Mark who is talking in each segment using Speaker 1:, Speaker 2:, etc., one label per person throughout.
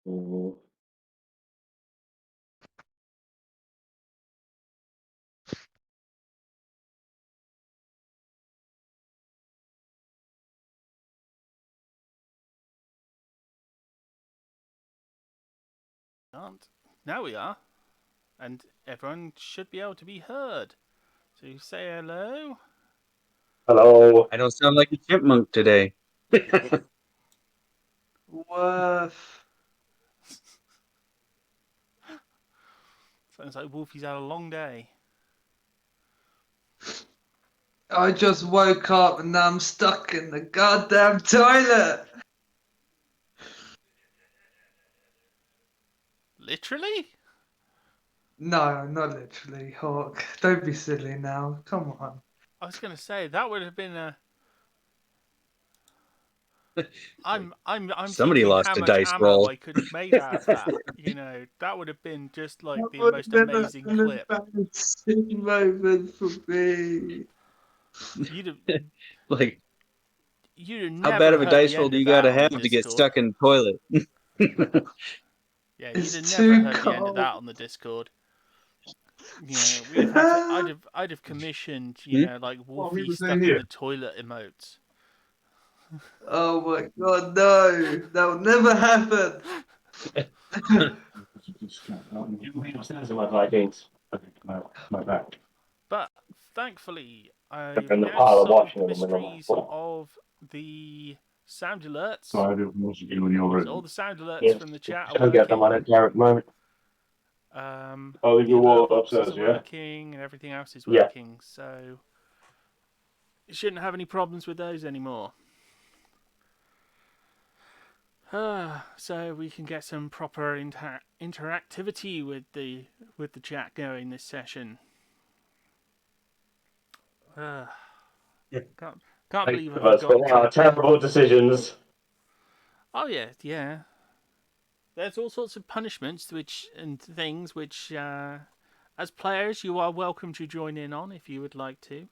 Speaker 1: Mhm.
Speaker 2: Aren't? Now we are. And everyone should be able to be heard. So you say hello.
Speaker 1: Hello.
Speaker 3: I don't sound like a chipmunk today.
Speaker 4: Worth.
Speaker 2: Sounds like Wolfie's had a long day.
Speaker 4: I just woke up and now I'm stuck in the goddamn toilet.
Speaker 2: Literally?
Speaker 4: No, not literally, Hawk. Don't be silly now. Come on.
Speaker 2: I was going to say that would have been a. I'm
Speaker 3: Somebody
Speaker 2: thinking
Speaker 3: lost
Speaker 2: how
Speaker 3: a
Speaker 2: much
Speaker 3: dice
Speaker 2: ammo
Speaker 3: roll.
Speaker 2: I could have made out of that. You know, that would have been just like
Speaker 4: That
Speaker 2: the
Speaker 4: would
Speaker 2: most
Speaker 4: have been
Speaker 2: amazing
Speaker 4: an
Speaker 2: clip.
Speaker 4: embarrassing moment for me.
Speaker 2: You'd have
Speaker 3: Like,
Speaker 2: never
Speaker 3: how bad of a
Speaker 2: heard the
Speaker 3: dice roll
Speaker 2: end
Speaker 3: do
Speaker 2: of
Speaker 3: you
Speaker 2: that
Speaker 3: gotta
Speaker 2: on the
Speaker 3: have to get
Speaker 2: Discord.
Speaker 3: stuck in the toilet?
Speaker 2: Yeah,
Speaker 4: It's
Speaker 2: you'd have
Speaker 4: too
Speaker 2: never heard the end of that
Speaker 4: cold.
Speaker 2: on the Discord. You know, we'd have had to. I'd have commissioned, you know, like Wolfie stuck in the toilet emotes.
Speaker 4: Oh my god, no. That will never happen.
Speaker 1: You read upstairs in my Vikings. My back.
Speaker 2: But thankfully, I've
Speaker 1: In the
Speaker 2: now
Speaker 1: pile of
Speaker 2: solved
Speaker 1: washing
Speaker 2: the
Speaker 1: in the middle.
Speaker 2: mysteries of the sound alerts.
Speaker 1: So I do most of you when you're
Speaker 2: So all the sound alerts
Speaker 1: Yes.
Speaker 2: from the chat are
Speaker 1: Don't get them on
Speaker 2: working.
Speaker 1: it there at the moment. I'll leave
Speaker 2: The
Speaker 1: your wall
Speaker 2: alert boxes
Speaker 1: upstairs,
Speaker 2: are
Speaker 1: yeah?
Speaker 2: working, and everything else is
Speaker 1: Yeah.
Speaker 2: working. So you shouldn't have any problems with those anymore. So we can get some proper interactivity with the chat going this session. Can't believe I forgot.
Speaker 1: Our terrible decisions.
Speaker 2: Oh yeah. There's all sorts of punishments and things which, as players, you are welcome to join in on if you would like to.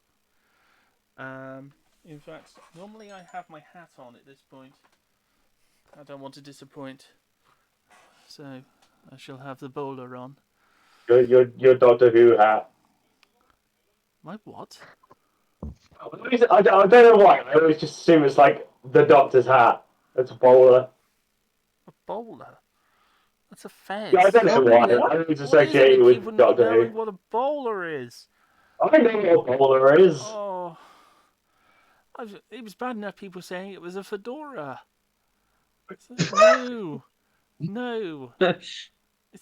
Speaker 2: In fact, normally I have my hat on at this point. I don't want to disappoint, so I shall have the bowler on.
Speaker 1: Your Doctor Who hat.
Speaker 2: My what?
Speaker 1: I don't know why. I always just assume it's like the Doctor's hat. It's a bowler.
Speaker 2: A bowler? That's a fez.
Speaker 1: Yeah, I don't know why. I always
Speaker 2: What is it
Speaker 1: associate it
Speaker 2: with
Speaker 1: with
Speaker 2: people not
Speaker 1: Doctor
Speaker 2: knowing
Speaker 1: Who.
Speaker 2: what a bowler is?
Speaker 1: I know what a bowler is.
Speaker 2: Oh, it was bad enough people saying it was a fedora. No. This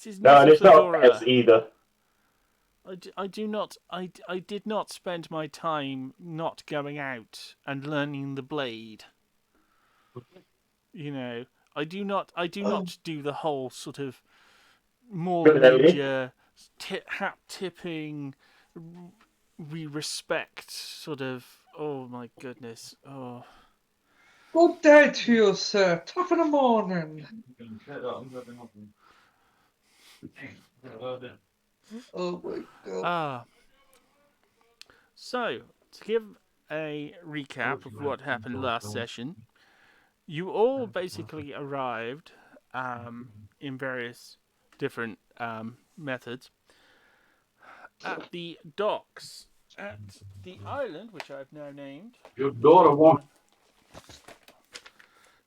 Speaker 2: is
Speaker 1: No,
Speaker 2: not
Speaker 1: and
Speaker 2: a
Speaker 1: it's not
Speaker 2: fedora.
Speaker 1: pets either.
Speaker 2: I did not spend my time not going out and learning the blade. You know, I do not do the whole sort of more ninja hat tipping. We respect sort of. Oh my goodness. Oh.
Speaker 4: Good day to you, sir. Top of the morning. Oh my god.
Speaker 2: So, to give a recap of what happened last session, you all basically arrived in various different methods at the docks at the island, which I've now named.
Speaker 1: Your daughter won't.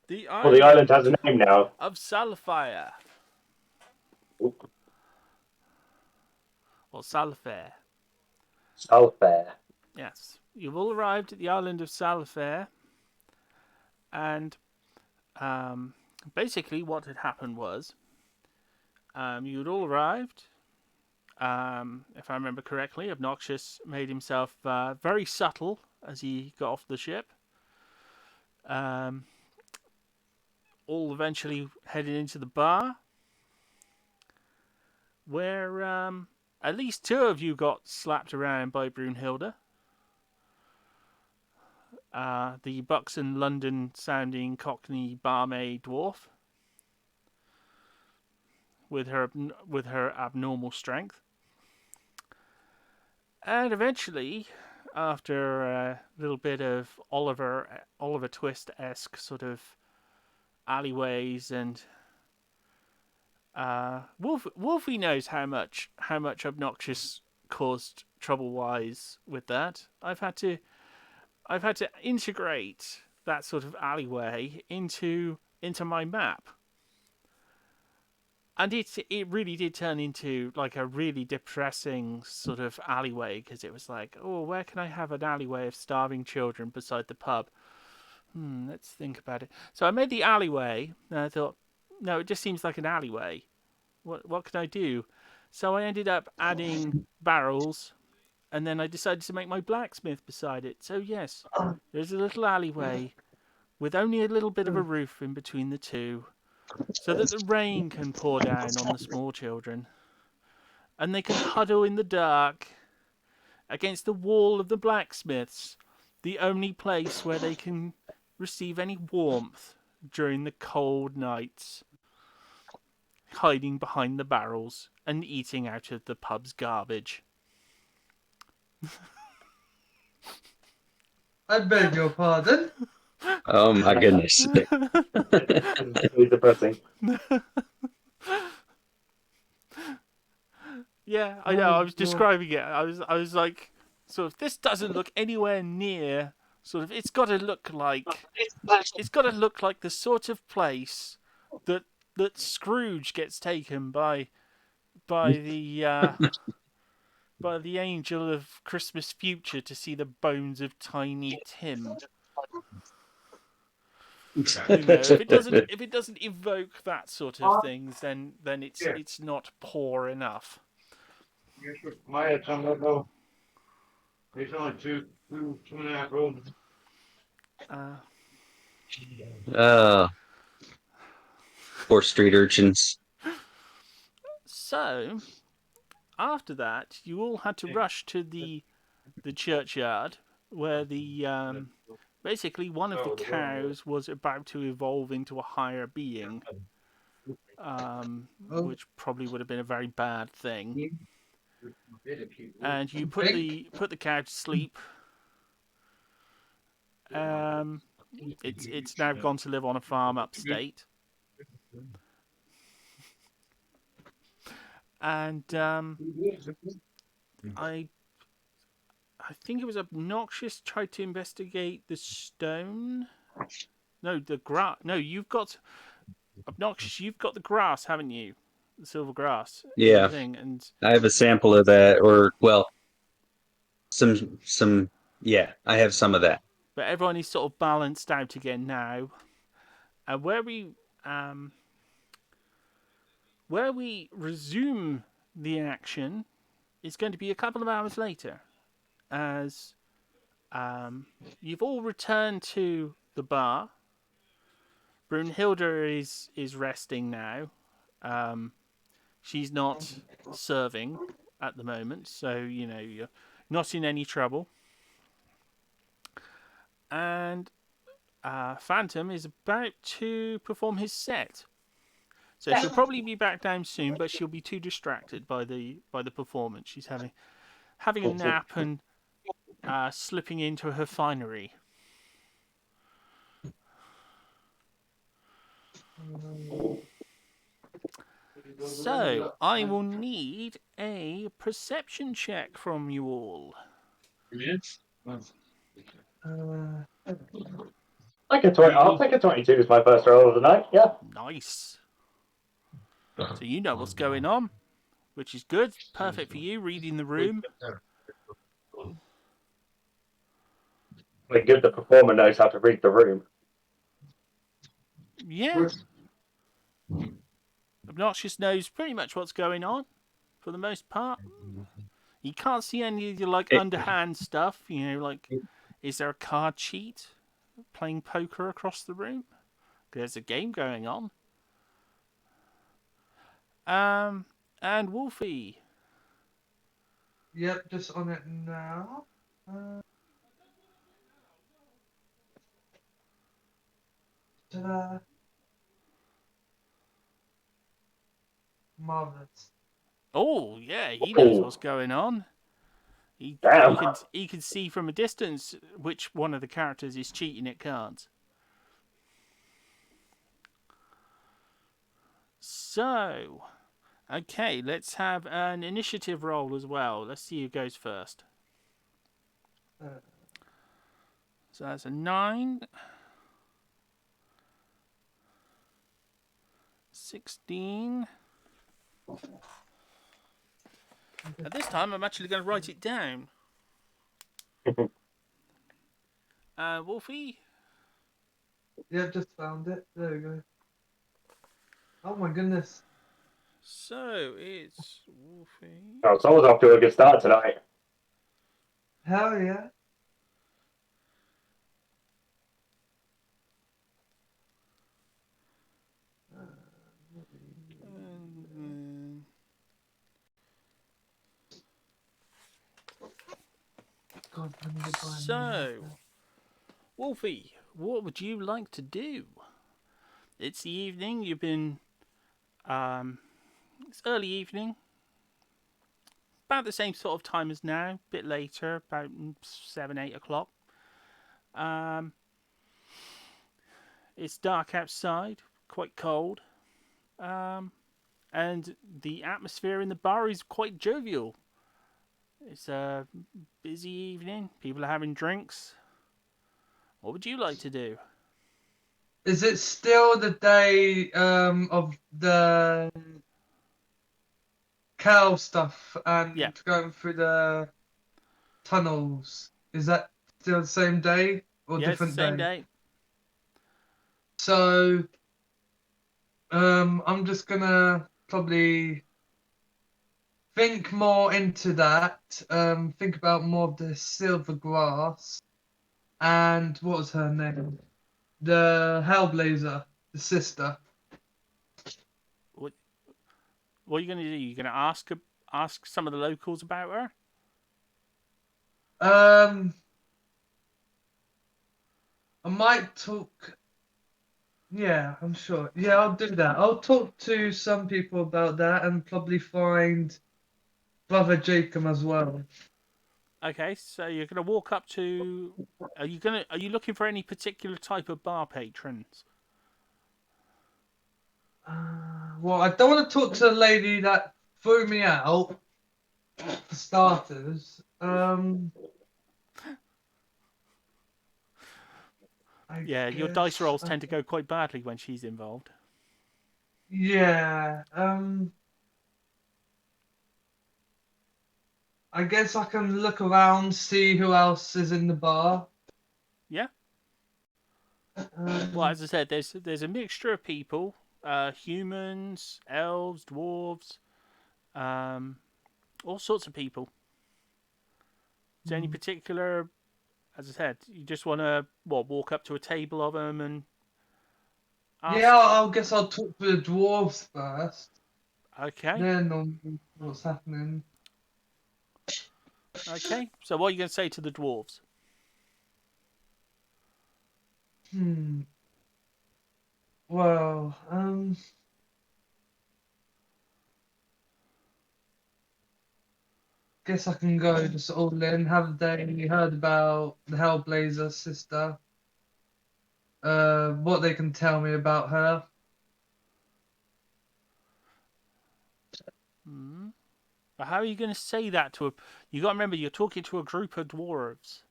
Speaker 2: The
Speaker 1: island has a name now.
Speaker 2: Of Salafire. Or Salafair.
Speaker 1: Salfair.
Speaker 2: Yes. You've all arrived at the island of Salafair. And basically what had happened was you'd all arrived. If I remember correctly, Obnoxious made himself very subtle as he got off the ship. All eventually headed into the bar, where at least two of you got slapped around by Brunhilde. The buxom London-sounding Cockney barmaid dwarf, with her abnormal strength. And eventually, after a little bit of Oliver Twist-esque sort of alleyways and Wolfie knows how much Obnoxious caused trouble wise with that. I've had to integrate that sort of alleyway into my map. And it really did turn into like a really depressing sort of alleyway, because it was like, oh, where can I have an alleyway of starving children beside the pub? Let's think about it. So I made the alleyway, and I thought, no, it just seems like an alleyway. What can I do? So I ended up adding barrels, and then I decided to make my blacksmith beside it. So yes, there's a little alleyway with only a little bit of a roof in between the two, so that the rain can pour down on the small children, and they can huddle in the dark against the wall of the blacksmith's, the only place where they can receive any warmth during the cold nights, hiding behind the barrels and eating out of the pub's garbage.
Speaker 4: I beg your pardon.
Speaker 3: Oh my goodness.
Speaker 1: It's really depressing.
Speaker 2: Yeah, I know. I was describing it. I was like, sort of, this doesn't look anywhere near. Sort of, it's got to look like the sort of place that Scrooge gets taken by the angel of Christmas future to see the bones of Tiny Tim. You know, if it doesn't evoke that sort of things, then it's not poor enough.
Speaker 5: My son don't know. He's only two and a half old.
Speaker 3: Poor street urchins.
Speaker 2: So after that, you all had to rush to the churchyard, where the basically one of the cows was about to evolve into a higher being, which probably would have been a very bad thing. And you put the cow to sleep. It's now gone to live on a farm upstate. And I think it was Obnoxious tried to investigate the stone. No, the grass. No, you've got Obnoxious. You've got the grass, haven't you? The silver grass.
Speaker 3: Yeah.
Speaker 2: And
Speaker 3: I have a sample of that, or well, some. Yeah, I have some of that.
Speaker 2: But everyone is sort of balanced out again now. And where we resume the action is going to be a couple of hours later, as you've all returned to the bar. Brunhilde is resting now. She's not serving at the moment, so you know you're not in any trouble. And Phantom is about to perform his set. So she'll probably be back down soon, but she'll be too distracted by the performance. She's having a nap and slipping into her finery. So I will need a perception check from you all.
Speaker 1: I'll take a 22 as my first roll of the night. Yeah.
Speaker 2: Nice. So you know what's going on, which is good. Perfect for you, reading the room.
Speaker 1: Like, good, the performer knows how to read the room.
Speaker 2: Yeah. Obnoxious knows pretty much what's going on, for the most part. You can't see any of the underhand stuff, you know, like, is there a card cheat playing poker across the room? There's a game going on. And Wolfie.
Speaker 4: Yep, just on it now. Ta-da. Marvelous.
Speaker 2: Oh, yeah, he knows what's going on. He can see from a distance which one of the characters is cheating at cards. So, okay, let's have an initiative roll as well. Let's see who goes first. So that's a 9. 16. At this time, I'm actually going to write it down. Wolfie?
Speaker 4: Yeah, just found it. There we go. Oh my goodness.
Speaker 2: So, it's Wolfie.
Speaker 1: Oh, someone's off to a good start tonight.
Speaker 4: Hell yeah. God, let me get behind
Speaker 2: So,
Speaker 4: me.
Speaker 2: Wolfie, what would you like to do? It's the evening. You've been, it's early evening. About the same sort of time as now. A bit later, about 7, 8 o'clock. It's dark outside, quite cold. And the atmosphere in the bar is quite jovial. It's a busy evening. People are having drinks. What would you like to do?
Speaker 4: Is it still the day of the cow stuff and
Speaker 2: Yeah.
Speaker 4: going through the tunnels? Is that still the same day or
Speaker 2: Yeah, it's the
Speaker 4: different
Speaker 2: same day.
Speaker 4: So I'm just gonna probably think more into that. Think about more of the silver grass and what was her name? The Hellblazer, the sister.
Speaker 2: What are you going to do? You're going to ask some of the locals about her?
Speaker 4: I might talk. Yeah, I'm sure. Yeah, I'll do that. I'll talk to some people about that and probably find Brother Jacob as well.
Speaker 2: Okay, so you're going to walk up to. Are you looking for any particular type of bar patrons?
Speaker 4: Well, I don't want to talk to the lady that threw me out, for starters.
Speaker 2: Yeah, your dice rolls tend to go quite badly when she's involved.
Speaker 4: Yeah. I guess I can look around, see who else is in the bar.
Speaker 2: Yeah. Well, as I said, there's a mixture of people: humans, elves, dwarves, all sorts of people. Is there any particular? As I said, you just want to walk up to a table of them and ask?
Speaker 4: Yeah, I guess I'll talk to the dwarves first.
Speaker 2: Okay.
Speaker 4: Then on what's happening.
Speaker 2: Okay. So what are you going to say to the dwarves?
Speaker 4: Well, guess I can go just all in. Have they heard about the Hellblazer sister? What they can tell me about her?
Speaker 2: But how are you going to say that to a? You got to remember, you're talking to a group of dwarves.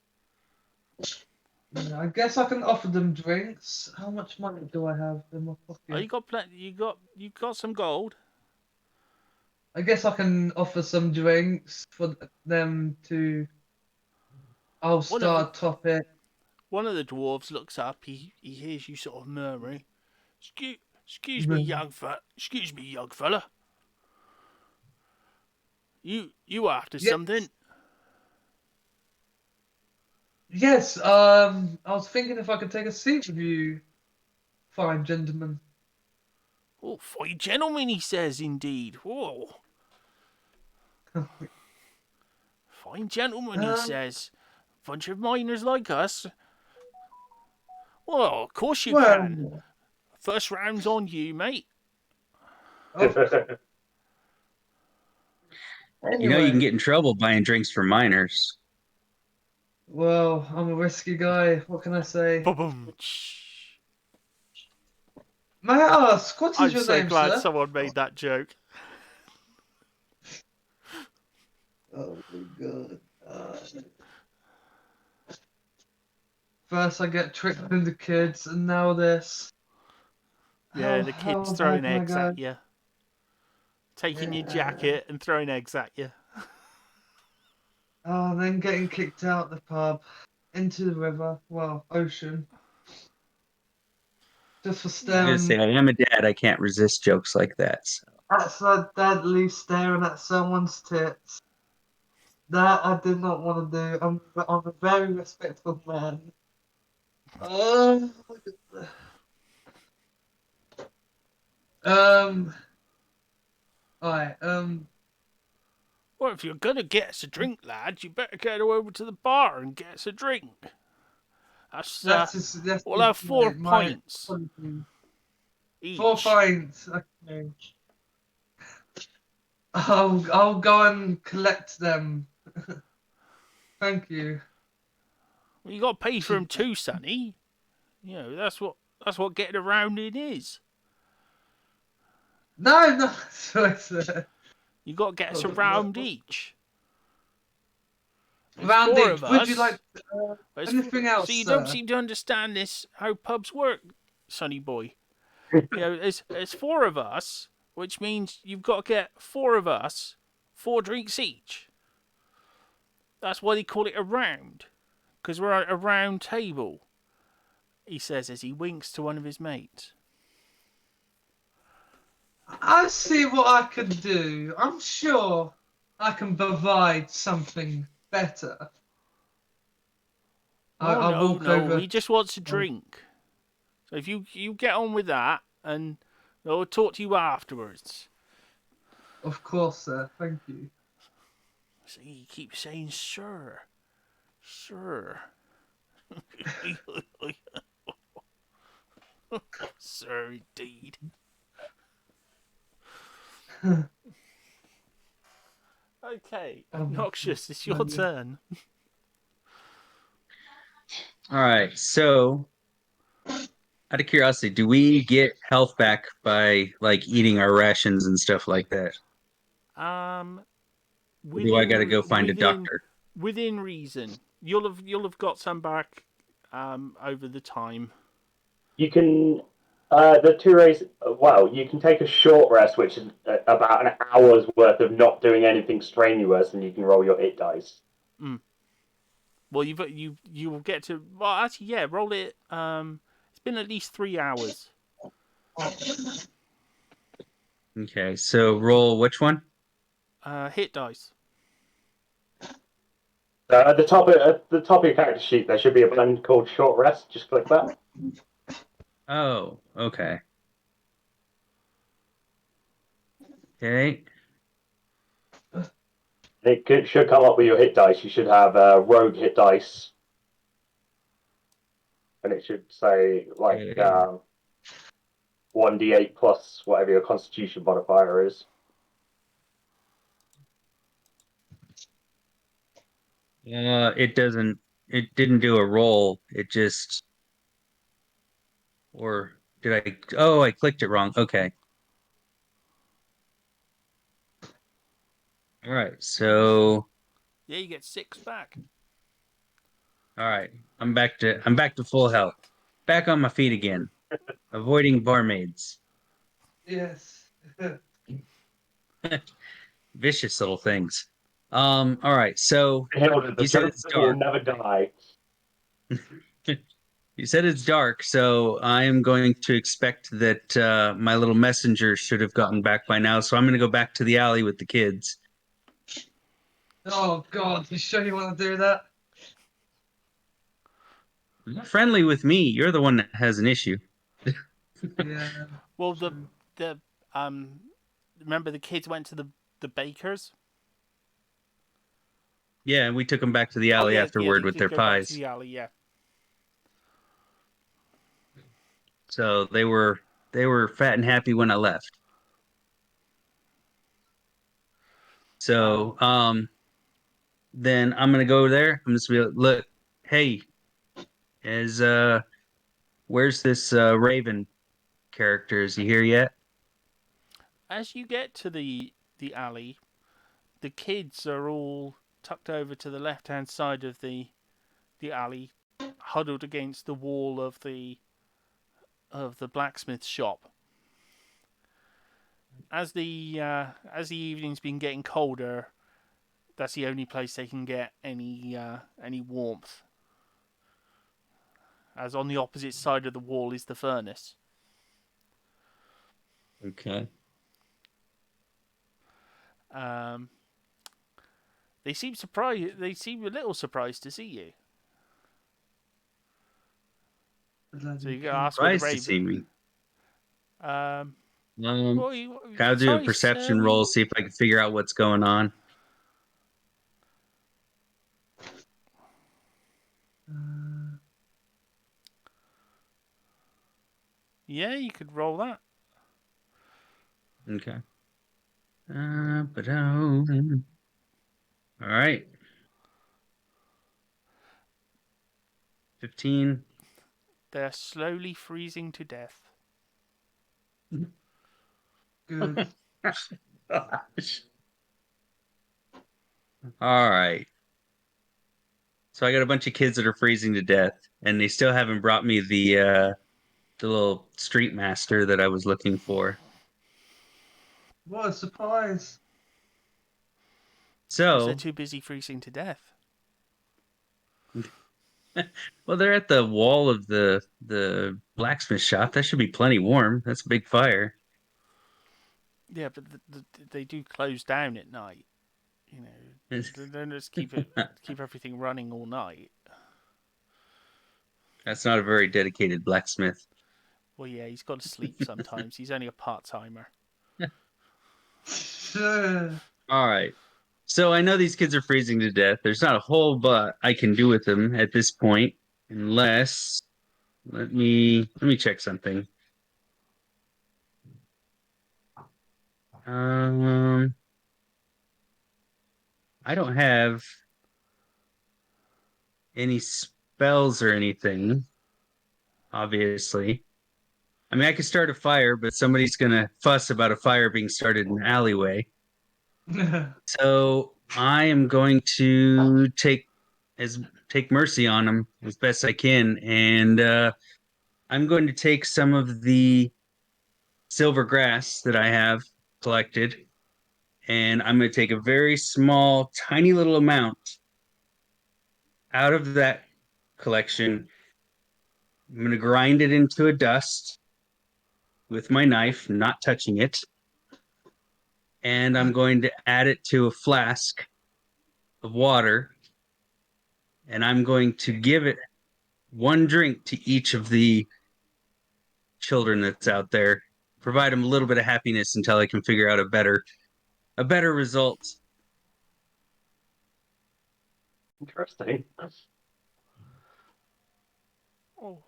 Speaker 4: Yeah, I guess I can offer them drinks. How much money do I have in my pocket?
Speaker 2: Oh, you got some gold.
Speaker 4: I guess I can offer some drinks for them to. I'll start a topic.
Speaker 2: One of the dwarves looks up. He hears you sort of murmuring. Excuse me, young fella. You after something?
Speaker 4: Yes. I was thinking if I could take a seat with you, fine gentlemen.
Speaker 2: Oh, fine gentleman, he says, indeed. Whoa. Fine gentleman, he says. Bunch of miners like us. Well, of course you can. First round's on you, mate.
Speaker 4: Anyway,
Speaker 3: You know you can get in trouble buying drinks for minors.
Speaker 4: well, I'm a risky guy. What can I say?
Speaker 2: Boom.
Speaker 4: May I ask, what is
Speaker 2: I'm
Speaker 4: your
Speaker 2: so
Speaker 4: name,
Speaker 2: glad
Speaker 4: sir?
Speaker 2: someone made that joke.
Speaker 4: Oh my god. First I get tricked into kids, and now this.
Speaker 2: Yeah, the
Speaker 4: How
Speaker 2: kids
Speaker 4: bad
Speaker 2: throwing
Speaker 4: can I
Speaker 2: eggs
Speaker 4: go?
Speaker 2: at you, taking your
Speaker 4: Yeah.
Speaker 2: jacket and throwing eggs at you.
Speaker 4: Oh, then getting kicked out the pub, into the river, well, ocean, just for
Speaker 3: I was gonna say
Speaker 4: staring
Speaker 3: I am a dad. I can't resist jokes like that. So.
Speaker 4: outside deadly staring at someone's tits. That I did not want to do. I'm a very respectful man. Oh, alright,
Speaker 2: Well, if you're gonna get us a drink, lad, you better go over to the bar and get us a drink.
Speaker 4: that's
Speaker 2: We'll have 4
Speaker 4: my
Speaker 2: pints
Speaker 4: policy.
Speaker 2: each.
Speaker 4: 4 pints. Okay. I'll go and collect them. Thank you.
Speaker 2: Well, you got to pay for them too, Sonny. You know that's what getting around in is.
Speaker 4: No, sorry, sir.
Speaker 2: You got to get us a round each. There's
Speaker 4: Round
Speaker 2: 4
Speaker 4: each.
Speaker 2: of
Speaker 4: Would you
Speaker 2: us.
Speaker 4: like
Speaker 2: There's
Speaker 4: anything else,
Speaker 2: So you
Speaker 4: sir?
Speaker 2: don't seem to understand this how pubs work, Sonny boy. You know, there's 4 of us, which means you've got to get 4 of us 4 drinks each. That's why they call it a round, because we're at a round table. He says as he winks to one of his mates.
Speaker 4: I see what I can do. I'm sure I can provide something better. I walk
Speaker 2: No,
Speaker 4: over.
Speaker 2: he just wants a drink. So if you get on with that, and I'll talk to you afterwards.
Speaker 4: Of course, sir. Thank you.
Speaker 2: See, he keeps saying sir. Sir. Sir, indeed. Okay, Noxious, it's your turn.
Speaker 3: All right. So, out of curiosity, do we get health back by like eating our rations and stuff like that?
Speaker 2: Um,
Speaker 3: Or do I got to go find a
Speaker 2: within
Speaker 3: doctor?
Speaker 2: within reason, you'll have got some back, over the time.
Speaker 1: You can the 2 race. Well, you can take a short rest, which is about an hour's worth of not doing anything strenuous, and you can roll your hit dice.
Speaker 2: Well, you will get to. Well, actually, yeah, roll it. It's been at least 3 hours.
Speaker 3: Okay. So roll which one?
Speaker 2: Hit dice.
Speaker 1: At the top of your character sheet, there should be a button called short rest. Just click that.
Speaker 3: Oh, okay. Okay.
Speaker 1: Should come up with your hit dice. You should have rogue hit dice, and it should say like
Speaker 3: Okay.
Speaker 1: 1d8 plus whatever your Constitution modifier is.
Speaker 3: It doesn't. It didn't do a roll. It just. Or did I? Oh, I clicked it wrong. Okay. All right. So,
Speaker 2: Yeah, you get 6 back.
Speaker 3: all right. I'm back to full health. Back on my feet again. Avoiding barmaids.
Speaker 4: Yes.
Speaker 3: Vicious little things. All right. So
Speaker 1: The
Speaker 3: you said it's
Speaker 1: Joker will
Speaker 3: dark.
Speaker 1: never die.
Speaker 3: You said it's dark, so I am going to expect that my little messenger should have gotten back by now. So I'm going to go back to the alley with the kids.
Speaker 4: Oh God, you sure you want to do that?
Speaker 3: You're friendly with me. You're the one that has an issue.
Speaker 4: Yeah.
Speaker 2: Well,
Speaker 4: true.
Speaker 2: the remember the kids went to the bakers.
Speaker 3: Yeah, we took them back to the
Speaker 2: Oh
Speaker 3: alley
Speaker 2: yeah, yeah,
Speaker 3: afterward
Speaker 2: they
Speaker 3: with
Speaker 2: did
Speaker 3: their
Speaker 2: go back to
Speaker 3: pies.
Speaker 2: the alley. Yeah.
Speaker 3: So they were fat and happy when I left. So then I'm gonna go there. I'm just gonna be like, look, hey, is where's this Raven? characters. You here yet?
Speaker 2: As you get to the alley, the kids are all tucked over to the left-hand side of the alley, huddled against the wall of the blacksmith shop. As the evening's been getting colder, that's the only place they can get any warmth. As on the opposite side of the wall is the furnace.
Speaker 3: Okay.
Speaker 2: They seem surprised. They seem a little surprised to see you. So you gotta ask where the
Speaker 3: Surprised to see me.
Speaker 2: well,
Speaker 3: I'll do a perception roll, see if I can figure out what's going on.
Speaker 2: Yeah, you could roll that.
Speaker 3: Okay. All right. 15.
Speaker 2: They're slowly freezing to death.
Speaker 4: Good.
Speaker 3: Gosh. All right. So I got a bunch of kids that are freezing to death, and they still haven't brought me the little street master that I was looking for.
Speaker 4: What a surprise.
Speaker 2: Because they're
Speaker 3: So,
Speaker 2: too busy freezing to death.
Speaker 3: well, they're at the wall of the blacksmith shop. That should be plenty warm. That's a big fire.
Speaker 2: Yeah, but they do close down at night. You know, they don't just keep everything running all night.
Speaker 3: That's not a very dedicated blacksmith.
Speaker 2: Well, yeah, he's got to sleep sometimes. He's only a part-timer.
Speaker 3: All right. So I know these kids are freezing to death. There's not a whole lot I can do with them at this point, unless let me check something. I don't have any spells or anything, obviously. I mean, I could start a fire, but somebody's gonna fuss about a fire being started in an alleyway. So I am going to take mercy on them as best I can, and I'm going to take some of the silver grass that I have collected, and I'm going to take a very small, tiny little amount out of that collection. I'm going to grind it into a dust with my knife, not touching it, and I'm going to add it to a flask of water, and I'm going to give it one drink to each of the children that's out there, provide them a little bit of happiness until I can figure out a better result.
Speaker 1: Interesting.
Speaker 2: Oh.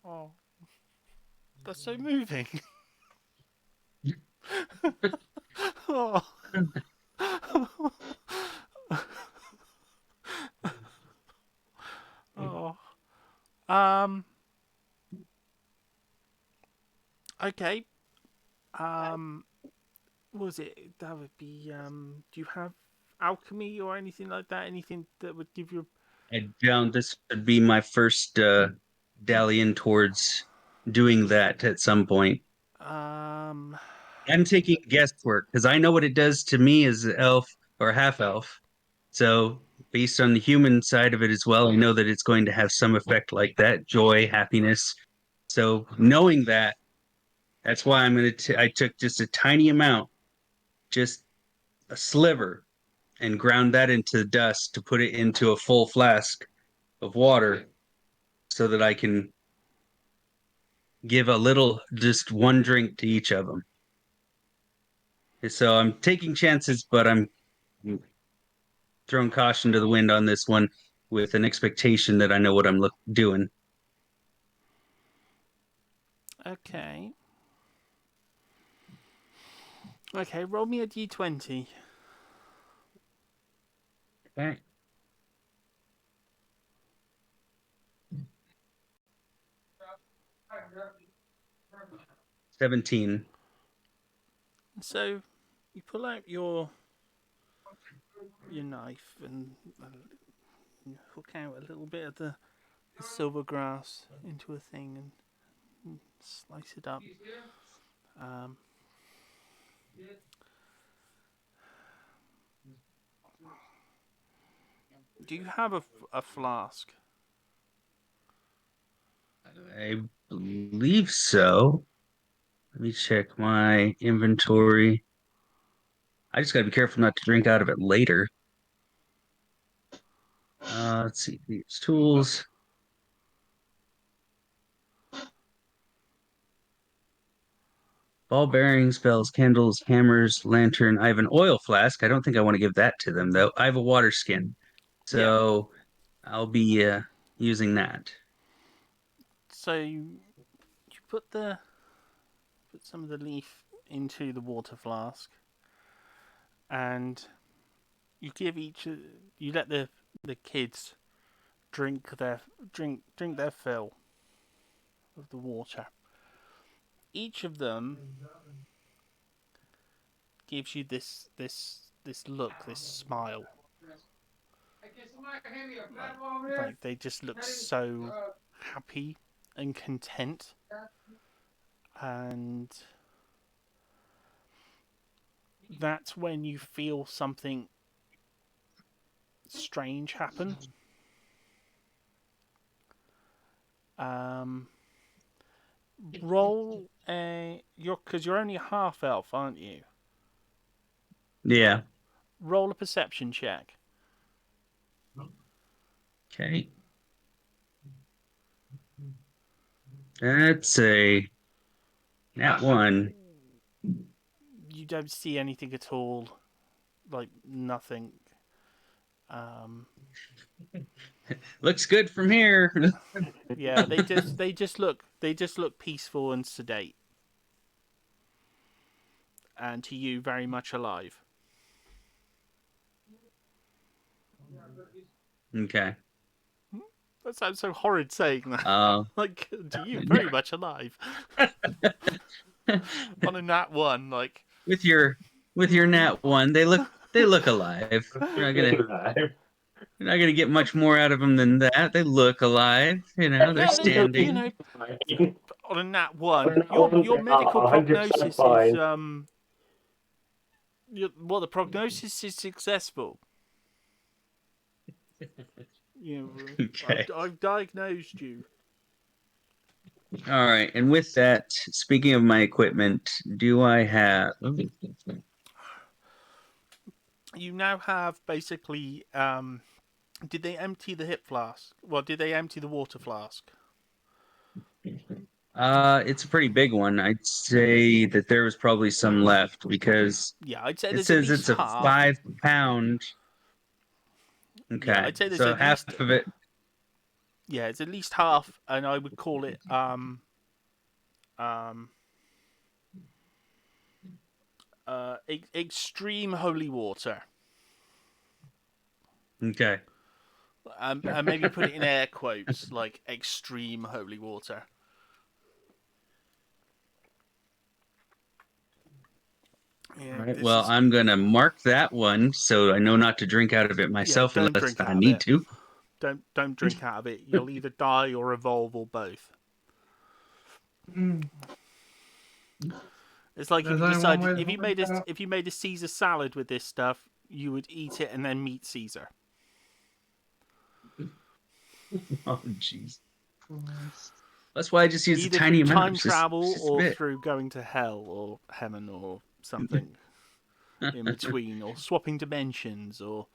Speaker 2: Oh. That's so moving. Oh. Oh. Okay. What was it? That would be do you have alchemy or anything like that? Anything that would give you
Speaker 3: I don't. This would be my first dallion towards doing that at some point.
Speaker 2: um
Speaker 3: I'm taking guesswork because I know what it does to me as an elf or half elf. So, based on the human side of it as well, I know that it's going to have some effect like that joy, happiness. So, knowing that, that's why I took just a tiny amount, just a sliver, and ground that into dust to put it into a full flask of water so that I can give a little, just one drink to each of them. So I'm taking chances, but I'm throwing caution to the wind on this one with an expectation that I know what I'm doing.
Speaker 2: okay. Okay, roll me a d20.
Speaker 3: Okay. 17.
Speaker 2: So you pull out your knife and you hook out a little bit of the silver grass into a thing and slice it up. Um, do you have a flask?
Speaker 3: I believe so. Let me check my inventory. I just gotta be careful not to drink out of it later. Let's see these tools. Ball bearings, bells, candles, hammers, lantern. I have an oil flask. I don't think I want to give that to them though. I have a water skin, so I'll be using that.
Speaker 2: So you put some of the leaf into the water flask, and you let the kids drink their fill of the water. Each of them gives you this look, this smile. Like they just look so happy and content, and that's when you feel something strange happen. Roll because you're only a half elf, aren't you?
Speaker 3: Yeah.
Speaker 2: Roll a perception check.
Speaker 3: Okay. That's a nat 1.
Speaker 2: You don't see anything at all, like nothing.
Speaker 3: Looks good from here.
Speaker 2: Yeah, they just look peaceful and sedate, and to you very much alive.
Speaker 3: Okay.
Speaker 2: That sounds so horrid saying that. Like to you, very much alive. On a nat 1, like
Speaker 3: with your nat 1, they look alive. We're not gonna get much more out of them than that. They look alive. They're
Speaker 2: yeah,
Speaker 3: standing.
Speaker 2: on a nat 1,
Speaker 1: On that one,
Speaker 2: your
Speaker 1: they
Speaker 2: medical
Speaker 1: are 100%
Speaker 2: prognosis
Speaker 1: fine.
Speaker 2: is the prognosis is successful.
Speaker 3: Okay.
Speaker 2: I've diagnosed you.
Speaker 3: All right. And with that, speaking of my equipment, do I have?
Speaker 2: You now have basically. Did they empty the hip flask? Well, did they empty the water flask?
Speaker 3: It's a pretty big one. I'd say that there was probably some left because
Speaker 2: Yeah, I'd say
Speaker 3: it
Speaker 2: there's at
Speaker 3: says
Speaker 2: least
Speaker 3: it's a
Speaker 2: half.
Speaker 3: 5 pound. Okay,
Speaker 2: Yeah, I'd say there's
Speaker 3: so
Speaker 2: at
Speaker 3: half
Speaker 2: least.
Speaker 3: of it.
Speaker 2: Yeah, it's at least half, and I would call it extreme holy water.
Speaker 3: Okay.
Speaker 2: And maybe put it in air quotes, like extreme holy water. Yeah,
Speaker 3: All right. Well, I'm gonna mark that one so I know not to drink out of it myself
Speaker 2: don't
Speaker 3: unless
Speaker 2: drink
Speaker 3: I
Speaker 2: out of
Speaker 3: need
Speaker 2: it.
Speaker 3: to.
Speaker 2: Don't drink out of it. You'll either die or evolve or both. It's like if you decided if you made a Caesar salad with this stuff, you would eat it and then meet Caesar.
Speaker 3: Oh, jeez. That's why I just use
Speaker 2: Either
Speaker 3: a tiny
Speaker 2: through
Speaker 3: amount.
Speaker 2: time travel
Speaker 3: Just a
Speaker 2: or
Speaker 3: bit.
Speaker 2: through going to hell or heaven or something in between, or swapping dimensions or.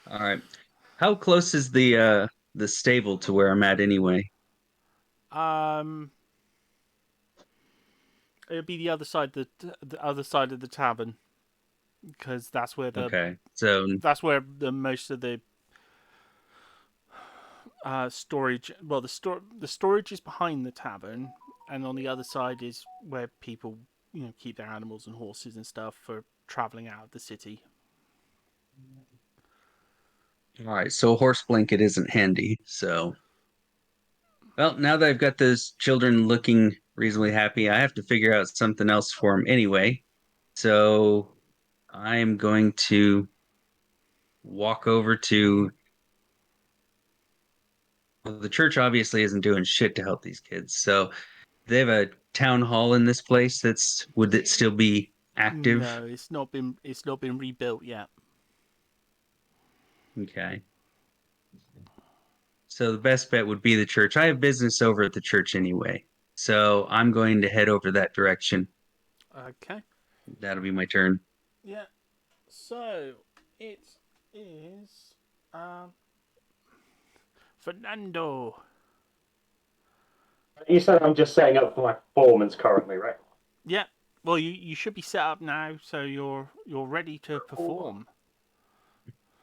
Speaker 3: All right. How close is the stable to where I'm at anyway?
Speaker 2: It would be the other side the other side of the tavern, because that's where
Speaker 3: Okay. So
Speaker 2: the most of the storage. Well, the storage is behind the tavern, and on the other side is where people keep their animals and horses and stuff for traveling out of the city.
Speaker 3: all right. So a horse blanket isn't handy. So Well, now that I've got those children looking reasonably happy, I have to figure out something else for them anyway. So I'm going to walk over to well, the church obviously isn't doing shit to help these kids. So they have a town hall in this place that's would it still be active?
Speaker 2: No, it's not been rebuilt yet.
Speaker 3: Okay. So the best bet would be the church. I have business over at the church anyway. So I'm going to head over that direction.
Speaker 2: Okay.
Speaker 3: That'll be my turn.
Speaker 2: Yeah. So it is Fernando.
Speaker 1: You said I'm just setting up for my performance currently, right?
Speaker 2: Yeah. Well, you should be set up now, so you're ready to perform.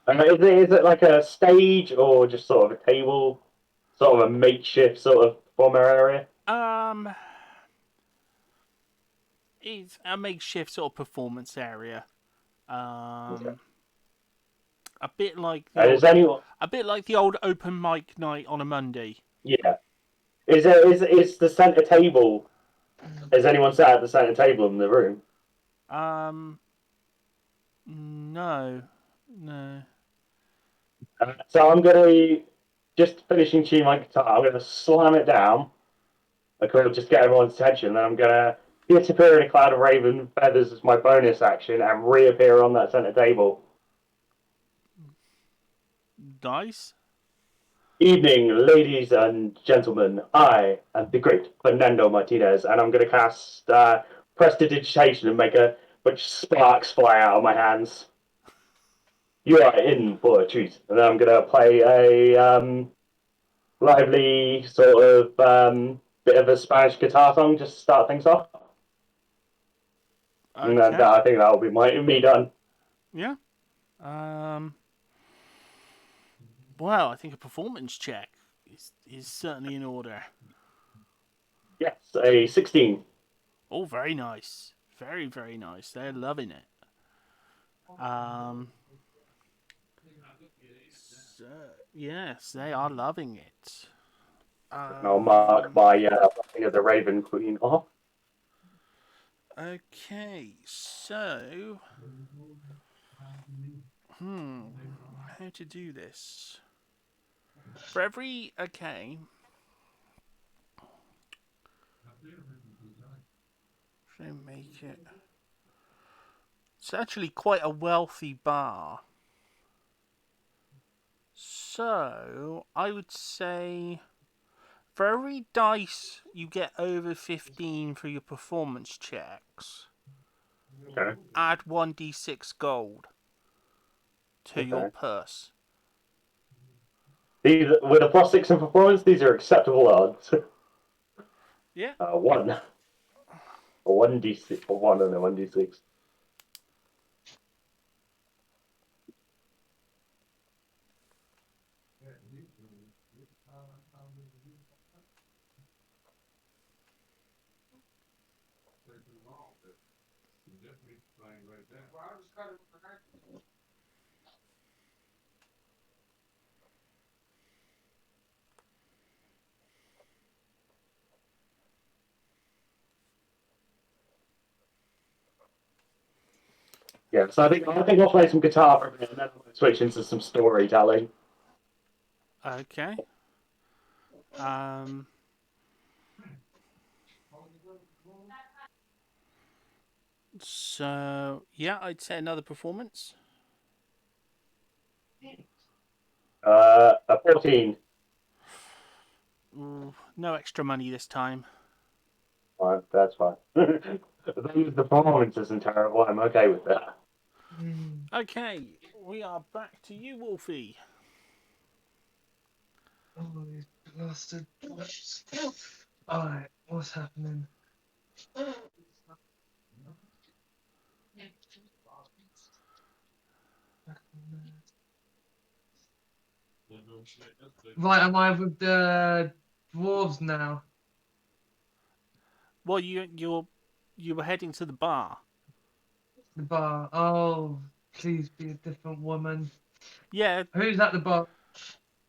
Speaker 1: Is it like a stage or just sort of a table, sort of a makeshift sort of performer area?
Speaker 2: It's a makeshift sort of performance area.
Speaker 1: Okay.
Speaker 2: A bit like
Speaker 1: Is anyone?
Speaker 2: a bit like the old open mic night on a Monday.
Speaker 1: Yeah. Is the center table? Is anyone sat at the center table in the room?
Speaker 2: No, no.
Speaker 1: So I'm gonna just finishing tuning my guitar. I'm gonna slam it down. I could just get everyone's attention. Then I'm gonna disappear in a cloud of raven feathers as my bonus action and reappear on that center table.
Speaker 2: Nice.
Speaker 1: Evening, ladies and gentlemen. I am the great Fernando Martinez, and I'm gonna cast prestidigitation and make a bunch of sparks fly out of my hands. You are in for a treat. And then I'm gonna play a lively sort of bit of a Spanish guitar song just to start things off. And then
Speaker 2: Okay.
Speaker 1: I think that'll be me done.
Speaker 2: Yeah. Well, I think a performance check is certainly in order.
Speaker 1: Yes, a 16.
Speaker 2: Oh, very nice. Very, very nice. They're loving it. So, yes, they are loving it.
Speaker 1: I'll mark my blessing of the Raven Queen off.
Speaker 2: Okay, so how to do this? For every so make it. It's actually quite a wealthy bar. So I would say for every dice you get over 15 for your performance checks,
Speaker 1: Okay.
Speaker 2: add 1d6 gold to your purse.
Speaker 1: These with a +6 in performance, these are acceptable odds.
Speaker 2: Yeah.
Speaker 1: 1. A 1d6 or 1 and a 1d6. Yeah, so I think I'll play some guitar for a minute and then I'll switch into some storytelling.
Speaker 2: Okay. So yeah, I'd say another performance.
Speaker 1: A 14.
Speaker 2: Ooh, no extra money this time.
Speaker 1: Fine, that's fine. As long as the performance isn't terrible, I'm okay with that.
Speaker 2: Okay, we are back to you, Wolfie.
Speaker 4: Oh, these blasted. Alright, what's happening? Right, am I with the dwarves now?
Speaker 2: Well, you were heading to the bar.
Speaker 4: The bar. Oh, please be a different woman.
Speaker 2: Yeah,
Speaker 4: Who's at the bar?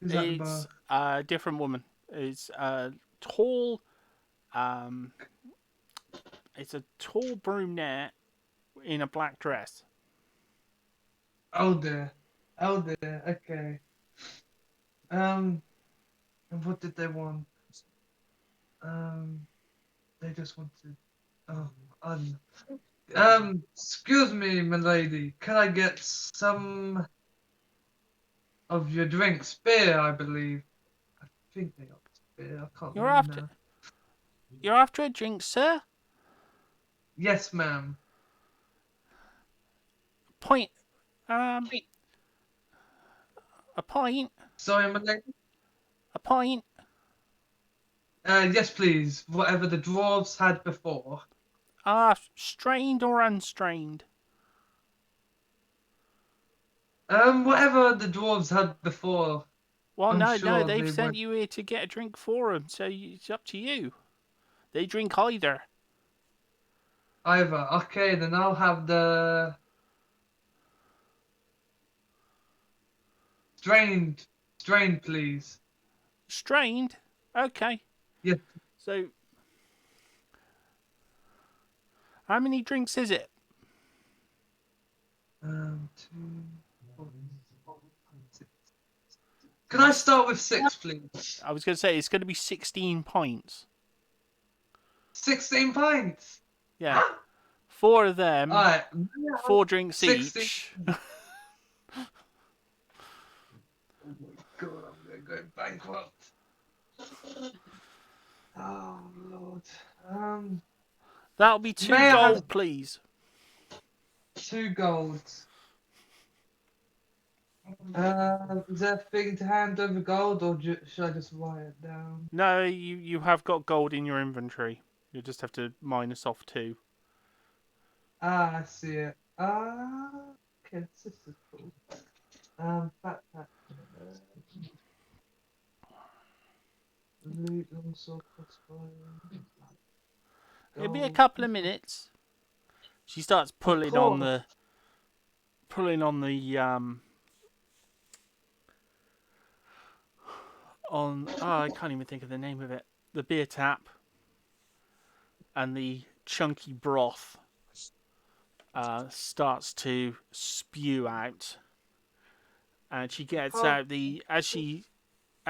Speaker 4: Who's at the bar?
Speaker 2: it's a different woman. It's a tall, it's a tall brunette in a black dress.
Speaker 4: Oh dear. Oh dear. Okay. And what did they want? They just wanted. Oh, excuse me, milady. Can I get some of your drinks? Beer, I believe. I think they got beer. I can't
Speaker 2: You're
Speaker 4: remember
Speaker 2: after,
Speaker 4: now.
Speaker 2: you're after a drink, sir?
Speaker 4: Yes, ma'am.
Speaker 2: Point, a pint,
Speaker 4: Sorry, milady.
Speaker 2: a pint.
Speaker 4: Yes, please. Whatever the dwarves had before.
Speaker 2: Strained or unstrained?
Speaker 4: Whatever the dwarves had before.
Speaker 2: Well,
Speaker 4: I'm
Speaker 2: no,
Speaker 4: sure
Speaker 2: they've
Speaker 4: they
Speaker 2: sent
Speaker 4: would.
Speaker 2: you here to get a drink for them, so it's up to you. They drink either.
Speaker 4: Either. Okay, then I'll have the strained, strained, please.
Speaker 2: Strained? Okay.
Speaker 4: Yes.
Speaker 2: So, how many drinks is it?
Speaker 4: 2, 4, 6. Can I start with 6, please?
Speaker 2: I was going to say, it's going to be 16 pints.
Speaker 4: 16 pints.
Speaker 2: Yeah. 4 of them,
Speaker 4: All right.
Speaker 2: 4 drinks
Speaker 4: 16.
Speaker 2: each.
Speaker 4: Oh my god, I'm gonna go bankrupt. Oh lord.
Speaker 2: That'll be 2
Speaker 4: May I have
Speaker 2: gold, please.
Speaker 4: 2 golds? Is there a thing to hand over gold, or should I just write it down?
Speaker 2: No, you have got gold in your inventory. You just have to minus off 2.
Speaker 4: Ah, I see it. Okay, this is cool. Backpack. Loot, longsword, crossbow.
Speaker 2: It'll be a
Speaker 4: Gold.
Speaker 2: couple of minutes. She starts
Speaker 4: Of
Speaker 2: pulling on
Speaker 4: course.
Speaker 2: I can't even think of the name of it. The beer tap and the chunky broth starts to spew out, and she gets out as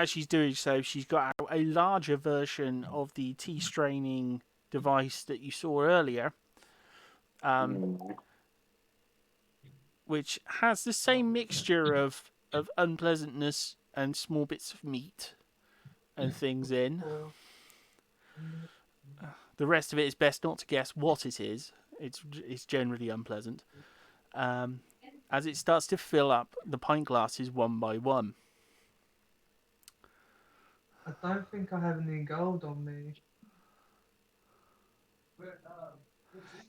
Speaker 2: she's doing so, she's got out a larger version of the tea straining device that you saw earlier, which has the same mixture of unpleasantness and small bits of meat and things in. The rest of it is best not to guess what it is. It's generally unpleasant. As it starts to fill up the pint glasses one by one.
Speaker 4: I don't think I have any gold on me.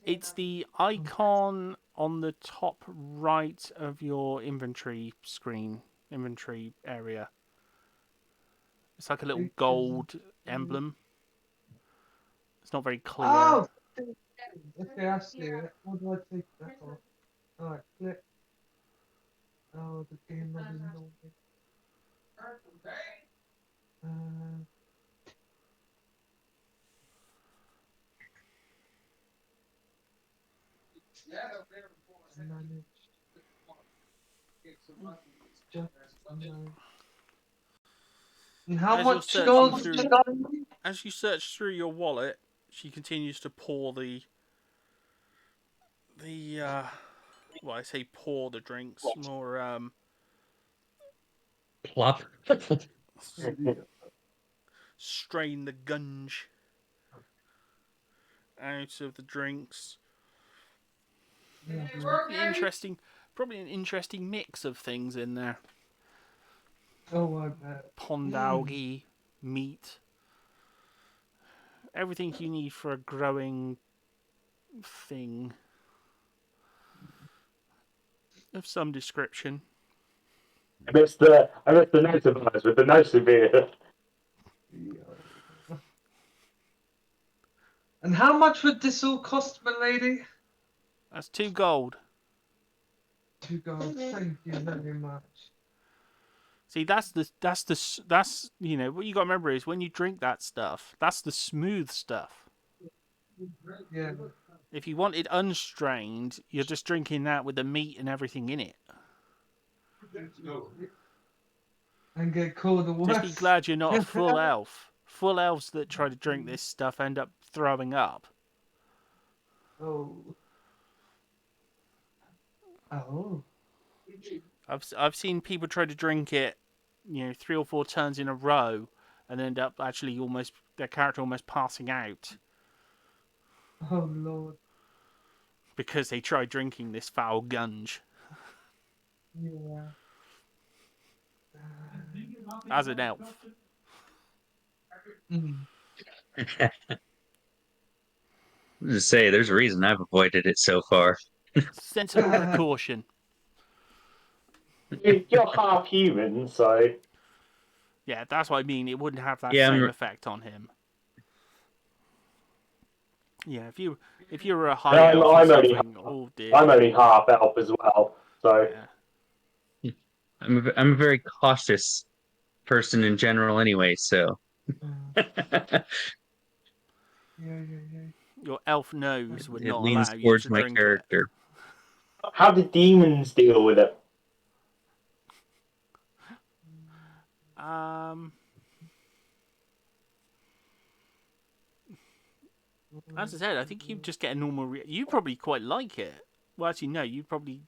Speaker 2: It's the icon on the top right of your inventory screen, inventory area. It's like a little gold emblem. It's not very clear.
Speaker 4: Oh! Okay, I see it. How do I take that off? Alright, click. Oh, the game doesn't know me. Manage. Just manage. And how
Speaker 2: As you're
Speaker 4: much
Speaker 2: searching
Speaker 4: gold?
Speaker 2: through- As you search through your wallet, she continues to pour well, I say pour the drinks, more
Speaker 3: Plop.
Speaker 2: strain the gunge out of the drinks. Probably an interesting mix of things in there.
Speaker 4: Oh, I bet.
Speaker 2: Pond algae, meat, everything you need for a growing thing of some description.
Speaker 1: I missed the notifiers with the no severe.
Speaker 4: And how much would this all cost, my lady?
Speaker 2: That's 2 gold.
Speaker 4: 2 gold. Thank you very much.
Speaker 2: See, that's you know what you got to remember is when you drink that stuff, that's the smooth stuff.
Speaker 4: Yeah.
Speaker 2: If you want it unstrained, you're just drinking that with the meat and everything in it.
Speaker 4: And get called the worst.
Speaker 2: Just be glad you're not a full elf. Full elves that try to drink this stuff end up throwing up.
Speaker 4: Oh. Oh.
Speaker 2: I've seen people try to drink it, you know, 3 or 4 turns in a row, and end up actually almost their character almost passing out
Speaker 4: Oh Lord.
Speaker 2: because they tried drinking this foul gunge.
Speaker 4: Yeah.
Speaker 2: As an elf.
Speaker 4: Mm.
Speaker 3: Just say, there's a reason I've avoided it so far.
Speaker 2: Sensible precaution.
Speaker 1: You're half human, so
Speaker 2: Yeah, that's what I mean. It wouldn't have that
Speaker 3: Yeah,
Speaker 2: same effect on him. Yeah, if you were a high elf or something, oh dear.
Speaker 1: I'm only half elf as well. So
Speaker 2: Yeah.
Speaker 3: I'm a very cautious person in general anyway, so.
Speaker 4: Yeah.
Speaker 2: Your elf nose would
Speaker 3: It
Speaker 2: not
Speaker 3: leans
Speaker 2: allow you
Speaker 3: towards
Speaker 2: to
Speaker 3: my
Speaker 2: drink
Speaker 3: character.
Speaker 1: how do demons deal with it?
Speaker 2: it. As I said, I think you'd just get a normal. You'd probably quite like it. Well, actually, no. You'd probably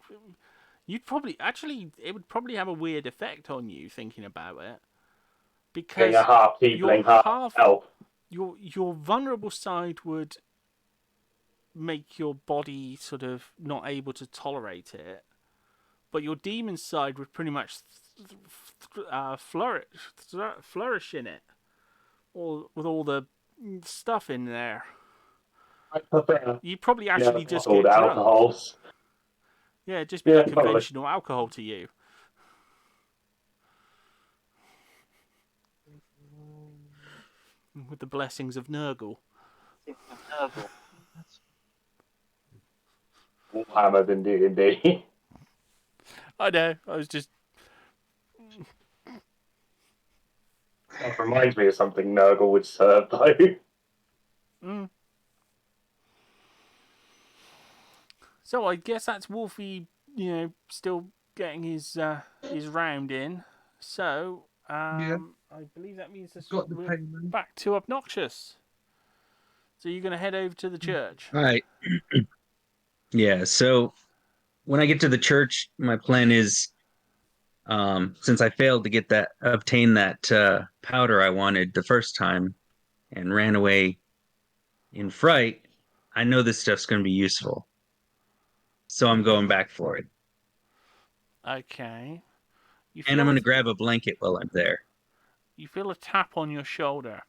Speaker 2: actually. It would probably have a weird effect on you thinking about it,
Speaker 1: Being
Speaker 2: because
Speaker 1: a half
Speaker 2: your
Speaker 1: tiefling, half elf.
Speaker 2: your vulnerable side would make your body sort of not able to tolerate it, but your demon side would pretty much flourish in it, all with all the stuff in there.
Speaker 1: I prefer
Speaker 2: You probably actually just
Speaker 1: bottled
Speaker 2: get drunk.
Speaker 1: alcohols.
Speaker 2: Yeah, it'd just be
Speaker 1: Yeah,
Speaker 2: like
Speaker 1: probably.
Speaker 2: conventional alcohol to you. With the blessings of Nurgle.
Speaker 1: Warhammer than D&D.
Speaker 2: I know, I was just...
Speaker 1: That reminds me of something Nurgle would serve, though.
Speaker 2: Mm. So I guess that's Wolfie, still getting his round in. So,
Speaker 4: Yeah.
Speaker 2: I believe that means
Speaker 4: Got the
Speaker 2: we're
Speaker 4: payment.
Speaker 2: back to Obnoxious. So you're going to head over to the church.
Speaker 3: All right. Yeah, so when I get to the church, my plan is, since I failed to obtain that powder I wanted the first time and ran away in fright, I know this stuff's going to be useful. So I'm going back for it.
Speaker 2: Okay.
Speaker 3: And I'm going to grab a blanket while I'm there.
Speaker 2: You feel a tap on your shoulder.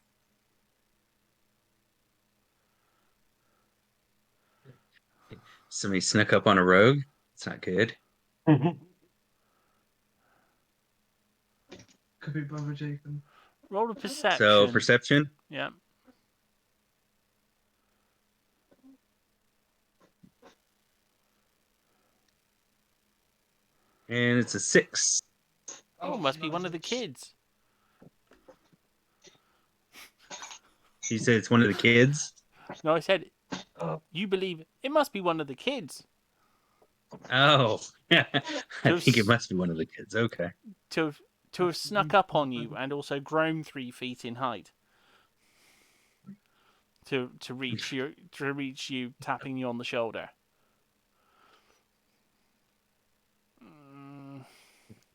Speaker 3: Somebody snuck up on a rogue. It's not good.
Speaker 4: Could be Brother Jacob.
Speaker 2: Roll a perception.
Speaker 3: So perception.
Speaker 2: Yeah.
Speaker 3: And it's a 6.
Speaker 2: Oh, must be one of the kids.
Speaker 3: You said it's one of the kids?
Speaker 2: No, I said, you believe it must be one of the kids.
Speaker 3: Oh, I think it must be one of the kids. Okay.
Speaker 2: To have snuck up on you and also grown 3 feet in height. To reach you, tapping you on the shoulder.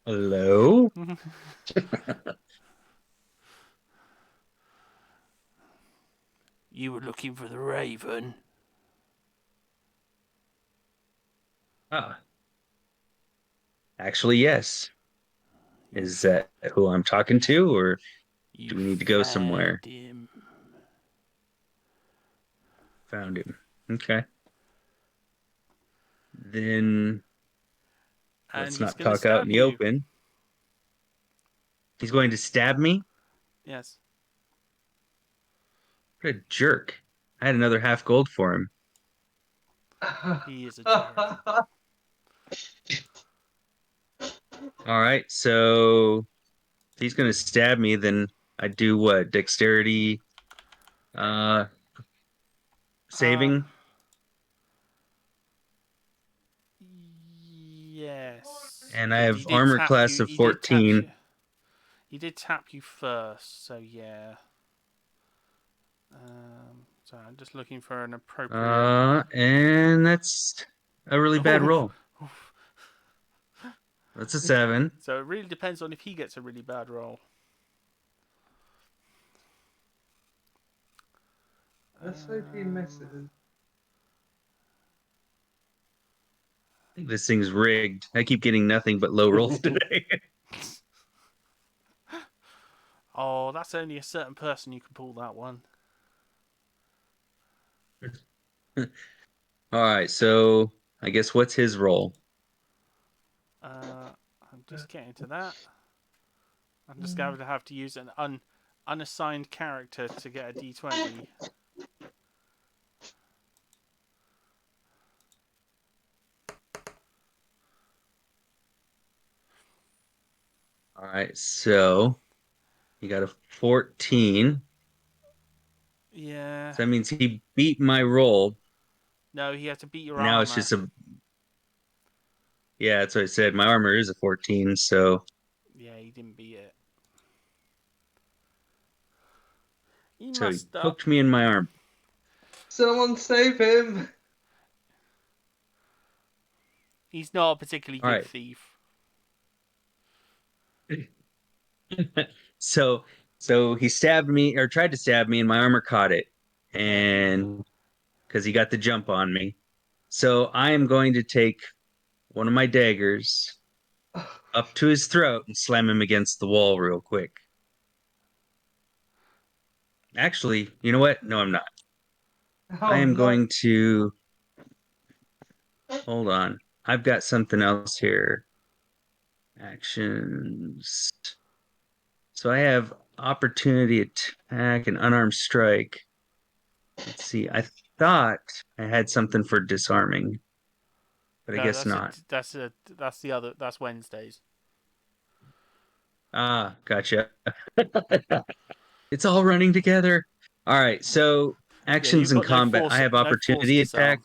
Speaker 3: Hello?
Speaker 2: You were looking for the raven.
Speaker 3: Ah. Actually, yes. Is that who I'm talking to, or do we need to go somewhere?
Speaker 2: Him.
Speaker 3: Found him. Okay. Then let's not talk out in the open. He's going to stab me?
Speaker 2: Yes.
Speaker 3: What a jerk. I had another half gold for him.
Speaker 2: He is a jerk.
Speaker 3: All right, so he's gonna stab me, then I do what? Dexterity saving?
Speaker 2: Yes,
Speaker 3: And I
Speaker 2: because
Speaker 3: have
Speaker 2: he did
Speaker 3: armor
Speaker 2: tap
Speaker 3: class
Speaker 2: you.
Speaker 3: of 14.
Speaker 2: He did tap you first, so yeah. So I'm just looking for an appropriate.
Speaker 3: And that's a really bad roll. That's a 7.
Speaker 2: So it really depends on if he gets a really bad roll.
Speaker 4: Let's hope he misses.
Speaker 3: I think this thing's rigged. I keep getting nothing but low rolls today.
Speaker 2: Oh, that's only a certain person who can pull that one.
Speaker 3: All right, so I guess what's his roll?
Speaker 2: I'm just getting to that. I'm just going to have to use an unassigned character to get a d20.
Speaker 3: All right, so you got a 14.
Speaker 2: Yeah.
Speaker 3: So that means he beat my roll.
Speaker 2: No, he has to beat your
Speaker 3: Now it's
Speaker 2: armor.
Speaker 3: just a yeah, that's what I said. My armor is a 14, so
Speaker 2: Yeah, he didn't beat it. He
Speaker 3: he
Speaker 2: messed up.
Speaker 3: poked me in my arm.
Speaker 4: Someone save him!
Speaker 2: He's not a particularly
Speaker 3: All
Speaker 2: good
Speaker 3: right.
Speaker 2: thief.
Speaker 3: So he stabbed me or tried to stab me and my armor caught it. And because he got the jump on me. So I am going to take one of my daggers up to his throat and slam him against the wall real quick. Actually, you know what? No, I'm not. I
Speaker 4: Oh
Speaker 3: am
Speaker 4: no.
Speaker 3: going to hold on. I've got something else here. Actions. So I have opportunity attack and unarmed strike. Let's see. I thought I had something for disarming, but I
Speaker 2: No,
Speaker 3: guess not.
Speaker 2: that's the other. That's Wednesdays.
Speaker 3: Ah, gotcha. It's all running together. All right. So
Speaker 2: Yeah,
Speaker 3: actions
Speaker 2: you've
Speaker 3: and
Speaker 2: got no
Speaker 3: combat. I
Speaker 2: force.
Speaker 3: have
Speaker 2: No force
Speaker 3: opportunity attack.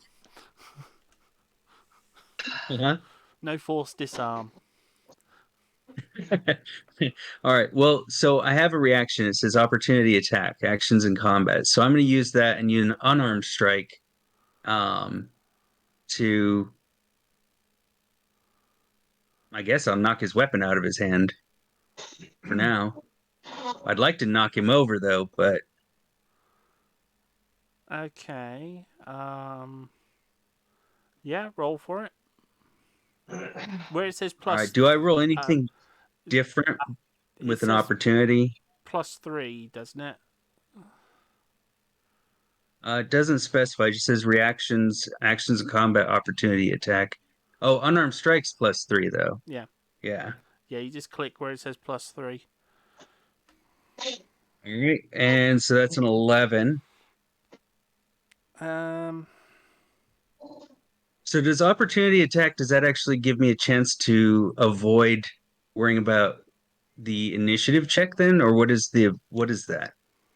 Speaker 2: disarm.
Speaker 3: Huh?
Speaker 2: No force disarm.
Speaker 3: All right. Well, so I have a reaction. It says opportunity attack, actions in combat. So I'm going to use that and use an unarmed strike um, to, I guess I'll knock his weapon out of his hand for now. I'd like to knock him over though, but
Speaker 2: Okay. Yeah, roll for it. Where it says
Speaker 3: all right.
Speaker 2: plus,
Speaker 3: Do I roll
Speaker 2: uh,
Speaker 3: anything different
Speaker 2: it
Speaker 3: with an
Speaker 2: says
Speaker 3: opportunity?
Speaker 2: +3, doesn't it?
Speaker 3: It doesn't specify. It just says reactions, actions, and combat opportunity attack. Oh, unarmed strikes +3 though.
Speaker 2: Yeah.
Speaker 3: Yeah.
Speaker 2: Yeah, you just click where it says +3.
Speaker 3: All right. And so that's an 11.
Speaker 2: Um.
Speaker 3: So does opportunity attack, does that actually give me a chance to avoid worrying about the initiative check then? Or what is that?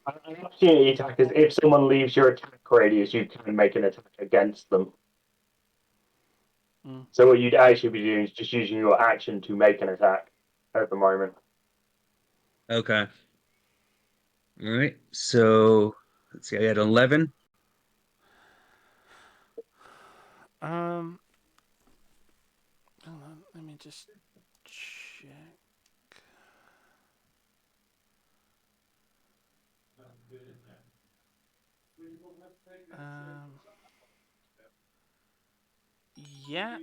Speaker 1: An opportunity attack is if someone leaves your attack radius, you can make an attack against them.
Speaker 2: Mm.
Speaker 1: So what you'd actually be doing is just using your action to make an attack at the moment.
Speaker 3: Okay. All right. So let's see, I got 11.
Speaker 2: Um. Hold on, let me just check. Um. Yeah,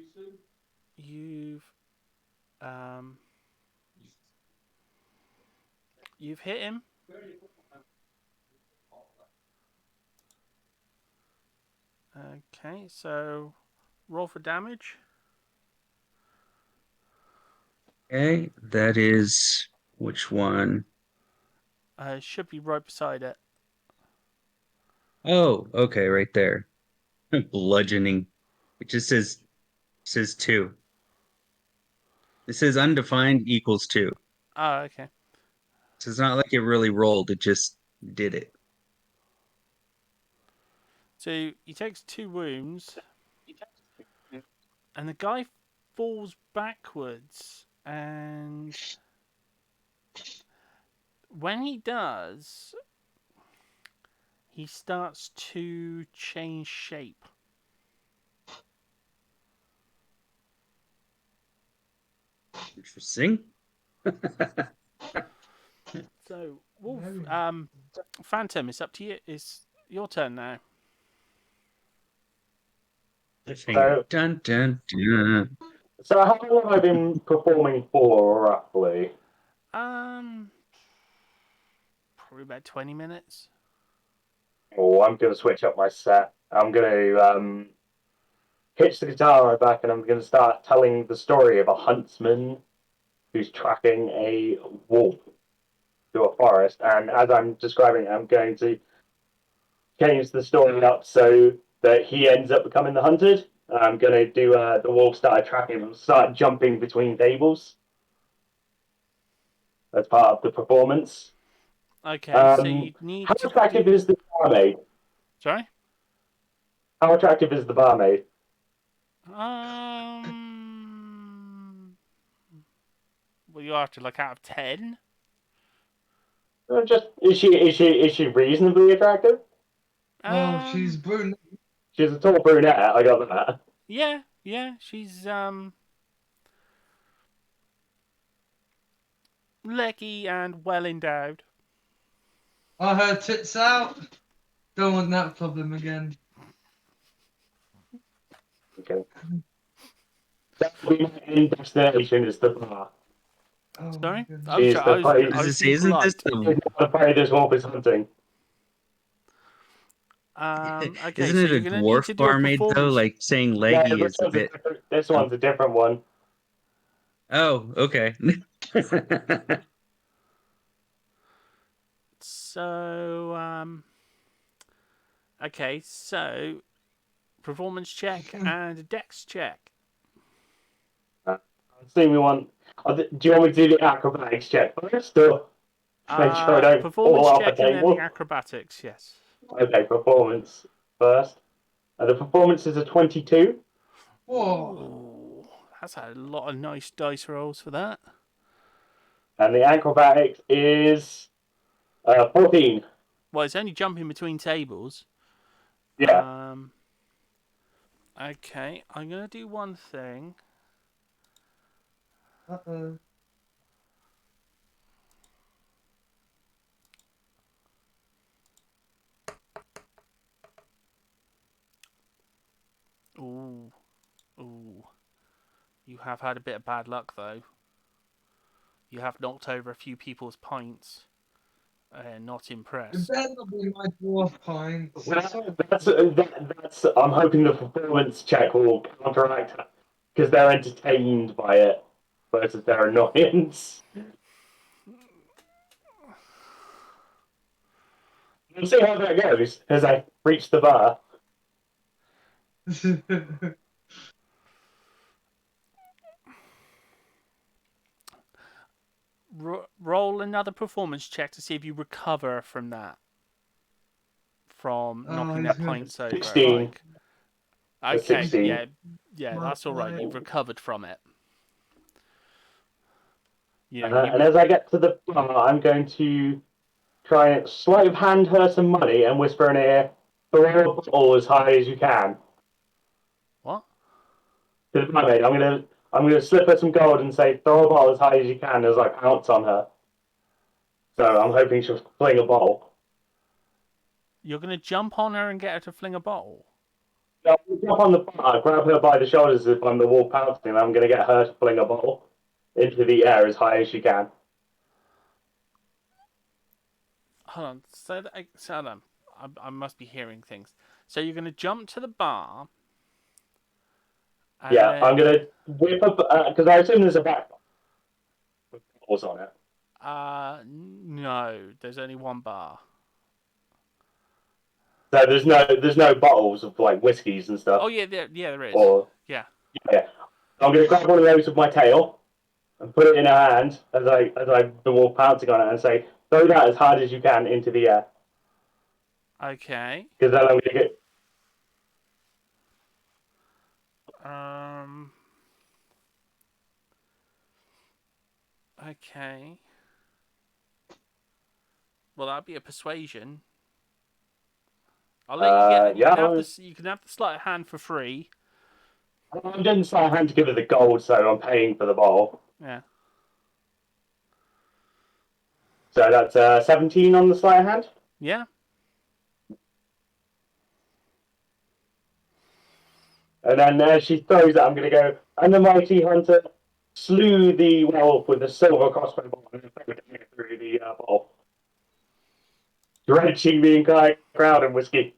Speaker 2: you've um. You've hit him. Okay, so roll for damage.
Speaker 3: Okay. That is which one?
Speaker 2: Should be right beside it.
Speaker 3: Oh, okay, right there. Bludgeoning. It just says 2. It says undefined equals 2.
Speaker 2: Oh, okay.
Speaker 3: So it's not like it really rolled, it just did it.
Speaker 2: So he takes 2 wounds, and the guy falls backwards. And when he does, he starts to change shape.
Speaker 3: Interesting.
Speaker 2: So, Wolf,
Speaker 4: Very
Speaker 2: Phantom, it's up to you. It's your turn now.
Speaker 3: Cliffhanger. Dun, dun, dun.
Speaker 1: So how long have I been performing for, roughly?
Speaker 2: Probably about 20 minutes.
Speaker 1: Oh, I'm going to switch up my set. I'm going to hitch the guitar right back, and I'm going to start telling the story of a huntsman who's tracking a wolf through a forest. And as I'm describing it, I'm going to change the story up so that he ends up becoming the hunted. I'm going to do the wolf started tracking him, start jumping between tables as part of the performance.
Speaker 2: Okay, so you need
Speaker 1: How
Speaker 2: to
Speaker 1: attractive
Speaker 2: do...
Speaker 1: is the barmaid?
Speaker 2: Sorry?
Speaker 1: How attractive is the barmaid?
Speaker 2: Well, you have to like out of 10.
Speaker 1: Just is she reasonably attractive?
Speaker 4: Well, she's brunette.
Speaker 1: She's a tall brunette. I got that.
Speaker 2: Yeah, she's leggy and well endowed.
Speaker 4: Are her tits out? Don't want that problem again.
Speaker 1: Okay. That would be my end destination is the bar.
Speaker 4: Oh,
Speaker 2: Sorry?
Speaker 4: my goodness.
Speaker 2: I was,
Speaker 1: She's
Speaker 2: I
Speaker 1: the
Speaker 2: was,
Speaker 1: party.
Speaker 2: I
Speaker 3: Does it
Speaker 2: was
Speaker 3: say,
Speaker 2: being
Speaker 3: isn't this
Speaker 2: polite.
Speaker 1: She's not afraid this wolf is hunting.
Speaker 2: Okay,
Speaker 3: isn't
Speaker 2: so
Speaker 3: it a
Speaker 2: you're gonna need to
Speaker 3: dwarf
Speaker 2: do a
Speaker 3: barmaid though?
Speaker 2: performance.
Speaker 3: Like saying
Speaker 1: Yeah,
Speaker 3: leggy is a bit.
Speaker 1: this one's a different one.
Speaker 3: Oh, okay.
Speaker 2: So, okay, so performance check and a dex check.
Speaker 1: See, we want. Do you want me to do the acrobatics check first, or make sure I don't
Speaker 2: Performance
Speaker 1: fall off a
Speaker 2: check and then the
Speaker 1: table?
Speaker 2: acrobatics, yes.
Speaker 1: Okay, performance first. The performance is a 22.
Speaker 4: Whoa.
Speaker 2: Ooh, that's a lot of nice dice rolls for that.
Speaker 1: And the acrobatics is 14.
Speaker 2: Well, it's only jumping between tables.
Speaker 1: Yeah.
Speaker 2: Okay, I'm gonna do one thing.
Speaker 4: Uh-oh.
Speaker 2: Ooh. You have had a bit of bad luck, though. You have knocked over a few people's pints. Not
Speaker 4: It
Speaker 2: impressed.
Speaker 4: better not be my dwarf pints.
Speaker 1: That's. I'm hoping the performance check will counteract because they're entertained by it versus their annoyance. We'll see how that goes as I reach the bar.
Speaker 2: Roll another performance check to see if you recover from that. From knocking their
Speaker 4: he's good.
Speaker 2: pints over.
Speaker 1: 16.
Speaker 2: Okay,
Speaker 1: 16.
Speaker 2: yeah, that's all right. You've recovered from it.
Speaker 1: And as I get to the bar, I'm going to try and sleight of hand her some money and whisper in her ear, throw a bottle as high as you can.
Speaker 2: What?
Speaker 1: To the mermaid, I'm gonna slip her some gold and say, throw a bottle as high as you can as I pounce on her. So I'm hoping she'll fling a bottle.
Speaker 2: You're going to jump on her and get her to fling a bottle?
Speaker 1: I'll jump on the bar, grab her by the shoulders if I'm the wolf pouncing, and I'm gonna get her to fling a bottle into the air as high as she can.
Speaker 2: Hold on. Hold on. I must be hearing things. So you're going to jump to the bar.
Speaker 1: Yeah, then... I'm gonna whip up because I assume there's a back with bottles on it.
Speaker 2: No, there's only one bar.
Speaker 1: So there's no bottles of like whiskies and stuff.
Speaker 2: Oh yeah, there is.
Speaker 1: Or
Speaker 2: yeah.
Speaker 1: I'm gonna grab one of those with my tail. and put it in her hand as I the wolf pouncing on it and say, throw that as hard as you can into the air.
Speaker 2: Okay.
Speaker 1: Because then I'm going to get.
Speaker 2: Okay. Well, that'd be a persuasion. I'll let you get.
Speaker 1: Yeah,
Speaker 2: You can have the sleight of hand for free.
Speaker 1: I didn't say I had to give her the gold, so I'm paying for the bowl.
Speaker 2: Yeah.
Speaker 1: So that's 17 on the sleight of hand.
Speaker 2: Yeah.
Speaker 1: And then as she throws it, I'm going to go, and the mighty hunter slew the werewolf with a silver crossbow bolt and threw it through the bowl, drenching the entire crowd in whiskey.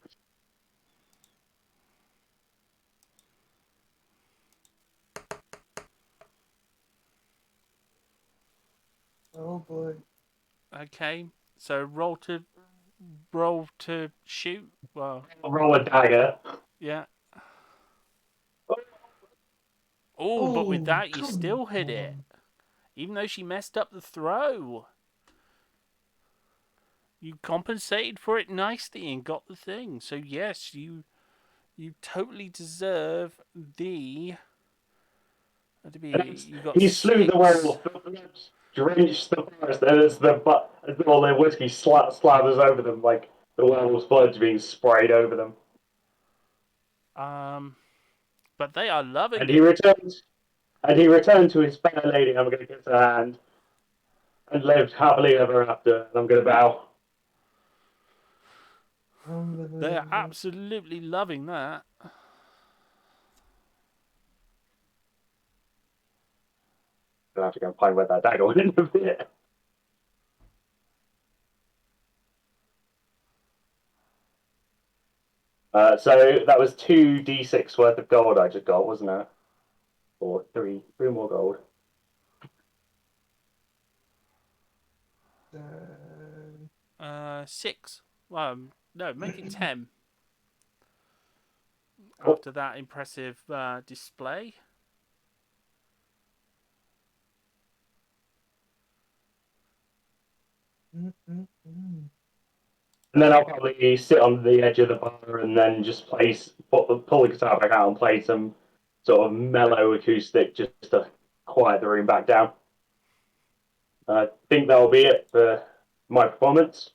Speaker 4: Oh boy.
Speaker 2: Okay. So roll to shoot. Well,
Speaker 1: I'll roll a dagger.
Speaker 2: yeah. Oh, but with that, you
Speaker 4: come
Speaker 2: still hit it.
Speaker 4: on.
Speaker 2: Even though she messed up the throw. You compensated for it nicely and got the thing. So yes, you totally deserve the. You got
Speaker 1: He slew
Speaker 2: 6.
Speaker 1: the werewolf, drenched the forest, and as all their whiskey slathers over them, like the werewolf's blood's being sprayed over them.
Speaker 2: But they are loving
Speaker 1: And
Speaker 2: it.
Speaker 1: he returned to his fair lady. I'm going to kiss her hand, and lived happily ever after. And I'm going to bow.
Speaker 2: They are absolutely loving that.
Speaker 1: I'll have to go and find where that dagger went in a bit. So that was 2d6 worth of gold I just got, wasn't it? Or three more gold.
Speaker 2: Uh, 6. Well, no, make it 10.
Speaker 1: Cool.
Speaker 2: After that impressive display.
Speaker 1: And then I'll probably sit on the edge of the bar and then just pull the guitar back out and play some sort of mellow acoustic just to quiet the room back down. I think that'll be it for my performance.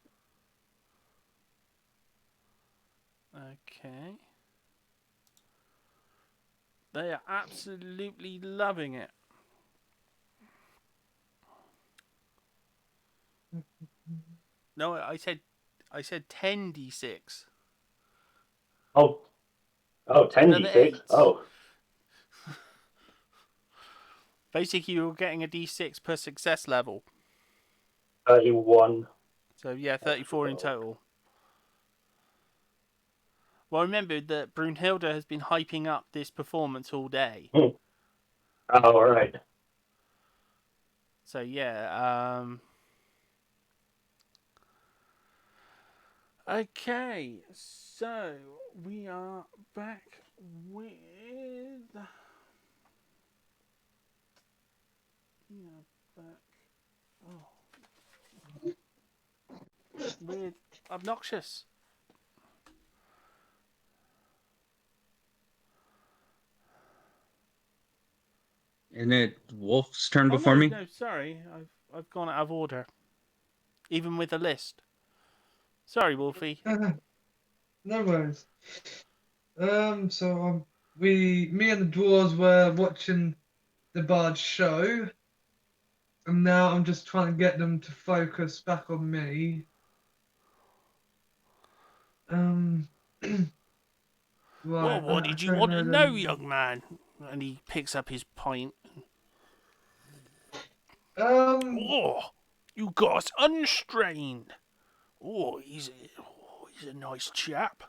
Speaker 2: Okay. They are absolutely loving it. No, I said 10d6.
Speaker 1: Oh, 10d6. Oh,
Speaker 2: Basically, you're getting a d6 per success level.
Speaker 1: 31.
Speaker 2: So yeah, 34 in total. Well, remember that Brunhilde has been hyping up this performance all day.
Speaker 1: Oh, all right.
Speaker 2: So yeah, okay, so we are back with with Obnoxious.
Speaker 3: Isn't it Wolf's turn
Speaker 2: Oh,
Speaker 3: before me?
Speaker 2: No, sorry, I've gone out of order, even with the list. Sorry, Wolfie.
Speaker 4: No worries. So me and the dwarves were watching the bard show, and now I'm just trying to get them to focus back on me.
Speaker 2: Well,
Speaker 4: Right.
Speaker 2: what did you want to know, young man? And he picks up his pint. Oh, you got us unstrained. Oh, he's a nice chap.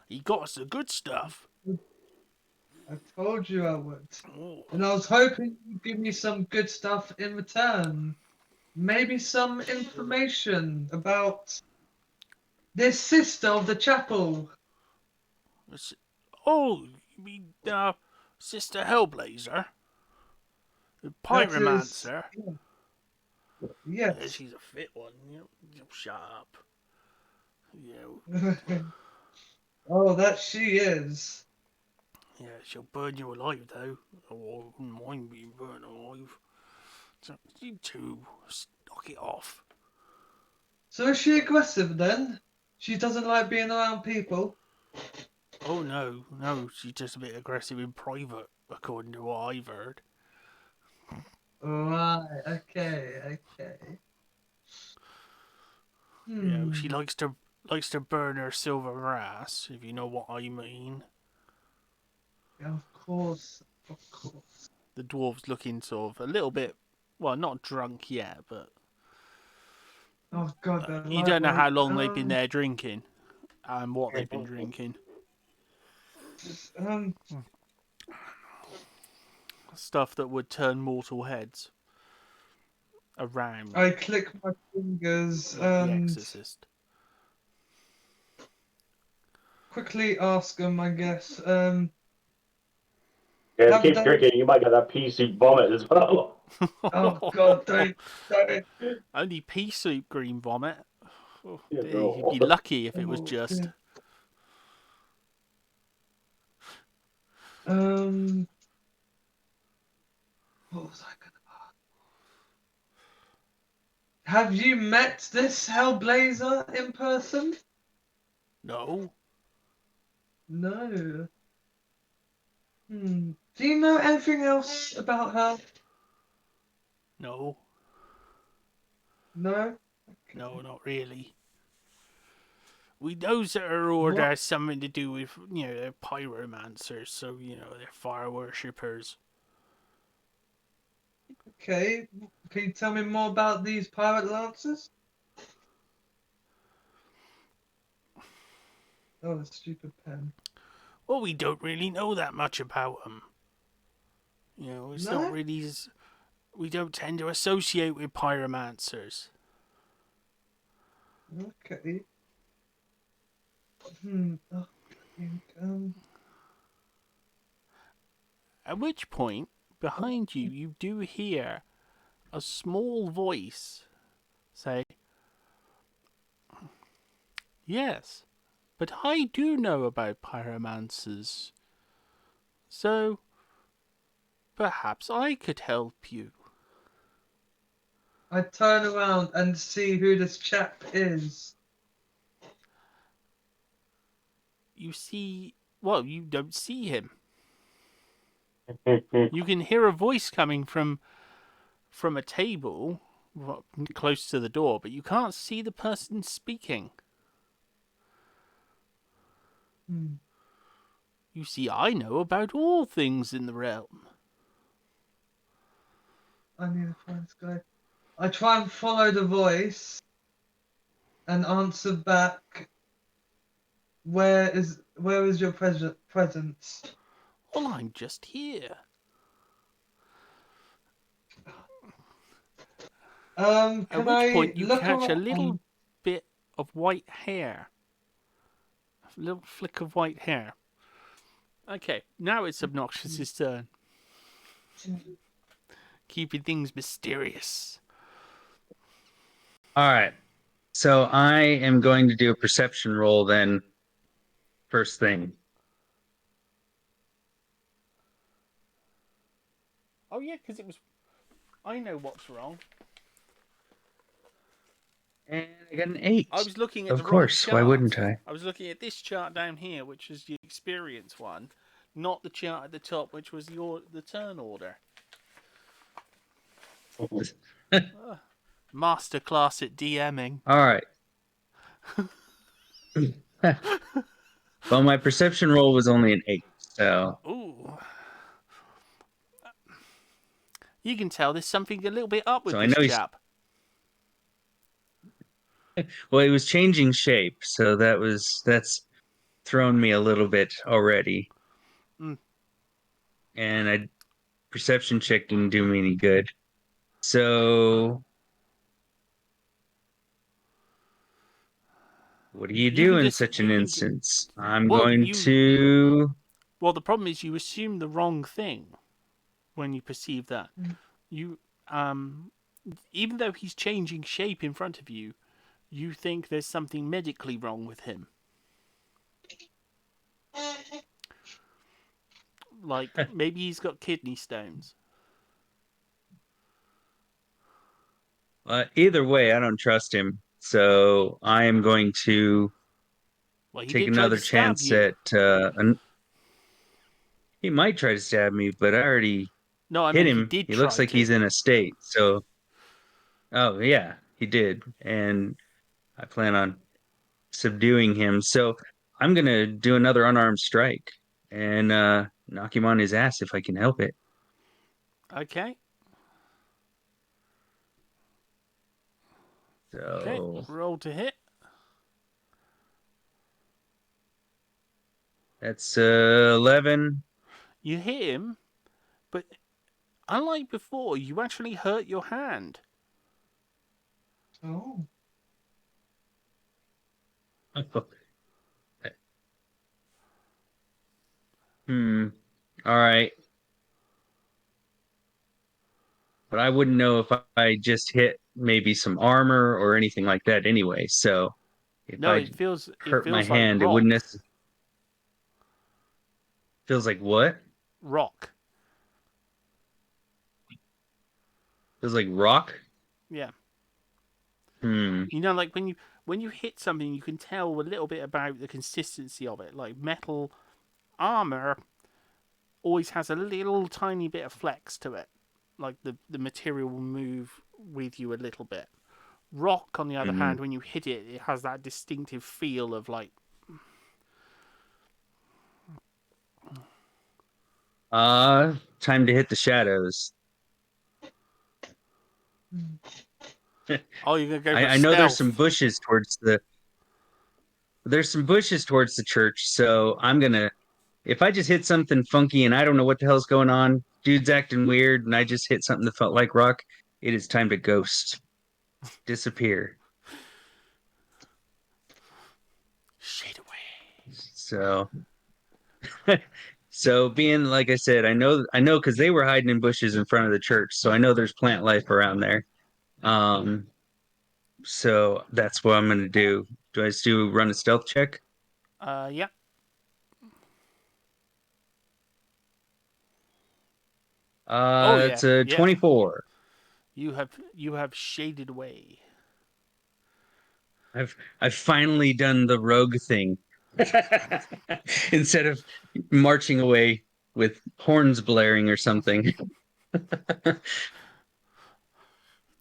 Speaker 2: He got us the good stuff.
Speaker 4: I told you I would.
Speaker 2: Oh.
Speaker 4: And I was hoping you'd give me some good stuff in return. Maybe some information about this sister of the chapel.
Speaker 2: Oh, you mean Sister Hellblazer? Pyromancer.
Speaker 4: Yes.
Speaker 2: Yeah, she's a fit one. Shut up.
Speaker 4: Oh, that she is.
Speaker 2: Yeah, she'll burn you alive though. Oh, I wouldn't mind being burnt alive. So you two, knock it off.
Speaker 4: So is she aggressive then? She doesn't like being around people?
Speaker 2: Oh no, she's just a bit aggressive in private, according to what I've heard.
Speaker 4: Right, okay.
Speaker 2: She likes to burn her silver ass, if you know what I mean.
Speaker 4: Of course.
Speaker 2: The dwarves looking sort of a little bit, well, not drunk yet, but
Speaker 4: Oh god,
Speaker 2: you don't know how long they've been there drinking and what they've been drinking. Stuff that would turn mortal heads around.
Speaker 4: I click my fingers
Speaker 2: Like The
Speaker 4: and
Speaker 2: Exorcist.
Speaker 4: quickly ask them, I guess.
Speaker 1: Yeah, if you keep
Speaker 4: Have they-
Speaker 1: drinking, you might get that pea soup vomit as well.
Speaker 4: Oh god, don't.
Speaker 2: Only pea soup green vomit. Oh,
Speaker 1: Yeah,
Speaker 2: dear, you'd be lucky if it was just.
Speaker 4: What was I gonna ask? Have you met this Hellblazer in person?
Speaker 2: No.
Speaker 4: No. Do you know anything else about her?
Speaker 2: No.
Speaker 4: No?
Speaker 2: No, not really. We know that her order has something to do with, they're pyromancers, so, they're fire worshippers.
Speaker 4: Okay. Can you tell me more about these pirate lancers? Oh, a stupid pen.
Speaker 2: Well, we don't really know that much about them. It's not really. We don't tend to associate with pyromancers.
Speaker 4: Okay.
Speaker 2: At which point, behind you, you do hear a small voice say, "Yes, but I do know about pyromancers. So, perhaps I could help you."
Speaker 4: I turn around and see who this chap is.
Speaker 2: You don't see him. You can hear a voice coming from a table close to the door, but you can't see the person speaking. You see, I know about all things in the realm.
Speaker 4: I need to find this guy. I try and follow the voice and answer back. Where is your presence?
Speaker 2: Well, I'm just here.
Speaker 4: At
Speaker 2: which point you catch a little bit of white hair. A little flick of white hair. Okay, now it's Obnoxious's turn. Keeping things mysterious.
Speaker 3: All right. So I am going to do a perception roll then. First thing.
Speaker 2: Oh yeah, because it was. I know what's wrong.
Speaker 3: And I got an 8.
Speaker 2: I was looking at
Speaker 3: of
Speaker 2: the
Speaker 3: course,
Speaker 2: wrong
Speaker 3: why
Speaker 2: chart.
Speaker 3: wouldn't I?
Speaker 2: I was looking at this chart down here, which is the experience one, not the chart at the top, which was the turn order. Masterclass at DMing.
Speaker 3: All right. Well, my perception roll was only an 8, so.
Speaker 2: Ooh. You can tell there's something a little bit up with
Speaker 3: So I
Speaker 2: this
Speaker 3: know
Speaker 2: chap.
Speaker 3: Well, it was changing shape, so that's thrown me a little bit already. And perception check didn't do me any good. So what do you do in such an instance? I'm going to.
Speaker 2: Well, the problem is you assume the wrong thing when you perceive that. you even though he's changing shape in front of you, you think there's something medically wrong with him. Like maybe he's got kidney stones.
Speaker 3: Either way, I don't trust him. So I am going to
Speaker 2: Well, he
Speaker 3: take
Speaker 2: did try
Speaker 3: another
Speaker 2: to stab
Speaker 3: chance
Speaker 2: you.
Speaker 3: at. He might try to stab me, but I already
Speaker 2: No, I
Speaker 3: hit
Speaker 2: meant he
Speaker 3: him.
Speaker 2: did
Speaker 3: He looks
Speaker 2: try
Speaker 3: like he's
Speaker 2: to.
Speaker 3: in a state. So, oh yeah, he did, and I plan on subduing him. So I'm gonna do another unarmed strike and knock him on his ass if I can help it.
Speaker 2: Okay. Okay.
Speaker 3: So
Speaker 2: Roll to hit.
Speaker 3: that's 11.
Speaker 2: You hit him, but unlike before, you actually hurt your hand.
Speaker 4: Oh.
Speaker 3: Hmm. All right. But I wouldn't know if I just hit maybe some armor or anything like that anyway. So if
Speaker 2: No,
Speaker 3: I
Speaker 2: it
Speaker 3: hurt my
Speaker 2: feels like
Speaker 3: hand, it wouldn't
Speaker 2: rock.
Speaker 3: necessarily feels like what?
Speaker 2: Rock.
Speaker 3: Feels like rock?
Speaker 2: Yeah.
Speaker 3: Hmm.
Speaker 2: You know, like when you hit something, you can tell a little bit about the consistency of it. Like metal armor always has a little tiny bit of flex to it. Like the material will move with you a little bit. Rock, on the other
Speaker 3: Mhm.
Speaker 2: hand, when you hit it, it has that distinctive feel of like.
Speaker 3: Time to hit the shadows.
Speaker 2: Oh, you're gonna go for
Speaker 3: I know
Speaker 2: stealth.
Speaker 3: there's some bushes towards the church, so I'm gonna if I just hit something funky and I don't know what the hell's going on, dude's acting weird, and I just hit something that felt like rock, it is time to ghost. Disappear.
Speaker 2: Shade away.
Speaker 3: So so being like I said, I know because they were hiding in bushes in front of the church, so I know there's plant life around there. Um so that's what I'm gonna do. Do I still run a stealth check?
Speaker 2: Yeah. Oh yeah,
Speaker 3: It's a
Speaker 2: yeah.
Speaker 3: 24.
Speaker 2: You have shaded away.
Speaker 3: I've finally done the rogue thing. Instead of marching away with horns blaring or something.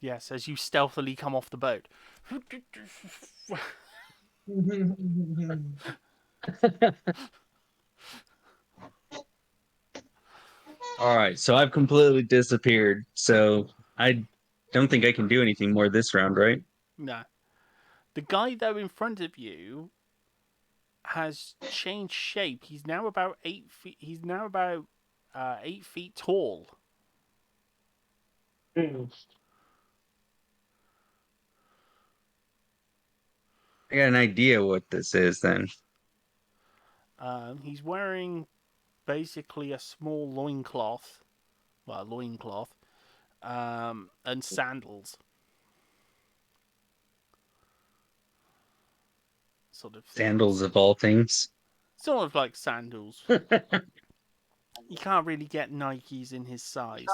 Speaker 2: Yes, as you stealthily come off the boat.
Speaker 3: All right, so I've completely disappeared. So I don't think I can do anything more this round, right?
Speaker 2: No. The guy though in front of you has changed shape. He's now about 8 feet. He's now about 8 feet tall.
Speaker 1: Hmm.
Speaker 3: I got an idea what this is then.
Speaker 2: He's wearing basically a small loincloth. Well, loincloth. And sandals. Sort of things.
Speaker 3: Sandals of all things.
Speaker 2: Sort of like sandals. You can't really get Nikes in his size.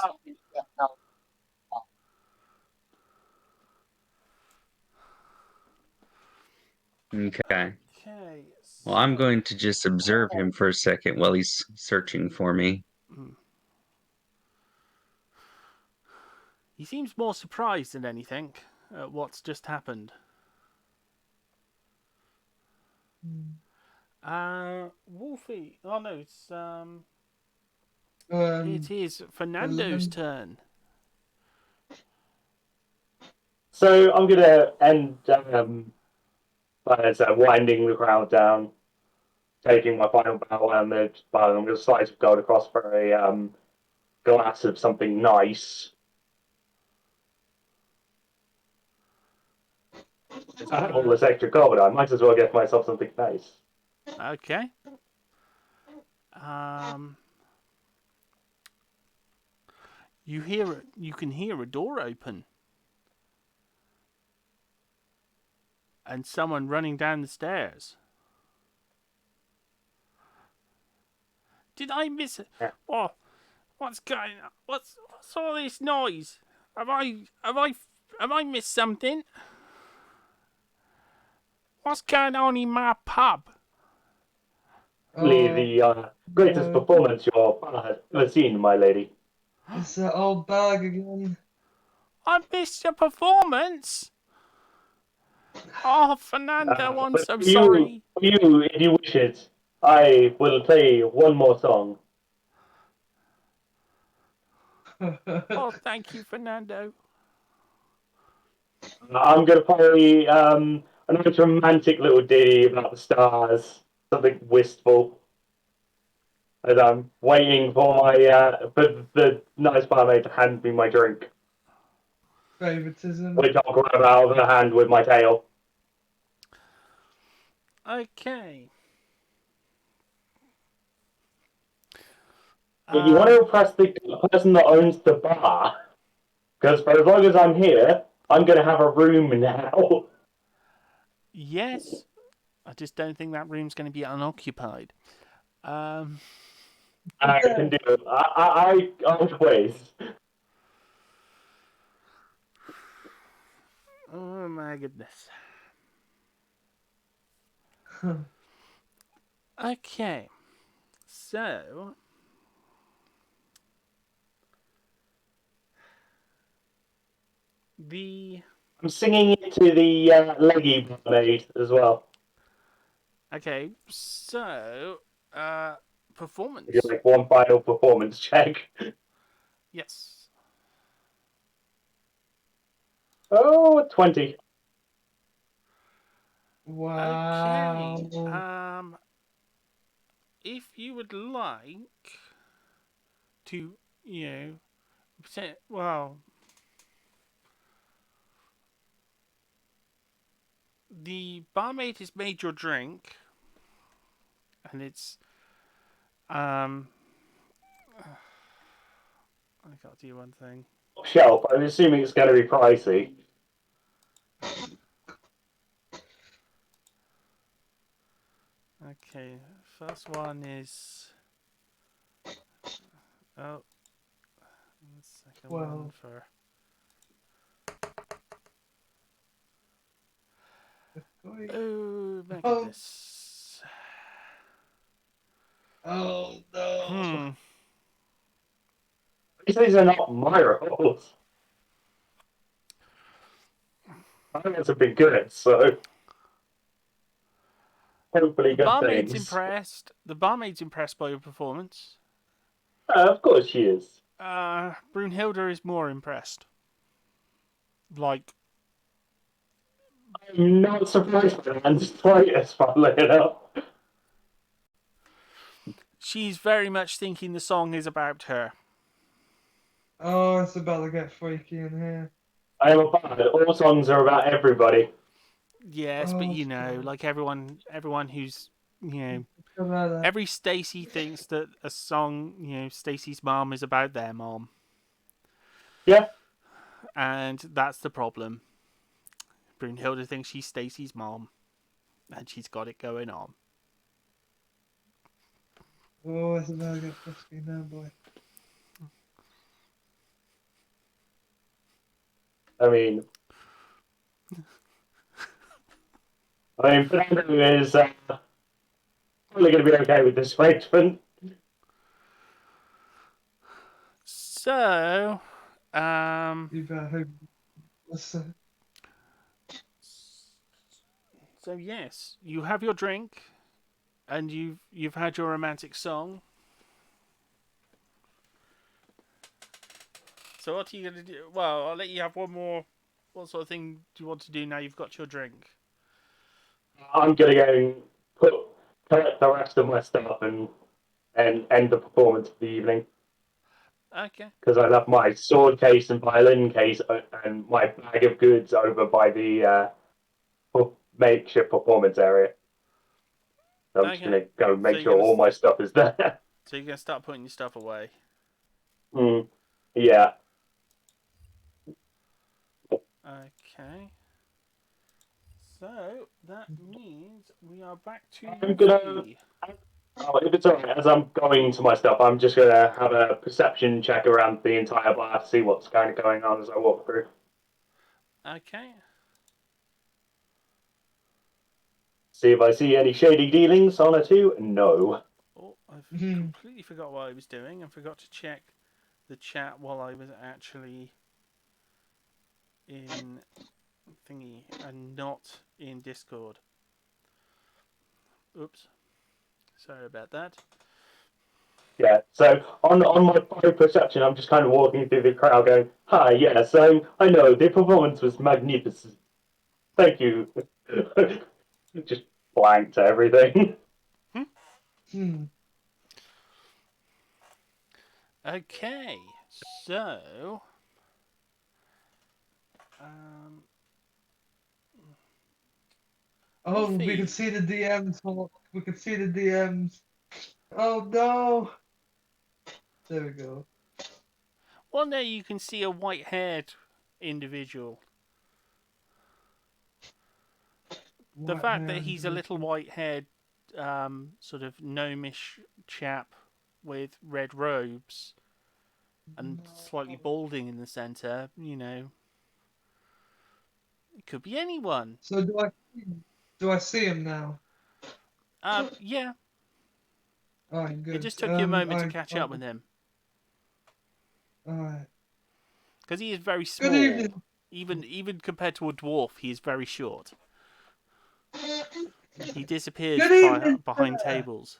Speaker 3: Okay.
Speaker 2: Okay.
Speaker 3: Well, I'm going to just observe him for a second while he's searching for me.
Speaker 2: He seems more surprised than anything at what's just happened. Wolfie. Oh no, it is Fernando's turn.
Speaker 1: So I'm gonna end by winding the crowd down, taking my final bow, and I'm gonna slice of gold across for a glass of something nice. I have all this extra gold. I might as well get myself something nice.
Speaker 2: Okay. You can hear a door open. And someone running down the stairs. Did I miss it?
Speaker 1: Yeah.
Speaker 2: Oh, what's going on? What's all this noise? Have I missed something? What's going on in my pub?
Speaker 1: Probably the greatest
Speaker 4: no.
Speaker 1: performance your bar has ever seen, my lady.
Speaker 4: It's that old bag again.
Speaker 2: I missed your performance. Oh, Fernando, I'm
Speaker 1: But
Speaker 2: so sorry.
Speaker 1: for you, if you wish it, I will play one more song.
Speaker 2: Oh, thank you, Fernando.
Speaker 1: I'm going to play a nice romantic little ditty about the stars, something wistful. As I'm waiting for for the nice barmaid to hand me my drink,
Speaker 4: Favoritism.
Speaker 1: which I'll grab out of her hand with my tail.
Speaker 2: Okay.
Speaker 1: You want to impress the person that owns the bar, because for as long as I'm here, I'm going to have a room now.
Speaker 2: Yes. I just don't think that room's going to be unoccupied.
Speaker 1: I can do it. I always.
Speaker 2: Oh my goodness. Okay. So
Speaker 1: I'm singing it to the leggy barmaid as well.
Speaker 2: Okay, so performance.
Speaker 1: If you like one final performance check.
Speaker 2: Yes.
Speaker 1: Oh, 20.
Speaker 4: Wow.
Speaker 2: Okay. If you would like to, well, the barmaid has made your drink, and it's I gotta do one thing.
Speaker 1: Shelf. I'm assuming it's going to be pricey.
Speaker 2: Okay, first one is second one
Speaker 4: Well.
Speaker 2: for oh my goodness.
Speaker 4: Oh no.
Speaker 1: These are not my rolls. I think it's a big good, so hopefully
Speaker 2: The
Speaker 1: good
Speaker 2: barmaid's
Speaker 1: things.
Speaker 2: impressed. The barmaid's impressed by your performance.
Speaker 1: Of course she is.
Speaker 2: Brunhilde is more impressed. Like,
Speaker 1: I'm not surprised by that. Slightest, funnily enough.
Speaker 2: she's very much thinking the song is about her.
Speaker 4: Oh, it's about to get freaky in here.
Speaker 1: I am a bard. All songs are about everybody.
Speaker 2: Yes, but like everyone who's, every Stacy thinks that a song, Stacy's mom is about their mom.
Speaker 1: Yeah.
Speaker 2: And that's the problem. Brunhilde thinks she's Stacy's mom, and she's got it going on.
Speaker 4: Oh, it's about to get frisky now, boy.
Speaker 1: I mean, Fernando is probably going to be okay with this arrangement.
Speaker 2: So,
Speaker 4: You better hope. Listen.
Speaker 2: So yes, you have your drink, and you've had your romantic song. So what are you gonna do? Well, I'll let you have one more. What sort of thing do you want to do now you've got your drink?
Speaker 1: I'm going to go and collect the rest of my stuff and end the performance for the evening.
Speaker 2: Okay.
Speaker 1: Because I left my sword case and violin case and my bag of goods over by the makeshift performance area. So I'm just going to go make sure all my stuff is there.
Speaker 2: So you're gonna start putting your stuff away.
Speaker 1: Yeah, Yeah.
Speaker 2: Okay. So that means we are back to
Speaker 1: I'm gonna.
Speaker 2: Yuffie.
Speaker 1: Oh, if it's alright, as I'm going to my stuff, I'm just gonna have a perception check around the entire bar, see what's kind of going on as I walk through.
Speaker 2: Okay.
Speaker 1: See if I see any shady dealings on it too. No.
Speaker 2: Oh, I've
Speaker 4: Mhm.
Speaker 2: completely forgot what I was doing and forgot to check the chat while I was actually in thingy and not in Discord. Oops. Sorry about that.
Speaker 1: Yeah. So on my bio perception, I'm just kind of walking through the crowd, going, "Hi, yeah. So I know the performance was magnificent. Thank you." Just blank to everything.
Speaker 4: Hmm.
Speaker 2: Okay. So. Um,
Speaker 4: Oh, we can
Speaker 2: Yuffie.
Speaker 4: see the DMs. We can see the DMs. Oh no! There we go.
Speaker 2: Well, there you can see a white-haired individual. The fact that
Speaker 4: White-haired
Speaker 2: he's a little
Speaker 4: individual.
Speaker 2: white-haired, sort of gnomish chap with red robes and slightly balding in the centre, you know, it could be anyone.
Speaker 4: So do I see him now?
Speaker 2: Yeah,
Speaker 4: Alright,
Speaker 2: it
Speaker 4: good.
Speaker 2: just took you a moment to
Speaker 4: I
Speaker 2: catch up with him
Speaker 4: alright.
Speaker 2: because he is very
Speaker 4: Good
Speaker 2: small.
Speaker 4: evening.
Speaker 2: Even compared to a dwarf, he is very short. He disappears
Speaker 4: Good evening,
Speaker 2: behind tables.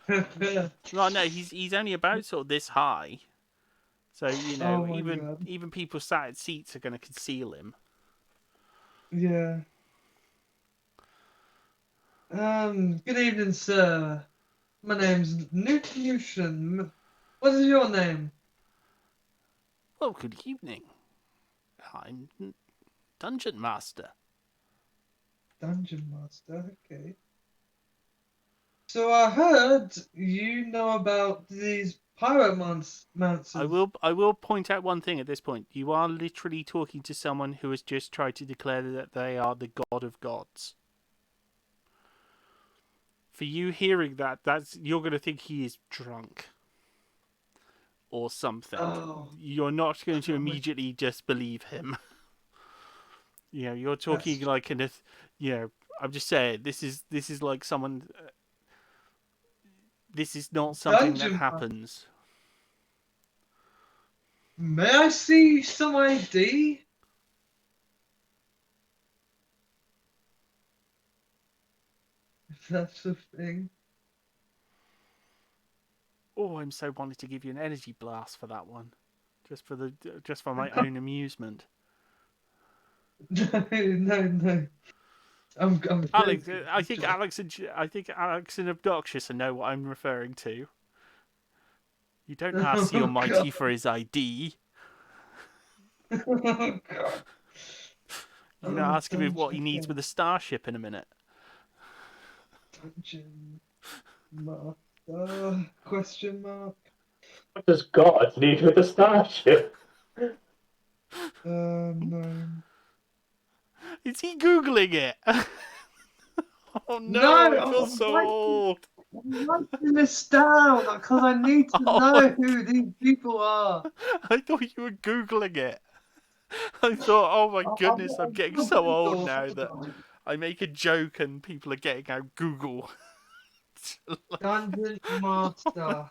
Speaker 4: sir.
Speaker 2: Well, no, he's only about sort of this high. So, you know,
Speaker 4: Oh my
Speaker 2: even
Speaker 4: god.
Speaker 2: even people sat at seats are going to conceal him.
Speaker 4: Yeah. Good evening, sir. My name's Newt Lucian. What is your name?
Speaker 2: Well, good evening. I'm Dungeon Master.
Speaker 4: Dungeon Master. Okay. So I heard you know about these
Speaker 2: I
Speaker 4: pyromancers.
Speaker 2: will point out one thing at this point. You are literally talking to someone who has just tried to declare that they are the god of gods. For you hearing that, that's you're going to think he is drunk or something.
Speaker 4: Oh,
Speaker 2: You're not going to immediately just believe him. You know, you're talking
Speaker 4: that's
Speaker 2: like you know, I'm just saying this is like someone. This is not something that
Speaker 4: Dungeon Master.
Speaker 2: happens.
Speaker 4: May I see some ID? If that's the thing.
Speaker 2: Oh, I'm so wanting to give you an energy blast for that one, just for my own amusement.
Speaker 4: No, no, no. I'm
Speaker 2: Alex,
Speaker 4: joking.
Speaker 2: I
Speaker 4: I'm
Speaker 2: think
Speaker 4: joking.
Speaker 2: Alex and Obnoxious know what I'm referring to. You don't ask the
Speaker 4: Oh god.
Speaker 2: Almighty for his ID.
Speaker 4: Oh god.
Speaker 2: You can
Speaker 4: Oh,
Speaker 2: ask him what he needs with a starship in a minute.
Speaker 4: Dungeon Master? Question mark.
Speaker 1: What does God need with a starship?
Speaker 4: No.
Speaker 2: Is he googling it? Oh
Speaker 4: No,
Speaker 2: no, I feel so old.
Speaker 4: I'm writing this down because I need to
Speaker 2: Oh
Speaker 4: know
Speaker 2: my!
Speaker 4: who these people are.
Speaker 2: I thought you were googling it. I thought, oh my goodness, I'm getting so old now that I make a joke and people are getting out Google.
Speaker 4: Dungeon Master.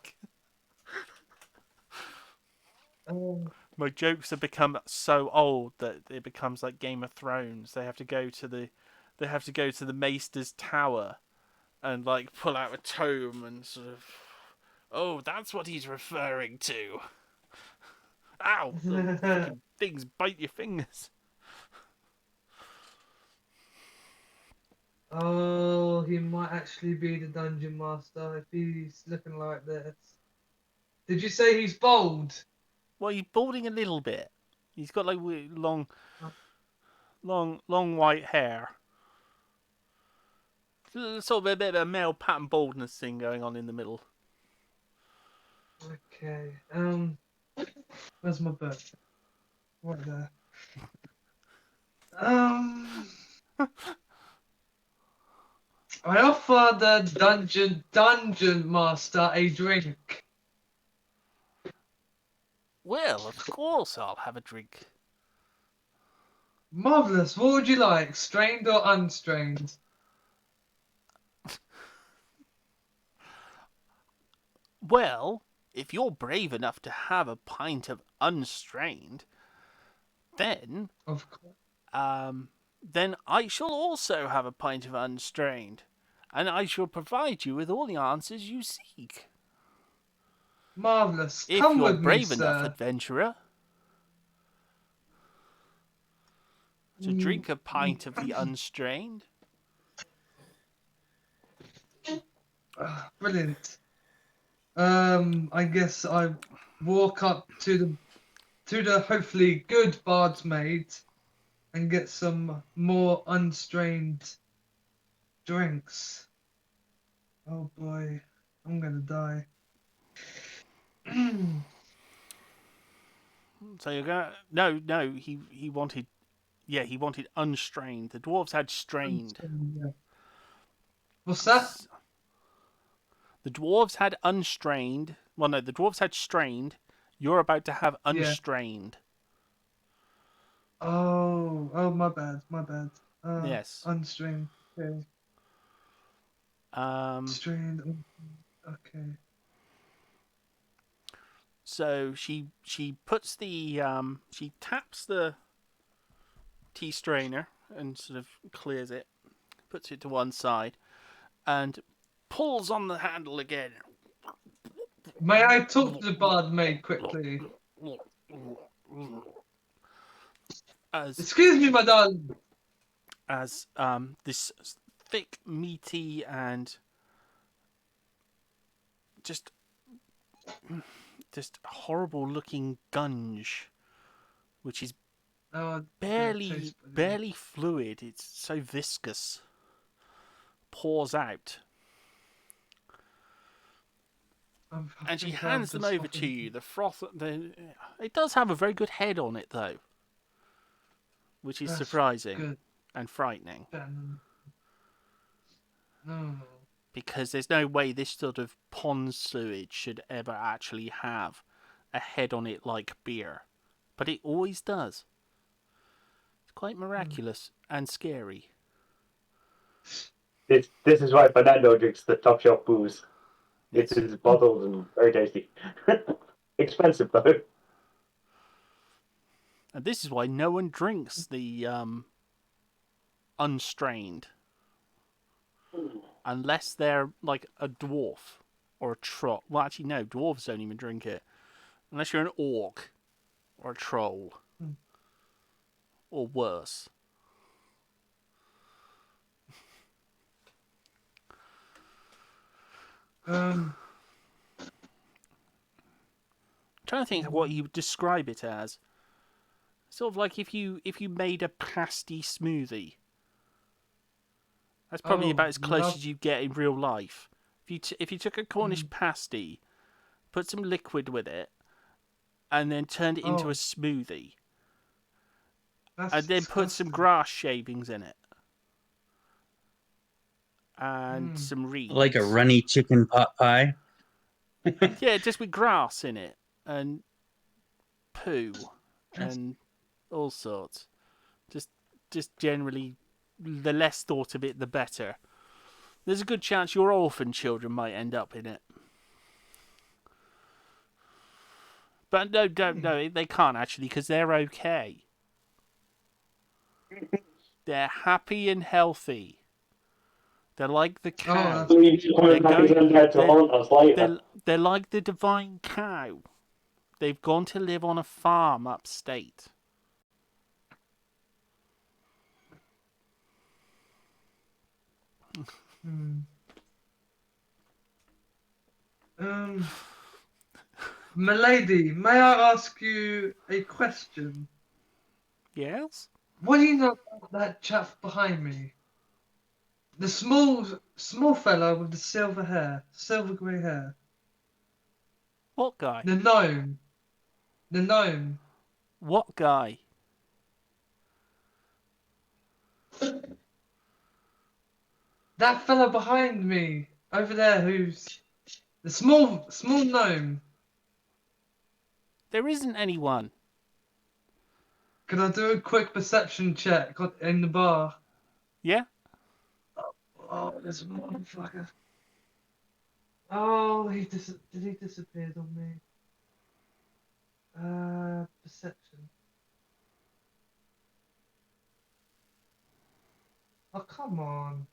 Speaker 4: Oh,
Speaker 2: My jokes have become so old that it becomes like Game of Thrones. They have to go to the Maester's tower and like pull out a tome and sort of, oh, that's what he's referring to. Ow, the freaking things bite your fingers.
Speaker 4: oh, he might actually be the Dungeon Master if he's looking like this. Did you say he's bold?
Speaker 2: Well, he's balding a little bit. He's got like long white hair. Sort of a bit of a male pattern baldness thing going on in the middle.
Speaker 4: Okay. Where's my book? Right there. I offer the dungeon master a drink.
Speaker 2: Well, of course I'll have a drink.
Speaker 4: Marvelous. What would you like, strained or unstrained?
Speaker 2: Well, if you're brave enough to have a pint of unstrained, then
Speaker 4: Of course.
Speaker 2: then I shall also have a pint of unstrained, and I shall provide you with all the answers you seek.
Speaker 4: Marvelous.
Speaker 2: If
Speaker 4: Come
Speaker 2: you're
Speaker 4: with me,
Speaker 2: brave enough,
Speaker 4: sir.
Speaker 2: adventurer, to drink a pint of the unstrained.
Speaker 4: Brilliant. I guess I walk up to the hopefully good bard's maid and get some more unstrained drinks. Oh boy, I'm gonna die.
Speaker 2: So you're gonna no. He wanted, yeah, he wanted unstrained. The dwarves had strained.
Speaker 4: Yeah. What's that?
Speaker 2: The dwarves had unstrained. Well, no, the dwarves had strained. You're about to have unstrained.
Speaker 4: Oh, my bad.
Speaker 2: Yes.
Speaker 4: Unstrained. Okay. Strained. Okay.
Speaker 2: So she puts the she taps the tea strainer and sort of clears it, puts it to one side, and pulls on the handle again.
Speaker 4: May I talk to the bard maid quickly? Excuse me, my darling.
Speaker 2: As this thick, meaty, and just horrible looking gunge, which is barely fluid. It's so viscous. Pours out. And she hands them over to you. The froth. It does have a very good head on it, though, which is surprising and frightening.
Speaker 4: No.
Speaker 2: Because there's no way this sort of pond sewage should ever actually have a head on it like beer. But it always does. It's quite miraculous and scary.
Speaker 1: This is why Fernando drinks the top shelf booze. It's bottled and very tasty. Expensive though.
Speaker 2: And this is why no one drinks the unstrained. Unless they're like a dwarf or a troll. Well, actually, no, dwarves don't even drink it. Unless you're an orc or a troll. Or worse. I'm trying to think of what you would describe it as. Sort of like if you made a pasty smoothie. That's probably about as close as you get in real life. If you took a Cornish pasty, put some liquid with it, and then turned it into a smoothie, and then put some grass shavings in it, and some reeds.
Speaker 3: Like a runny chicken pot pie.
Speaker 2: Yeah, just with grass in it, and poo, and all sorts. Just generally, the less thought of it, the better. There's a good chance your orphan children might end up in it. But no, they can't actually, because they're okay. They're happy and healthy. They're like the cow. They're like the divine cow. They've gone to live on a farm upstate.
Speaker 4: Milady, may I ask you a question?
Speaker 2: Yes?
Speaker 4: What do you know about that chap behind me? The small fellow with the silver grey hair.
Speaker 2: What guy?
Speaker 4: The The gnome.
Speaker 2: What guy?
Speaker 4: That fella behind me over there, who's the small gnome.
Speaker 2: There isn't anyone.
Speaker 4: Could I do a quick perception check in the bar?
Speaker 2: Yeah?
Speaker 4: Oh, there's a motherfucker. Oh, did he disappear on me? Perception. Oh, come on.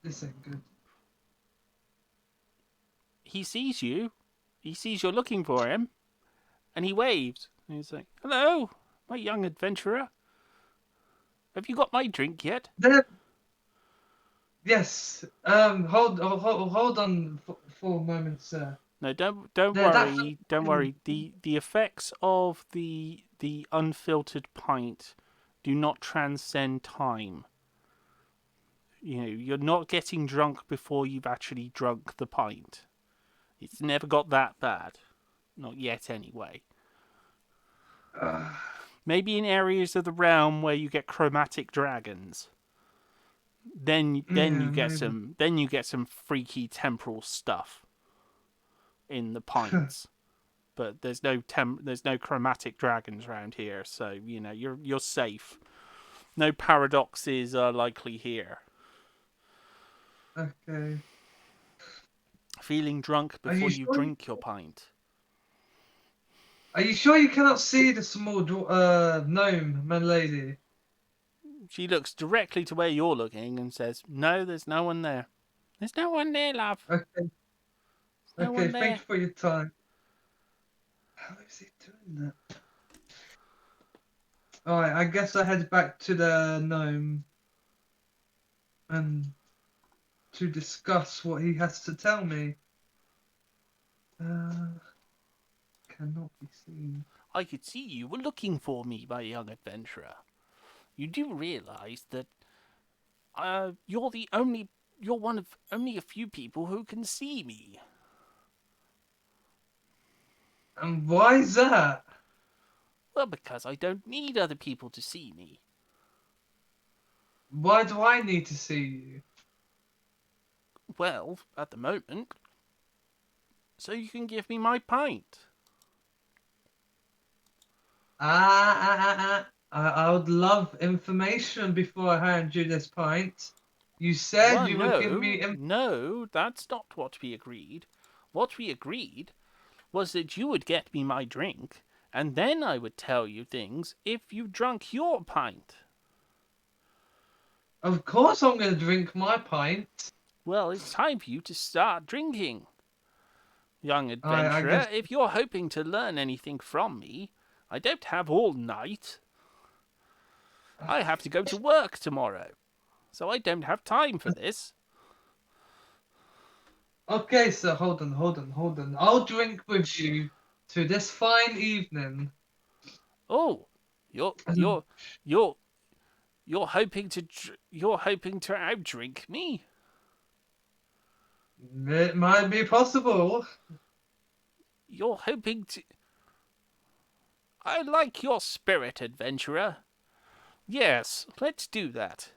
Speaker 4: This ain't good.
Speaker 2: He sees you. He sees you're looking for him. And he waves. And he's like, hello, my young adventurer. Have you got my drink yet?
Speaker 4: There. Yes. Hold on for a moment, sir.
Speaker 2: No, don't
Speaker 4: There, that
Speaker 2: worry. Don't worry. The effects of the unfiltered pint do not transcend time. You know, you're not getting drunk before you've actually drunk the pint. It's never got that bad. Not yet, anyway. Maybe in areas of the realm where you get chromatic dragons. Then you get some freaky temporal stuff in the pints. But there's no chromatic dragons around here, so you know you're safe. No paradoxes are likely here.
Speaker 4: Okay.
Speaker 2: Feeling drunk before you
Speaker 4: sure
Speaker 2: drink your pint.
Speaker 4: Are you sure you cannot see the small gnome, my lady?
Speaker 2: She looks directly to where you're looking and says, "No, there's no one there. There's no one there, love.
Speaker 4: Okay.
Speaker 2: There's no
Speaker 4: Okay,
Speaker 2: one there."
Speaker 4: thank you for your time. How is he doing that? Alright, I guess I head back to the gnome and to discuss what he has to tell me. Cannot be seen.
Speaker 2: I could see you were looking for me, my young adventurer. You do realize that you're one of only a few people who can see me.
Speaker 4: And why is that?
Speaker 2: Well, because I don't need other people to see me.
Speaker 4: Why do I need to see you?
Speaker 2: Well, at the moment, so you can give me my pint.
Speaker 4: I would love information before I hand you this pint. You said
Speaker 2: Well,
Speaker 4: you would give me
Speaker 2: no, that's not what we agreed. What we agreed was that you would get me my drink, and then I would tell you things if you drunk your pint.
Speaker 4: Of course I'm going to drink my pint.
Speaker 2: Well, it's time for you to start drinking. Young
Speaker 4: I
Speaker 2: adventurer,
Speaker 4: guess...
Speaker 2: if you're hoping to learn anything from me, I don't have all night. I have to go to work tomorrow, so I don't have time for this.
Speaker 4: Okay, sir, hold on. I'll drink with you to this fine evening.
Speaker 2: Oh, you're hoping to outdrink me?
Speaker 4: It might be possible.
Speaker 2: You're hoping to... I like your spirit, adventurer. Yes, let's do that.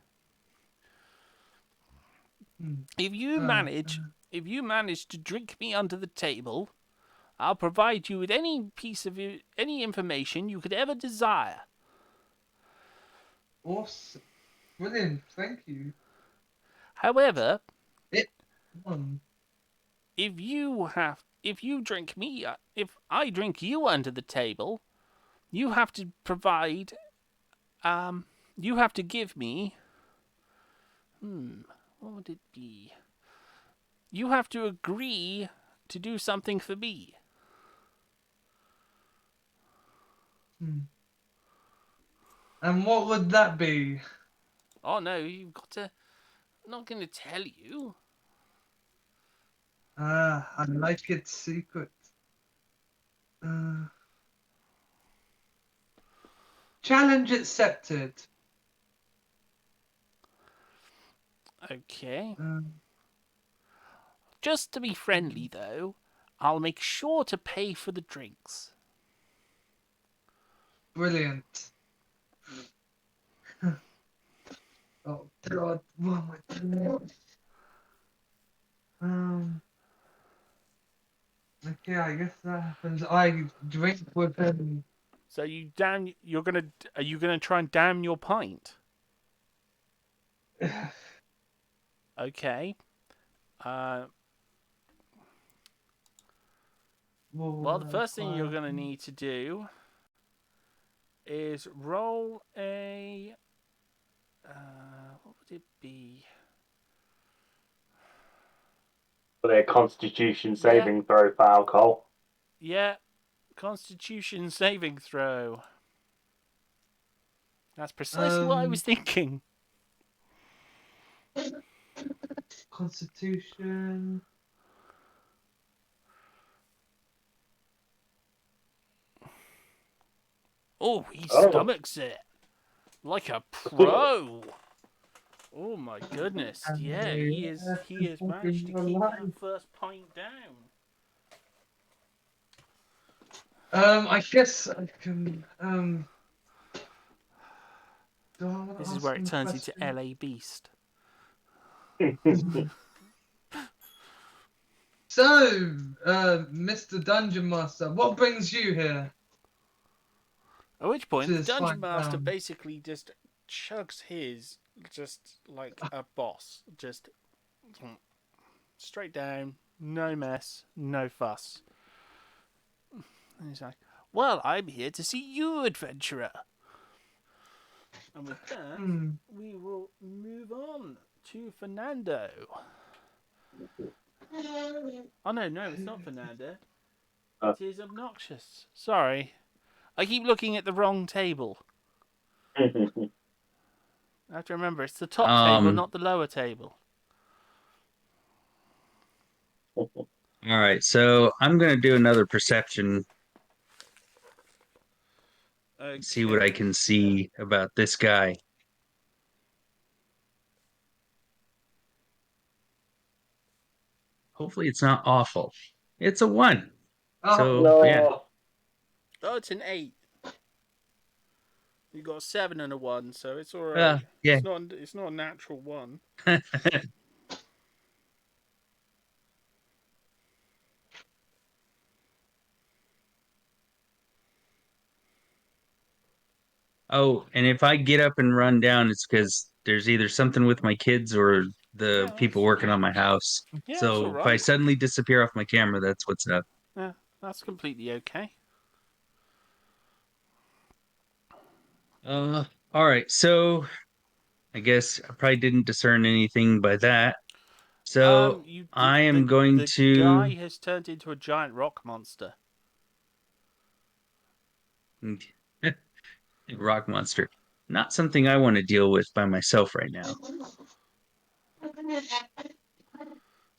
Speaker 2: If you manage to drink me under the table, I'll provide you with any information you could ever desire.
Speaker 4: Awesome. Brilliant, thank you.
Speaker 2: However, if I drink you under the table, you have to provide, you have to give me, what would it be? You have to agree to do something for me.
Speaker 4: And what would that be?
Speaker 2: Oh no, you've got to, I'm not going to tell you.
Speaker 4: I like it secret. Challenge accepted.
Speaker 2: Okay.
Speaker 4: Um,
Speaker 2: Just to be friendly, though, I'll make sure to pay for the drinks.
Speaker 4: brilliant. Oh God, what am I doing? Okay, I guess that happens. I drink with him.
Speaker 2: So are you gonna try and damn your pint? Okay. Uh, well, the first thing you're gonna need to do is roll a. What would it be?
Speaker 1: For their Constitution
Speaker 2: Yeah.
Speaker 1: saving throw for alcohol.
Speaker 2: Yeah, Constitution saving throw. That's precisely what I was thinking.
Speaker 4: Constitution.
Speaker 2: Oh, he
Speaker 1: Oh.
Speaker 2: stomachs it like a pro. Oh my goodness! Yeah, he is. He has managed to keep that first pint down.
Speaker 4: I guess I can. Do I want to
Speaker 2: This is
Speaker 4: ask
Speaker 2: where
Speaker 4: him
Speaker 2: it
Speaker 4: a
Speaker 2: turns into
Speaker 4: question?
Speaker 2: LA Beast.
Speaker 4: So, Mr. Dungeon Master, what brings you here?
Speaker 2: At which point,
Speaker 4: To
Speaker 2: the
Speaker 4: this
Speaker 2: dungeon
Speaker 4: fine
Speaker 2: master
Speaker 4: town?
Speaker 2: basically just chugs his just like a boss, just straight down, no mess, no fuss. And he's like, "Well, I'm here to see you, adventurer." And with that, we will move on to Fernando. Oh no, it's not Fernando. It is Obnoxious. Sorry, I keep looking at the wrong table. I have to remember, it's the top table, not the lower table.
Speaker 3: All right, so I'm gonna do another perception.
Speaker 2: Okay.
Speaker 3: See what I can see about this guy. Hopefully, it's not awful. It's a 1.
Speaker 4: Oh,
Speaker 3: So
Speaker 1: No.
Speaker 3: yeah.
Speaker 2: Oh, it's an 8. You got a 7 and a 1, so it's all right.
Speaker 3: Yeah.
Speaker 2: It's not a natural 1.
Speaker 3: Oh, and if I get up and run down, it's because there's either something with my kids or the people working on my house.
Speaker 2: Yeah, that's all
Speaker 3: So if I
Speaker 2: right.
Speaker 3: suddenly disappear off my camera, that's what's up.
Speaker 2: Yeah, that's completely okay.
Speaker 3: All right. So I guess I probably didn't discern anything by that. So I am going
Speaker 2: the
Speaker 3: to
Speaker 2: guy has turned into a giant rock monster.
Speaker 3: rock monster. Not something I want to deal with by myself right now.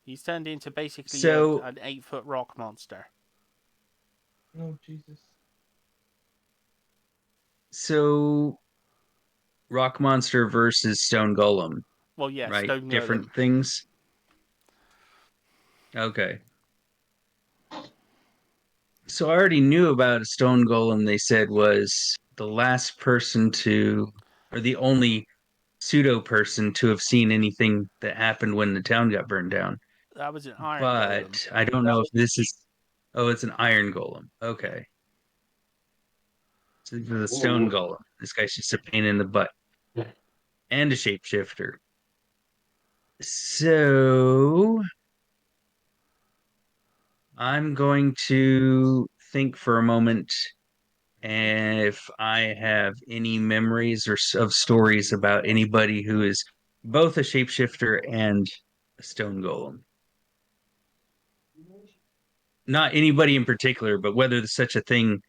Speaker 2: He's turned into basically
Speaker 3: So
Speaker 2: an 8-foot rock monster.
Speaker 4: oh Jesus.
Speaker 3: So rock monster versus stone golem,
Speaker 2: Well, yeah,
Speaker 3: right?
Speaker 2: stone
Speaker 3: Different
Speaker 2: golem.
Speaker 3: things. Okay. So I already knew about a stone golem. They said was the last person to, or the only pseudo person to have seen anything that happened when the town got burned down.
Speaker 2: That was an iron golem.
Speaker 3: But I don't know if this is. Oh, it's an iron golem. Okay. So this is a stone golem. This guy's just a pain in the butt and a shapeshifter. So I'm going to think for a moment if I have any memories or of stories about anybody who is both a shapeshifter and a stone golem. Not anybody in particular, but whether there's such a thing,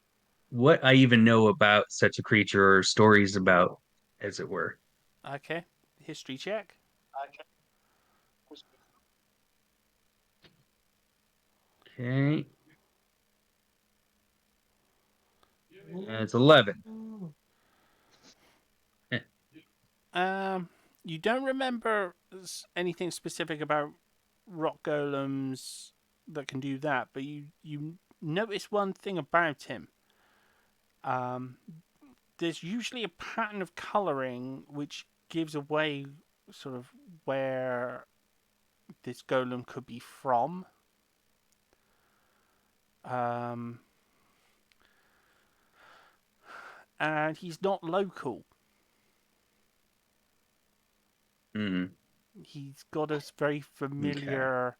Speaker 3: what I even know about such a creature or stories about, as it were.
Speaker 2: Okay. History check.
Speaker 3: Okay. It's 11.
Speaker 2: Um, You don't remember anything specific about rock golems that can do that, but you notice one thing about him. There's usually a pattern of colouring which gives away sort of where this golem could be from. And he's not local.
Speaker 3: Hmm.
Speaker 2: He's got a very familiar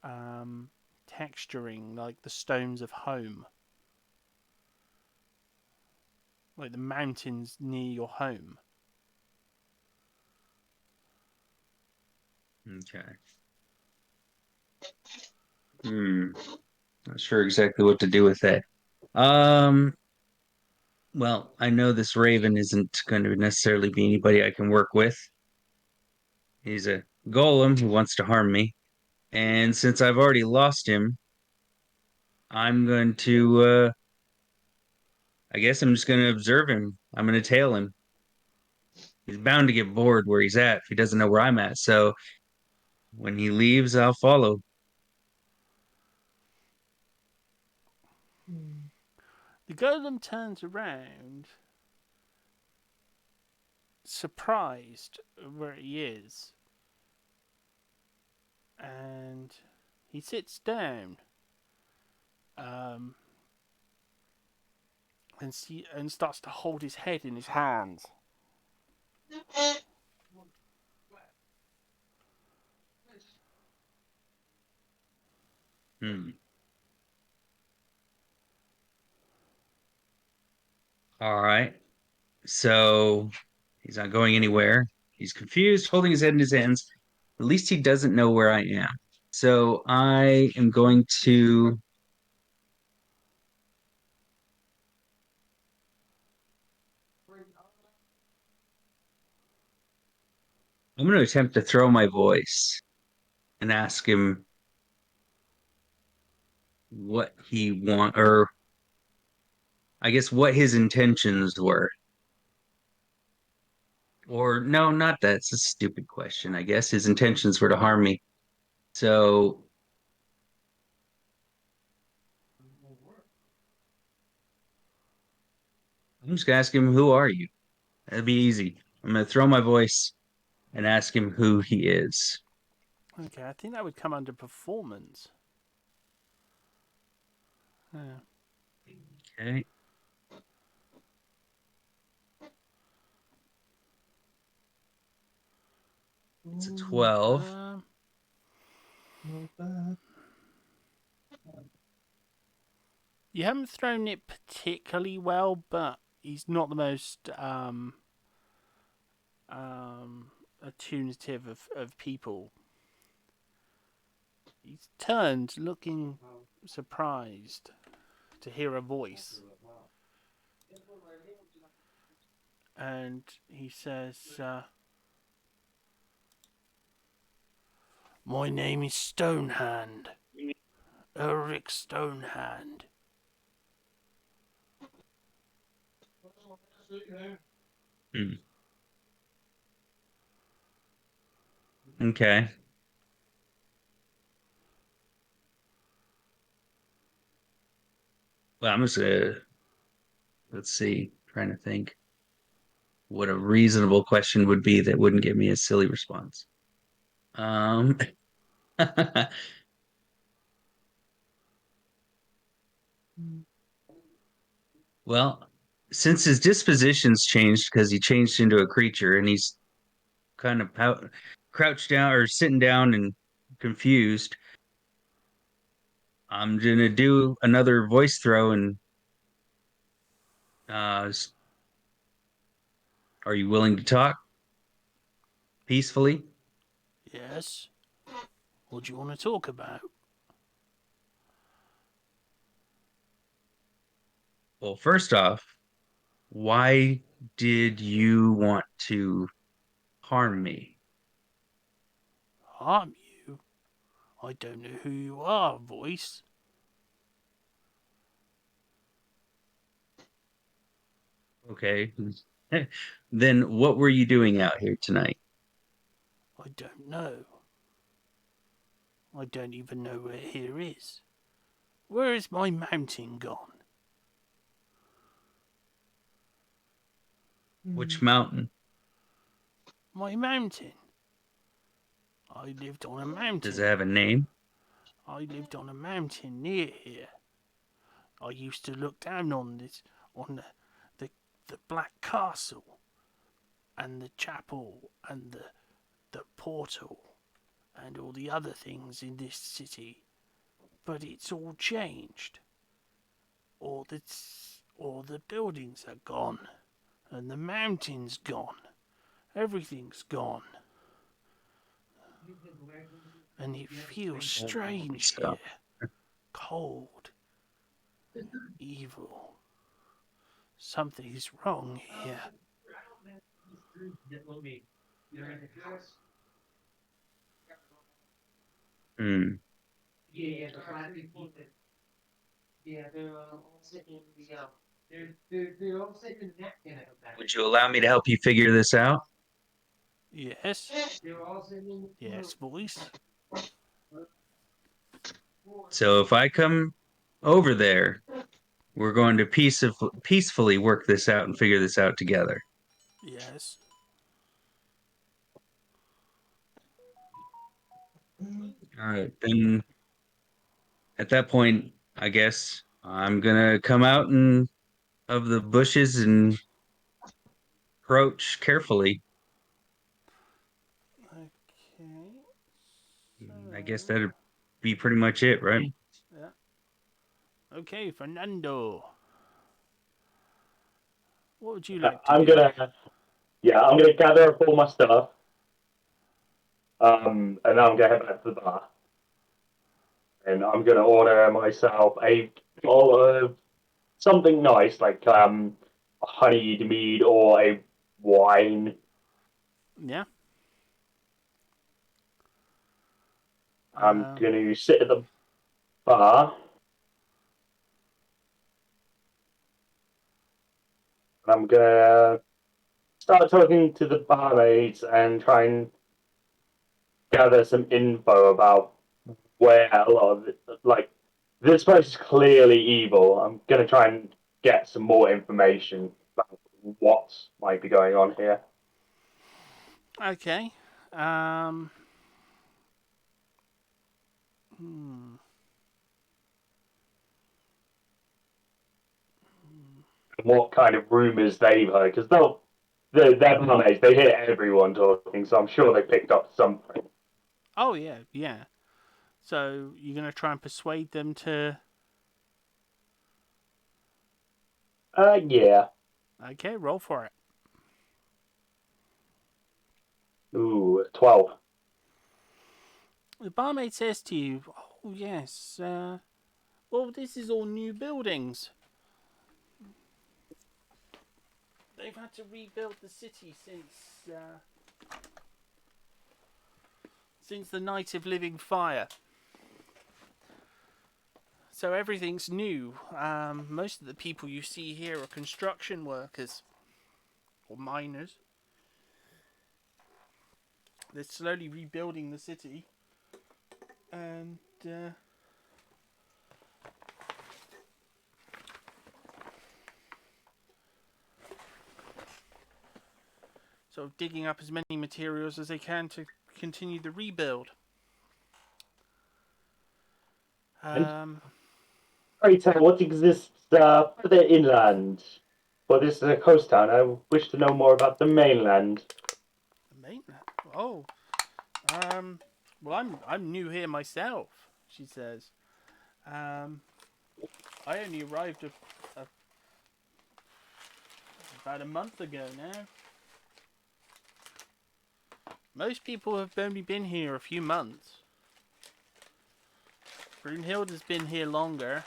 Speaker 2: texturing, like the stones of home, like the mountains near your home.
Speaker 3: Okay. Not sure exactly what to do with that. Well, I know this Raven isn't going to necessarily be anybody I can work with. He's a golem who wants to harm me. And since I've already lost him, I'm going to, I guess I'm just going to observe him. I'm going to tail him. He's bound to get bored where he's at if he doesn't know where I'm at. So when he leaves, I'll follow.
Speaker 2: The golem turns around, surprised where he is, and he sits down. And starts to hold his head in his hands.
Speaker 3: Hmm. All right. So he's not going anywhere. He's confused, holding his head in his hands. At least he doesn't know where I am. So I am going to. I'm going to attempt to throw my voice and ask him what he want, or I guess what his intentions were. Or no, not that. It's a stupid question. I guess his intentions were to harm me. So I'm just gonna ask him, "Who are you?" That'd be easy. I'm gonna throw my voice and ask him who he is.
Speaker 2: Okay, I think that would come under performance. Yeah.
Speaker 3: Okay. It's a 12.
Speaker 4: Not bad.
Speaker 2: You haven't thrown it particularly well, but he's not the most attunative of people. He's turned, looking surprised to hear a voice. And he says, "My name is Stonehand. Ulrich Stonehand."
Speaker 3: Hmm. Okay. Well, I'm just gonna let's see, trying to think what a reasonable question would be that wouldn't give me a silly response. Um well, since his disposition's changed because he changed into a creature and he's kind of crouched down or sitting down and confused, I'm gonna do another voice throw and uh, are you willing to talk peacefully?
Speaker 2: Yes? What do you want to talk about?
Speaker 3: Well, first off, why did you want to harm me?
Speaker 2: Harm you? I don't know who you are, voice.
Speaker 3: Okay. Then what were you doing out here tonight?
Speaker 2: I don't know. I don't even know where here is. Where is my mountain gone?
Speaker 3: Which mountain?
Speaker 2: My mountain. I lived on a
Speaker 3: Does
Speaker 2: mountain.
Speaker 3: it have a name?
Speaker 2: I lived on a mountain near here. I used to look down on the Black Castle and the chapel and the portal and all the other things in this city. But it's all changed. All the buildings are gone. And the mountain's gone. Everything's gone. And it feels strange here. Cold. Evil. Something's wrong here.
Speaker 3: Hmm. Would you allow me to help you figure this out?
Speaker 2: Yes? Yes, voice?
Speaker 3: So if I come over there, we're going to peacefully work this out and figure this out together.
Speaker 2: Yes.
Speaker 3: All right. Then at that point, I guess I'm gonna come out and of the bushes and approach carefully.
Speaker 2: Okay.
Speaker 3: I guess that'd be pretty much it, right?
Speaker 2: Yeah. Okay, Fernando. What would you like to
Speaker 1: I'm
Speaker 2: do?
Speaker 1: I'm gonna gather up all my stuff. And I'm gonna head back to the bar. And I'm gonna order myself a bottle of something nice, like a honeyed mead or a wine.
Speaker 2: Yeah.
Speaker 1: I'm gonna sit at the bar. And I'm gonna start talking to the barmaids and try and gather some info about where a lot of it, like, this place is clearly evil. I'm gonna try and get some more information about what might be going on here.
Speaker 2: Okay. Um. Hmm.
Speaker 1: And what kind of rumors they've heard, because they're barmaids, they hear everyone talking, so I'm sure they picked up something.
Speaker 2: Oh yeah, yeah. So you're gonna try and persuade them to?
Speaker 1: Yeah.
Speaker 2: Okay, roll for it.
Speaker 1: Ooh, 12.
Speaker 2: The barmaid says to you, "Oh yes. Well, this is all new buildings. They've had to rebuild the city since the night of living fire. So everything's new. Most of the people you see here are construction workers or miners. They're slowly rebuilding the city, and sort of digging up as many materials as they can to continue the rebuild.
Speaker 1: Pray tell, what exists further inland? For this is a coast town. I wish to know more about the mainland.
Speaker 2: The mainland. Oh, well, I'm new here myself. She says. I only arrived about a month ago now. Most people have only been here a few months. Brunhilde's been here longer.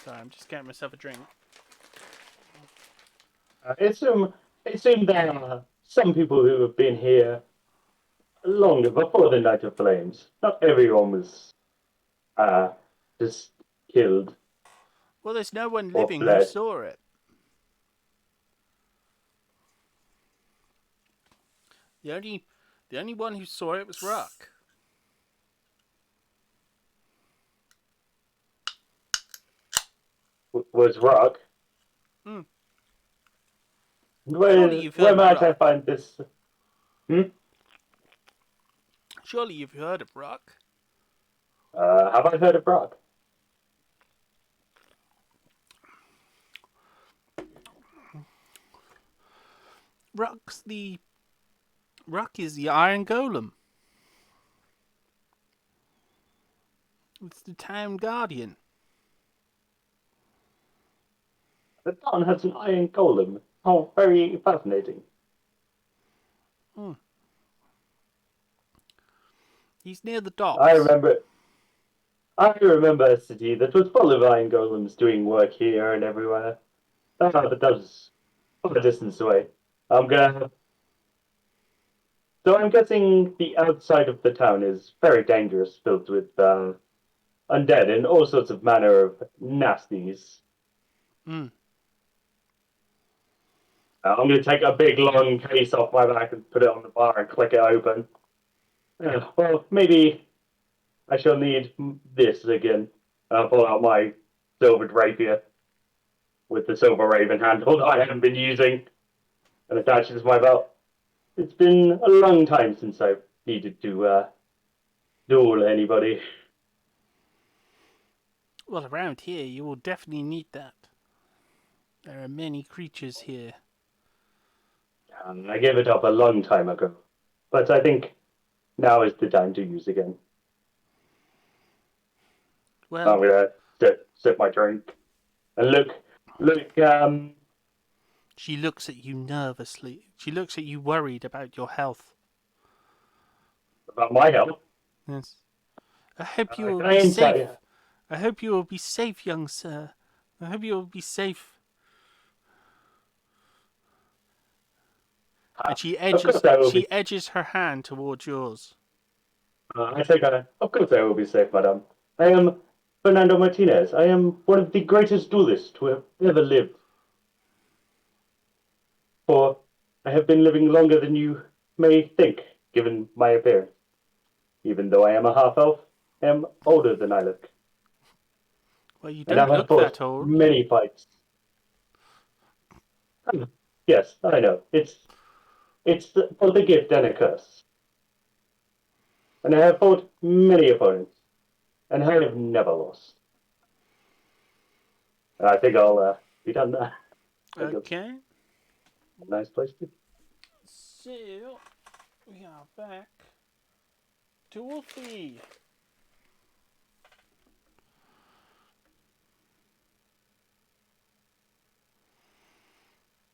Speaker 2: Sorry, I'm just getting myself a drink.
Speaker 1: It seemed there are some people who have been here longer before the Night of Flames. Not everyone was just killed.
Speaker 2: Well, there's no one
Speaker 1: Or
Speaker 2: living who
Speaker 1: fled.
Speaker 2: saw it. The only one who saw it was Rock.
Speaker 1: Was Rock?
Speaker 2: Hmm. Surely you've heard
Speaker 1: Where
Speaker 2: of
Speaker 1: might I
Speaker 2: Rock.
Speaker 1: find this?
Speaker 2: Surely you've heard of Rock.
Speaker 1: Have I heard of Rock?
Speaker 2: Rock is the Iron Golem. It's the town guardian.
Speaker 1: The town has an iron golem. Oh, very fascinating.
Speaker 2: He's near the
Speaker 1: I
Speaker 2: docks.
Speaker 1: remember. I remember a city that was full of iron golems doing work here and everywhere. But that was quite a distance away. I'm gonna. So I'm guessing the outside of the town is very dangerous, filled with undead and all sorts of manner of nasties.
Speaker 2: Mm.
Speaker 1: I'm going to take a big long case off my back and put it on the bar and click it open. Well, maybe I shall need this again. I'll pull out my silvered rapier with the silver raven handle that I haven't been using and attach it to my belt. It's been a long time since I've needed to duel anybody.
Speaker 2: Well, around here you will definitely need that. There are many creatures here.
Speaker 1: I gave it up a long time ago, but I think now is the time to use again. I'm
Speaker 2: Well,
Speaker 1: gonna sip my drink and look.
Speaker 2: she looks at you nervously. She looks at you worried about your health.
Speaker 1: About my health.
Speaker 2: Yes. I hope you will
Speaker 1: Can
Speaker 2: be
Speaker 1: I tell
Speaker 2: safe.
Speaker 1: you?
Speaker 2: I hope you will be safe, young sir. I hope you will be safe. And
Speaker 1: Of course I will be.
Speaker 2: she edges her hand towards yours.
Speaker 1: I say, of course I will be safe, madam. I am Fernando Martinez. I am one of the greatest duelists to have ever lived. For I have been living longer than you may think, given my appearance. Even though I am a half-elf, I am older than I look.
Speaker 2: Well, you
Speaker 1: And
Speaker 2: don't
Speaker 1: I have
Speaker 2: look
Speaker 1: fought
Speaker 2: that old.
Speaker 1: many fights. Yes, I know. It's both a gift and a curse. And I have fought many opponents, and I have never lost. And I think I'll be done there. I think it's
Speaker 2: Okay.
Speaker 1: a nice place to.
Speaker 2: So, we are back to Wolfie.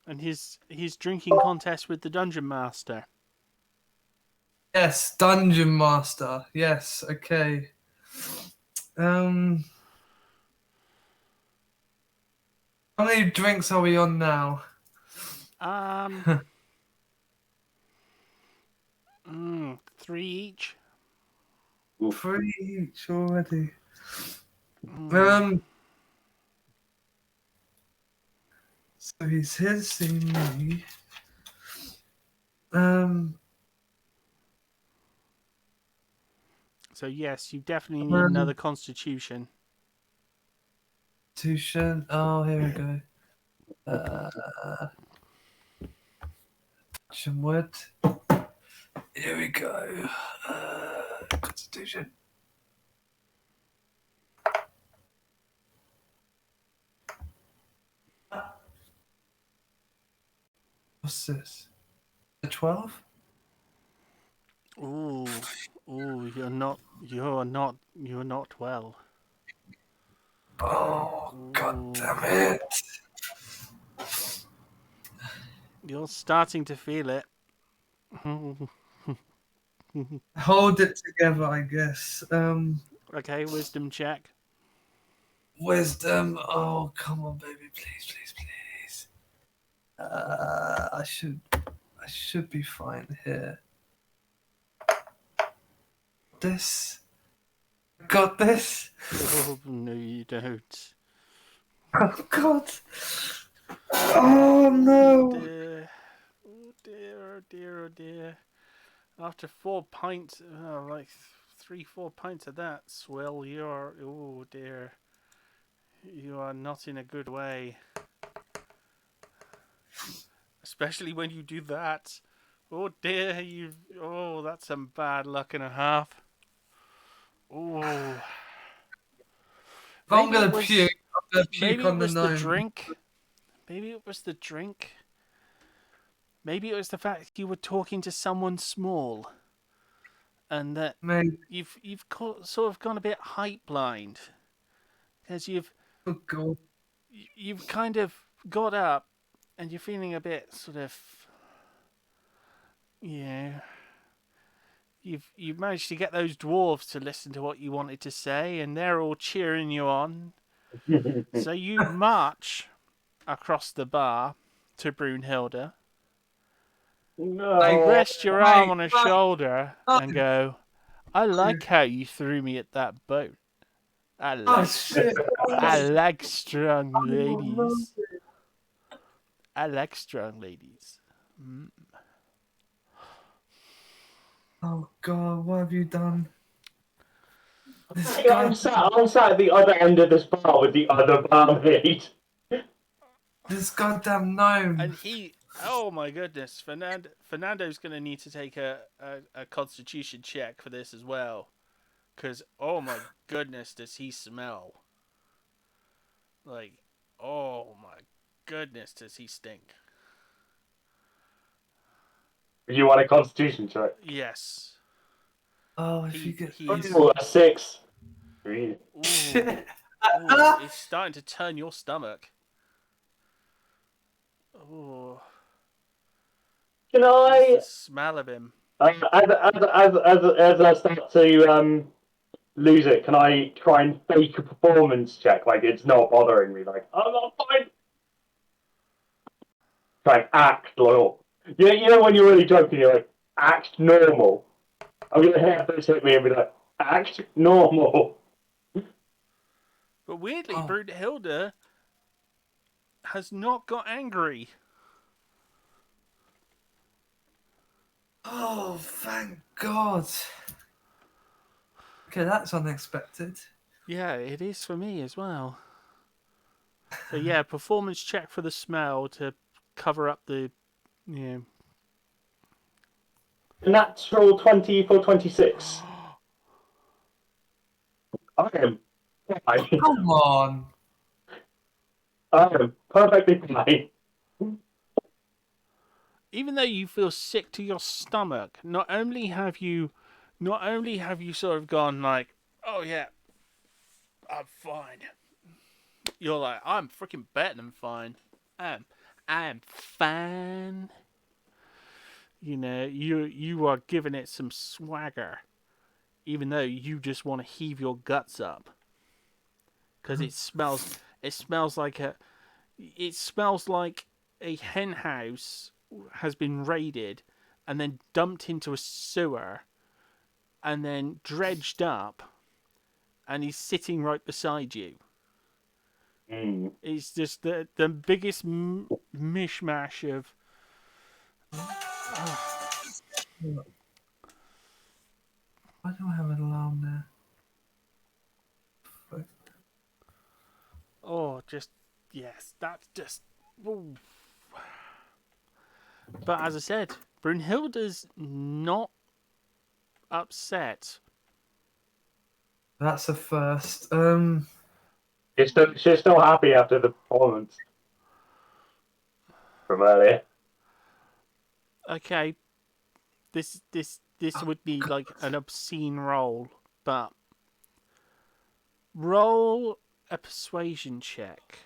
Speaker 2: And his drinking contest with the dungeon master.
Speaker 4: Yes, Dungeon Master. Yes, okay. How many drinks are we on now?
Speaker 2: 3 each.
Speaker 1: Oof.
Speaker 4: 3 each already. So he's here to see me.
Speaker 2: So yes, you definitely need another constitution.
Speaker 4: Constitution. Oh, here we go. Action word. Here we go. Constitution. What's this? A 12?
Speaker 2: Ooh, you're not well.
Speaker 4: Oh,
Speaker 2: Ooh.
Speaker 4: god damn it.
Speaker 2: You're starting to feel it.
Speaker 4: Hold it together, I guess.
Speaker 2: Okay, wisdom check.
Speaker 4: Wisdom. Oh, come on, baby. Please, please, please. I should be fine here. Got this?
Speaker 2: Oh, no, you don't.
Speaker 4: Oh God. Oh no.
Speaker 2: Dear. Oh dear, oh dear, oh dear. After 4 pints, like 3, 4 pints of that swill, you're, oh dear. You are not in a good way. Especially when you do that. Oh dear, oh, that's some bad luck and a half. Oh.
Speaker 4: If I'm gonna puke, I'm gonna puke
Speaker 2: Maybe it
Speaker 4: on the
Speaker 2: was the
Speaker 4: gnome.
Speaker 2: drink. Maybe it was the drink. Maybe it was the fact you were talking to someone small, and that
Speaker 4: Maybe.
Speaker 2: you've sort of gone a bit height blind, because
Speaker 4: Oh God.
Speaker 2: you've kind of got up, and you're feeling a bit sort of, yeah. You've managed to get those dwarves to listen to what you wanted to say, and they're all cheering you on. So you march across the bar to Brunhilde. You
Speaker 1: No.
Speaker 2: rest your arm on her shoulder and go, I like how you threw me at that boat. I
Speaker 4: Oh
Speaker 2: like,
Speaker 4: shit.
Speaker 2: I like strong
Speaker 4: Oh, no.
Speaker 2: ladies. I like strong ladies. Mm.
Speaker 4: Oh God, what have you done? This
Speaker 1: Hey, I'm sat at the other end of this bar with the other barmaid.
Speaker 4: goddamn gnome.
Speaker 2: And oh my goodness, Fernando's going to need to take a constitution check for this as well. Because, oh my goodness, does he smell. Like, oh my goodness, does he stink.
Speaker 1: You want a constitution check?
Speaker 2: Yes.
Speaker 4: Oh, if you get
Speaker 1: Oh, a 6. Ooh.
Speaker 4: shit.
Speaker 2: Ooh, it's starting to turn your stomach. Oh,
Speaker 1: Can
Speaker 2: just
Speaker 1: I,
Speaker 2: the smell of him.
Speaker 1: as I start to lose it, can I try and fake a performance check? Like it's not bothering me. Like I'm not fine. Try and act like you know when you're really drunk and you're like act normal. I'm gonna have this hit me and be like act normal.
Speaker 2: But weirdly,
Speaker 4: Oh.
Speaker 2: Brunhilde has not got angry.
Speaker 4: Oh, thank God. Okay, that's unexpected.
Speaker 2: Yeah, it is for me as well. So yeah, performance check for the smell to cover up the,
Speaker 1: Natural 20 for 26. I am fine.
Speaker 4: Come on.
Speaker 1: I am perfectly fine.
Speaker 2: Even though you feel sick to your stomach, not only have you sort of gone like, oh yeah, I'm fine. You're like, I'm freaking better than fine. I'm fine. You know, you are giving it some swagger, even though you just want to heave your guts up, because it smells like a hen house has been raided and then dumped into a sewer and then dredged up, and he's sitting right beside you.
Speaker 1: Mm.
Speaker 2: It's just the biggest mishmash of.
Speaker 4: Why do I have an alarm there?
Speaker 2: Oh, just yes, that's just. Ooh. But as I said, Brunhilde's not upset.
Speaker 4: That's a first.
Speaker 1: She's still happy after the performance from earlier.
Speaker 2: Okay, this would be like an obscene roll, but roll a persuasion check,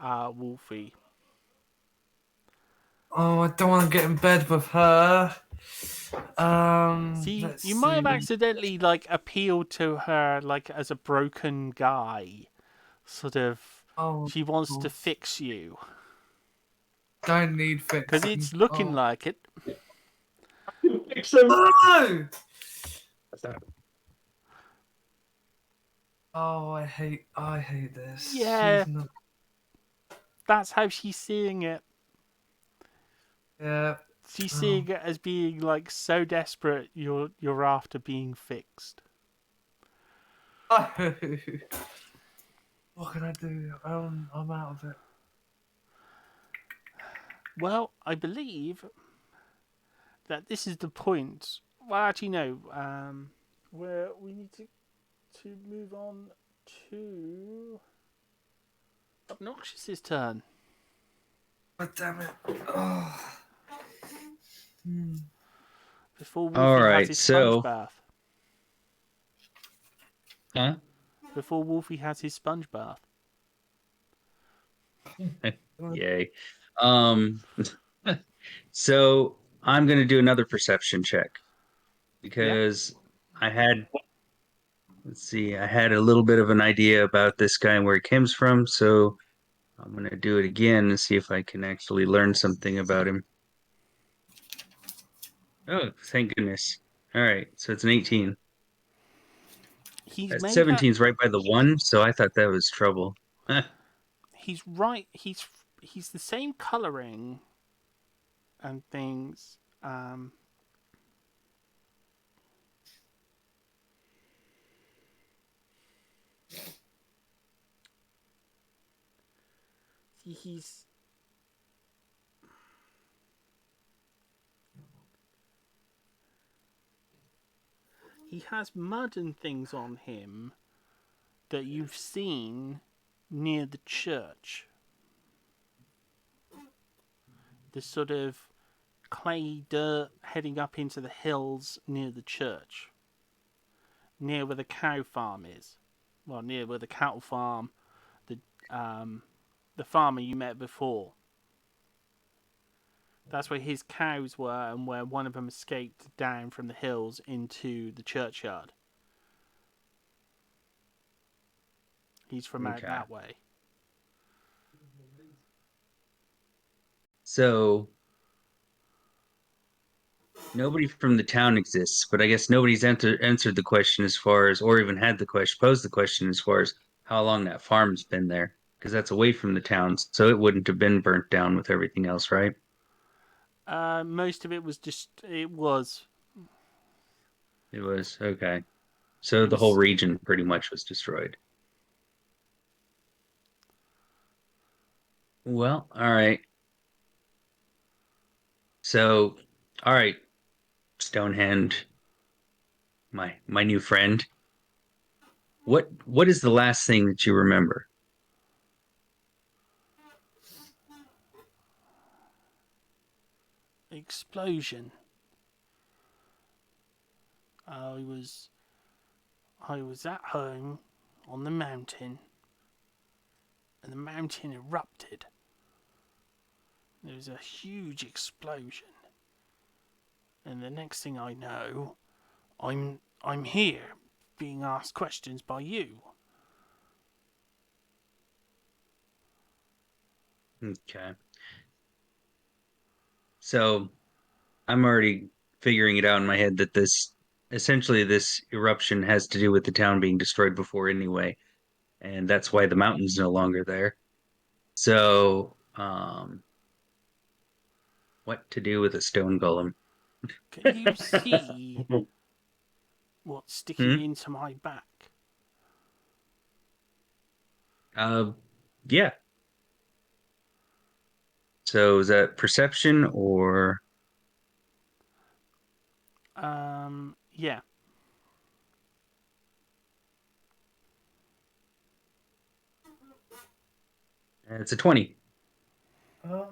Speaker 2: Wolfie.
Speaker 4: Oh, I don't want to get in bed with her.
Speaker 2: See,
Speaker 4: Let's
Speaker 2: you might have
Speaker 4: see.
Speaker 2: accidentally like appealed to her like as a broken guy, sort of.
Speaker 4: Oh,
Speaker 2: She wants to fix you
Speaker 4: don't need
Speaker 2: because
Speaker 4: fixing.
Speaker 2: it's looking like it.
Speaker 1: Fix him.
Speaker 4: Oh!
Speaker 1: What's that?
Speaker 4: Oh, I hate this.
Speaker 2: Yeah.
Speaker 4: She's not.
Speaker 2: that's how she's seeing it.
Speaker 4: Yeah.
Speaker 2: She's seeing it as being like so desperate you're after being fixed.
Speaker 4: What can I do? I'm out of it.
Speaker 2: Well, I believe that this is the point. Well, actually, no. Where we need to move on to Obnoxious's turn.
Speaker 4: Oh, damn it. Oh.
Speaker 2: Before
Speaker 3: All
Speaker 2: Wolfie has
Speaker 3: right,
Speaker 2: his sponge
Speaker 3: so
Speaker 2: bath.
Speaker 3: huh?
Speaker 2: Before Wolfie has his sponge bath.
Speaker 3: Yay. Um, so I'm gonna do another perception check because I had, let's see, I had a little bit of an idea about this guy and where he comes from. So I'm gonna do it again and see if I can actually learn something about him. Oh, thank goodness. All right, so it's an 18.
Speaker 2: He's
Speaker 3: That
Speaker 2: made out.
Speaker 3: 17's right by the one, so I thought that was trouble.
Speaker 2: He's right. He's the same coloring and things. He's he has mud and things on him that you've seen near the church. This sort of clay dirt heading up into the hills near the church. Near where the cow farm is. Well, near where the cattle farm, the farmer you met before. That's where his cows were and where one of them escaped down from the hills into the churchyard. He's from out
Speaker 3: Okay.
Speaker 2: that way.
Speaker 3: So nobody from the town exists, but I guess nobody's answered the question as far as, or even had the question, posed the question as far as how long that farm's been there, because that's away from the town, so it wouldn't have been burnt down with everything else, right?
Speaker 2: Most of it was just. It was.
Speaker 3: It was okay. So
Speaker 2: It
Speaker 3: the whole
Speaker 2: was.
Speaker 3: region pretty much was destroyed. Well, all right. So, all right, Stonehenge, my new friend. What is the last thing that you remember?
Speaker 2: Explosion. I was. I was at home on the mountain, and the mountain erupted. There was a huge explosion, and the next thing I know, I'm here, being asked questions by you.
Speaker 3: Okay. So I'm already figuring it out in my head that this eruption has to do with the town being destroyed before anyway, and that's why the mountain's no longer there. So, what to do with a stone golem?
Speaker 2: Can you see what's sticking
Speaker 3: Hmm?
Speaker 2: into my back?
Speaker 3: Uh, yeah. So is that perception or
Speaker 2: Yeah.
Speaker 3: it's a 20?
Speaker 4: Oh.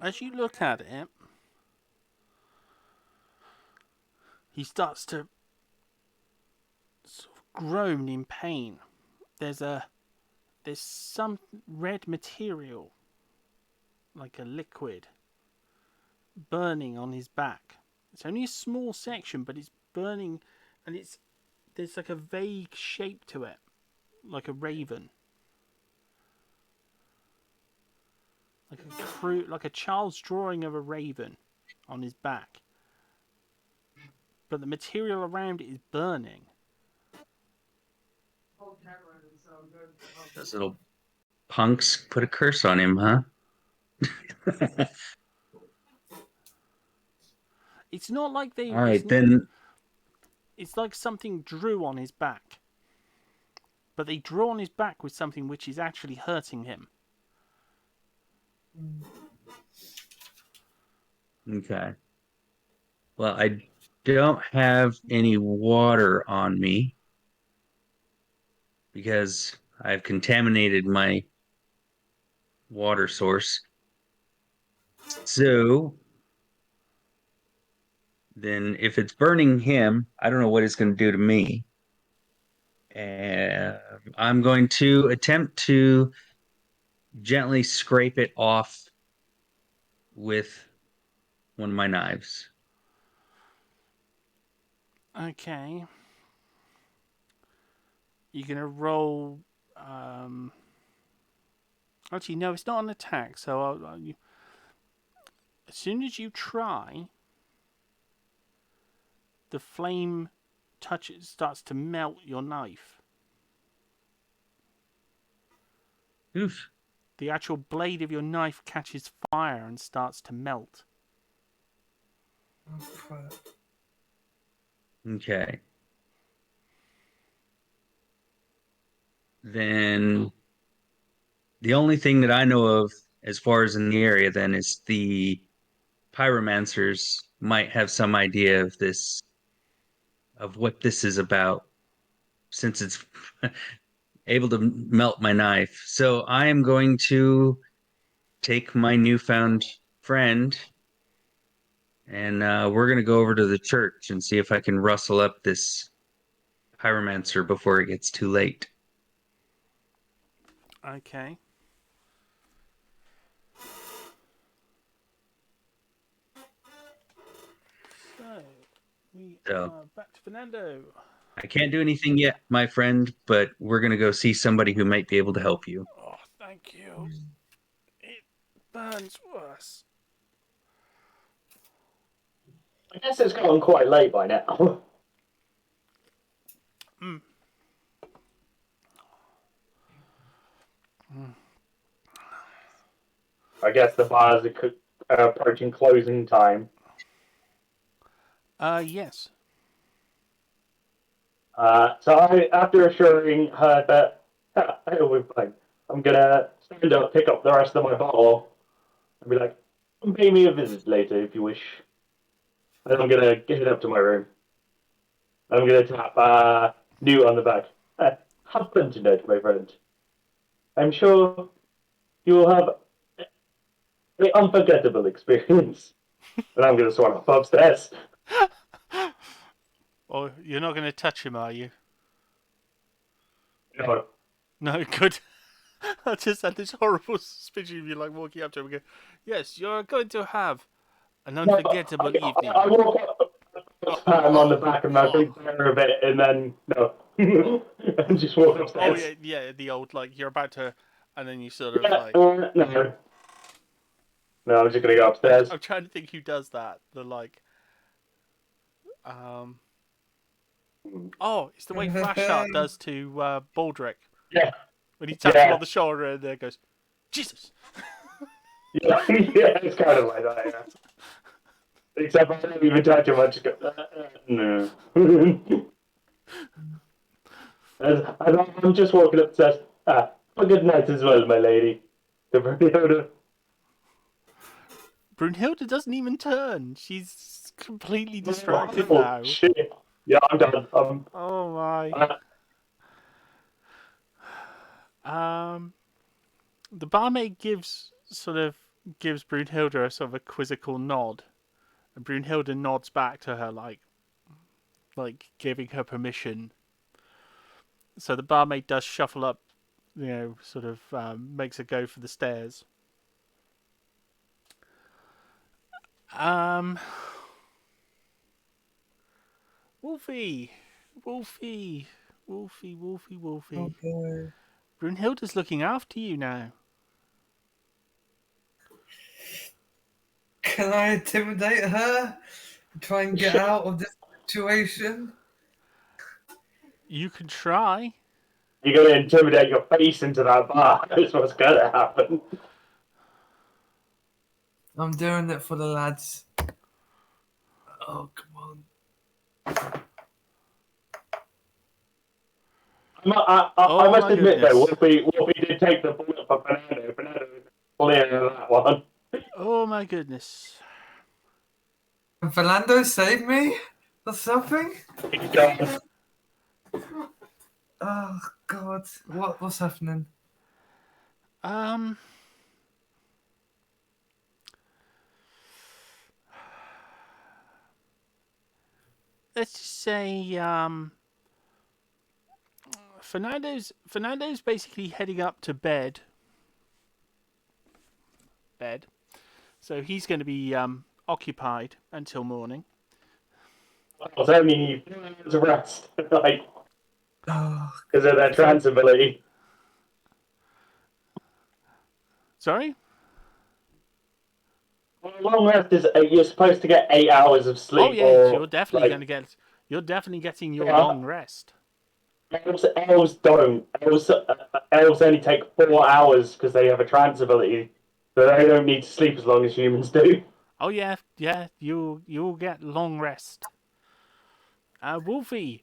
Speaker 2: As you look at it, he starts to sort of groan in pain. There's some red material, like a liquid, burning on his back. It's only a small section, but it's burning, and there's like a vague shape to it, like a raven, like a child's drawing of a raven on his back. but the material around it is burning.
Speaker 3: Those little punks put a curse on him, huh?
Speaker 2: It's not like they.
Speaker 3: All right, then.
Speaker 2: It's like something drew on his back. But they drew on his back with something which is actually hurting him.
Speaker 3: Okay. Well, I don't have any water on me because I've contaminated my water source. So then if it's burning him, I don't know what it's going to do to me. And I'm going to attempt to gently scrape it off with one of my knives.
Speaker 2: Okay. You're going to roll... Actually, no, it's not an attack. So as soon as you try, the flame starts to melt your knife.
Speaker 3: Oof.
Speaker 2: The actual blade of your knife catches fire and starts to melt.
Speaker 4: Oh, crap.
Speaker 3: Okay. Then the only thing that I know of as far as in the area then is the pyromancers might have some idea of this, of what this is about, since it's able to melt my knife. So I am going to take my newfound friend and we're going to go over to the church and see if I can rustle up this pyromancer before it gets too late.
Speaker 2: Okay. So, we are back to Fernando.
Speaker 3: I can't do anything yet, my friend, but we're going to go see somebody who might be able to help you.
Speaker 2: Oh, thank you. It burns worse.
Speaker 1: I guess it's gotten quite late by now. I guess the bars are approaching closing time.
Speaker 2: Yes.
Speaker 1: After assuring her that it'll be fine, I'm gonna stand up, pick up the rest of my bottle, and be like, "Pay me a visit later if you wish." And I'm gonna get up to my room. I'm gonna tap Newt on the back. Have fun tonight, my friend. I'm sure you will have an unforgettable experience. And I'm gonna swan off upstairs.
Speaker 2: Oh, you're not going to touch him, are you?
Speaker 1: No,
Speaker 2: No, good. I just had this horrible suspicion of you like walking up to him and go, "Yes, you're going to have an unforgettable evening."
Speaker 1: I walk up, pat him on the back of my big bear a bit, and then no, and just walk upstairs.
Speaker 2: Oh yeah, the old like you're about to, and then you sort of like.
Speaker 1: No, I'm just gonna go upstairs.
Speaker 2: I'm trying to think who does that. The like. Oh, it's the way Flashheart does to Baldric.
Speaker 1: Yeah.
Speaker 2: When he taps him on the shoulder and there goes, "Jesus."
Speaker 1: Yeah, it's kind of like that, yeah. Except I don't even touch him, I just go, no. I'm just walking upstairs. A good night as well, my lady.
Speaker 2: Brunhilde doesn't even turn. She's completely distracted now.
Speaker 1: Shit. Yeah, I'm done.
Speaker 2: Oh my. The barmaid gives Brunhilde a sort of a quizzical nod, and Brunhilde nods back to her like giving her permission. So the barmaid does shuffle up, makes a go for the stairs. Wolfie.
Speaker 4: Okay.
Speaker 2: Brunhilde's looking after you now.
Speaker 4: Can I intimidate her? Try and get out of this situation?
Speaker 2: You can try.
Speaker 1: You're going to intimidate your face into that bar. That's what's going to happen.
Speaker 4: I'm doing it for the lads. Oh, come on.
Speaker 1: I
Speaker 2: Oh
Speaker 1: must
Speaker 2: my
Speaker 1: admit, though,
Speaker 2: goodness.
Speaker 1: Wolfie did take the bullet for Fernando. Fernando was clear in that one.
Speaker 2: Oh my goodness.
Speaker 4: Can Fernando save me? Or something?
Speaker 1: He's gone.
Speaker 4: Oh, God. What's happening?
Speaker 2: Um. Let's just say Fernando's basically heading up to bed. So he's going to be occupied until morning.
Speaker 1: I was only 4 hours of rest, like,
Speaker 4: Oh,
Speaker 1: because of their trance ability.
Speaker 2: Sorry?
Speaker 1: Well, a long rest is you're supposed to get 8 hours of sleep.
Speaker 2: Oh yeah,
Speaker 1: or
Speaker 2: you're definitely
Speaker 1: like,
Speaker 2: going to get. You're definitely getting your
Speaker 1: Yeah.
Speaker 2: long rest.
Speaker 1: Elves don't. Elves only take 4 hours because they have a trance ability, so they don't need to sleep as long as humans do.
Speaker 2: Oh yeah, you'll get long rest. Wolfie,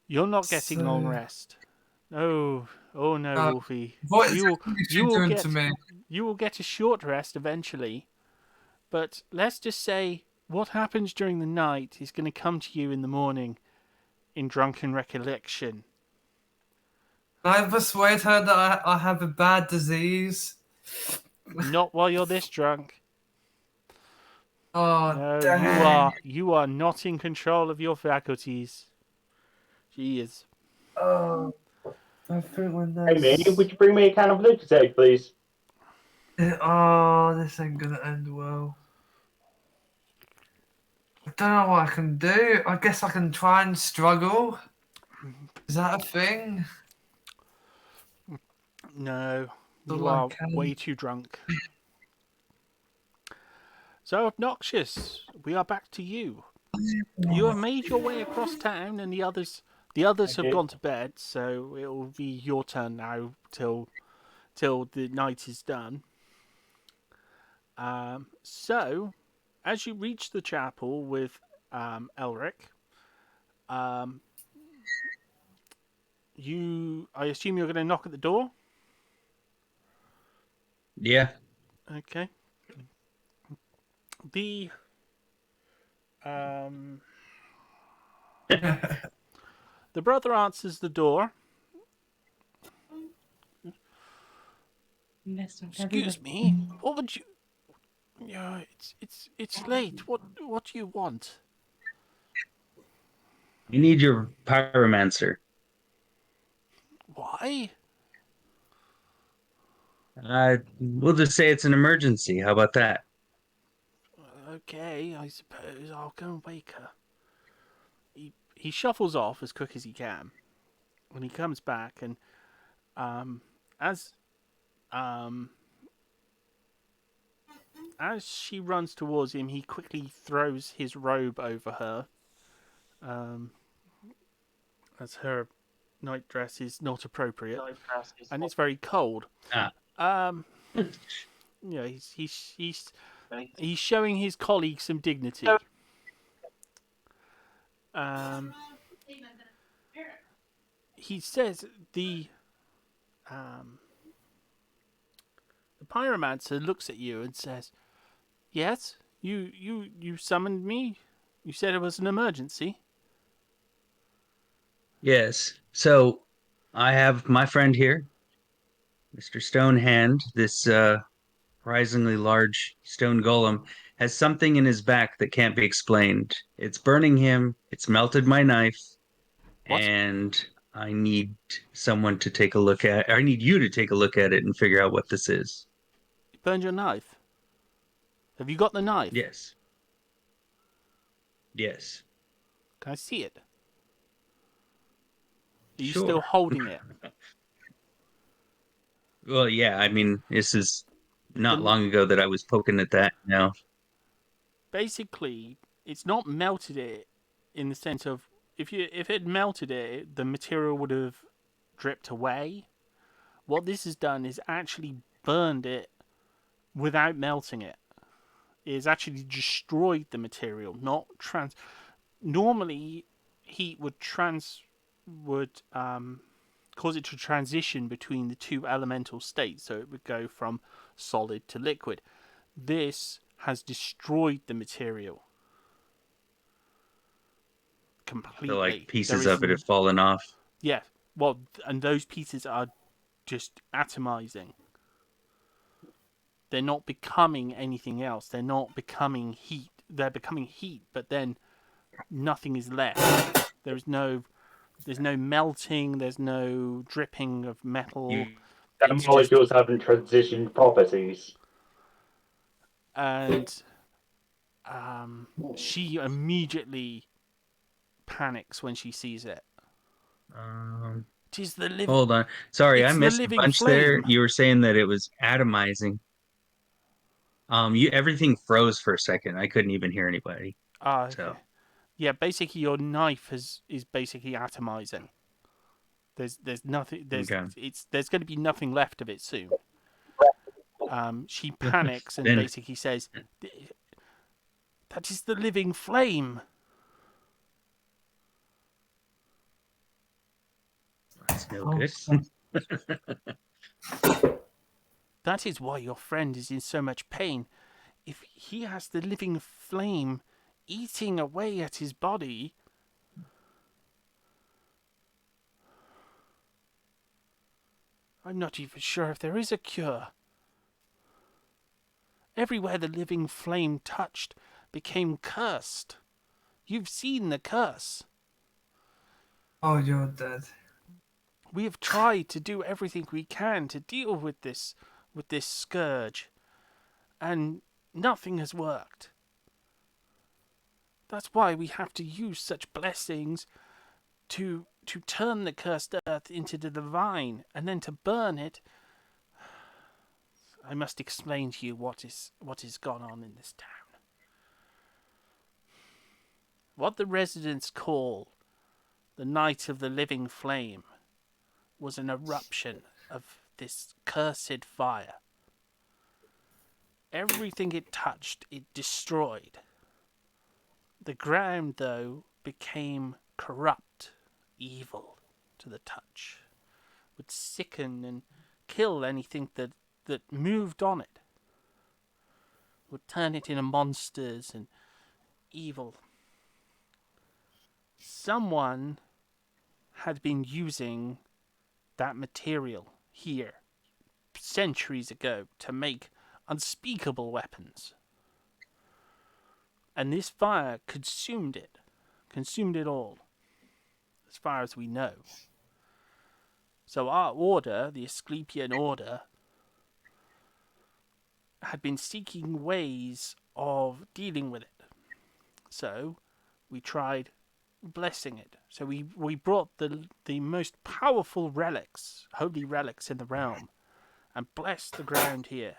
Speaker 2: you're not getting long rest. No, oh no, Wolfie.
Speaker 4: what is
Speaker 2: You
Speaker 4: you
Speaker 2: will
Speaker 4: doing
Speaker 2: get
Speaker 4: to me?
Speaker 2: you will get a short rest eventually, but let's just say what happens during the night is going to come to you in the morning, in drunken recollection.
Speaker 4: Can I persuade her that I have a bad disease?
Speaker 2: Not while you're this drunk.
Speaker 4: Oh,
Speaker 2: No,
Speaker 4: dang.
Speaker 2: you are not in control of your faculties. She is.
Speaker 4: Oh, I think when
Speaker 1: Hey, man,
Speaker 4: there's...
Speaker 1: would you bring me a can of Lucasade, please?
Speaker 4: Oh, this ain't gonna end well. I don't know what I can do. I guess I can try and struggle. Is that a thing?
Speaker 2: No,
Speaker 4: That's
Speaker 2: you
Speaker 4: all I
Speaker 2: are
Speaker 4: can.
Speaker 2: way too drunk. So obnoxious. We are back to you. You have made your way across town, and the others have
Speaker 1: you.
Speaker 2: gone to bed. So it will be your turn now till the night is done. So as you reach the chapel with Elric, I assume you're going to knock at the door.
Speaker 3: Yeah.
Speaker 2: Okay. The the brother answers the door. Excuse me. What would you? Yeah, it's late. What do you want?
Speaker 3: You need your pyromancer.
Speaker 2: Why?
Speaker 3: We'll just say it's an emergency. How about that?
Speaker 2: Okay, I suppose I'll go and wake her. He shuffles off as quick as he can. When he comes back, and as um as she runs towards him, he quickly throws his robe over her. As her night dress is not appropriate, and it's very cold.
Speaker 3: Ah,
Speaker 2: Um, he's showing his colleague some dignity. He says the pyromancer looks at you and says, "Yes, you summoned me. You said it was an emergency."
Speaker 3: yes. So I have my friend here, Mr. Stonehand, this surprisingly large stone golem, has something in his back that can't be explained. It's burning him, it's melted my knife,
Speaker 2: What?
Speaker 3: and I need someone to take a look at I need you to take a look at it and figure out what this is.
Speaker 2: You burned your knife. Have you got the knife?
Speaker 3: Yes. Yes.
Speaker 2: Can I see it? Are you still
Speaker 3: Sure.
Speaker 2: holding it?
Speaker 3: Well, yeah, I mean, this is not
Speaker 2: The,
Speaker 3: long ago that I was poking at that. No.
Speaker 2: basically, it's not melted it. in the sense of if it melted it, the material would have dripped away. What this has done is actually burned it without melting it. It has actually destroyed the material, not trans. Normally, heat would cause it to transition between the two elemental states, so it would go from solid to liquid. This has destroyed the material completely.
Speaker 3: So like pieces of it have fallen off.
Speaker 2: Yeah, well, and those pieces are just atomizing. They're not becoming anything else. They're not becoming heat. They're becoming heat, but then nothing is left. There's no melting. There's no dripping of metal.
Speaker 1: The molecules haven't transitioned properties.
Speaker 2: And she immediately panics when she sees it. Tis the living.
Speaker 3: Hold on. Sorry, I
Speaker 2: It's the
Speaker 3: missed a
Speaker 2: living
Speaker 3: bunch
Speaker 2: flame.
Speaker 3: there. You were saying that it was atomizing. Everything froze for a second. I couldn't even hear anybody.
Speaker 2: Okay.
Speaker 3: So.
Speaker 2: Yeah, basically your knife is basically atomizing. There's nothing. There's going to be nothing left of it soon. She panics and basically says, "That is the living flame."
Speaker 3: That's no good.
Speaker 2: That is why your friend is in so much pain. If he has the living flame eating away at his body, I'm not even sure if there is a cure. Everywhere the living flame touched became cursed. You've seen the curse.
Speaker 4: Oh, you're dead.
Speaker 2: We have tried to do everything we can to deal with this scourge, and nothing has worked. That's why we have to use such blessings to turn the cursed earth into the divine, and then to burn it. I must explain to you what is gone on in this town. What the residents call the Night of the Living Flame was an eruption of this cursed fire. Everything it touched, it destroyed. The ground, though, became corrupt, evil to the touch, would sicken and kill anything that moved on it, would turn it into monsters and evil. Someone had been using that material here centuries ago to make unspeakable weapons. And this fire consumed it all, as far as we know. So our order, the Asclepian Order, had been seeking ways of dealing with it. So we tried blessing it. So we brought the most powerful relics, holy relics in the realm, and blessed the ground here.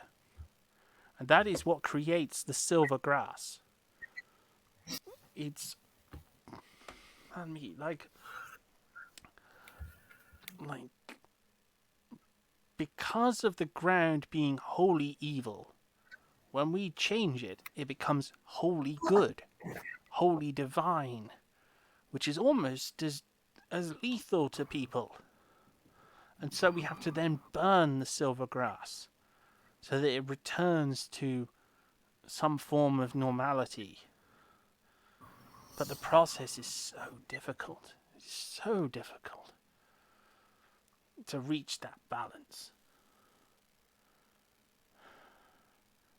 Speaker 2: And that is what creates the silver grass. It's, I mean, like because of the ground being wholly evil, when we change it, it becomes wholly good, wholly divine, which is almost as lethal to people. And so we have to then burn the silver grass so that it returns to some form of normality. But the process is so difficult. It's so difficult to reach that balance.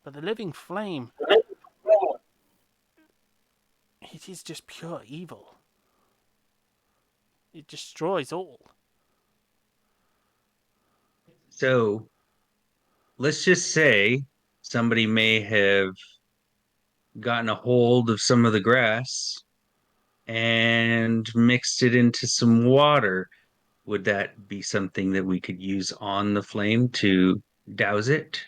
Speaker 2: But the living flame, it is just pure evil. It destroys all.
Speaker 3: So let's just say somebody may have gotten a hold of some of the grass and mixed it into some water. Would that be something that we could use on the flame to douse it?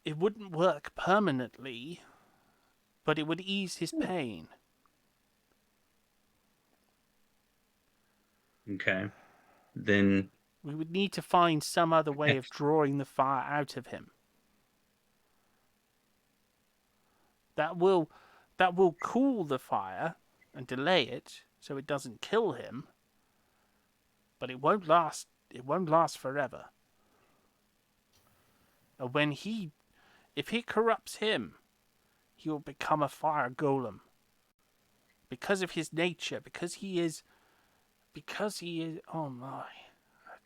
Speaker 2: It wouldn't work permanently, but it would ease his pain.
Speaker 3: Okay. Then
Speaker 2: We would need to find some other way of drawing the fire out of him. That will cool the fire and delay it so it doesn't kill him, but it won't last forever. And if he corrupts him, he will become a fire golem. Because of his nature, because he is, oh my, I've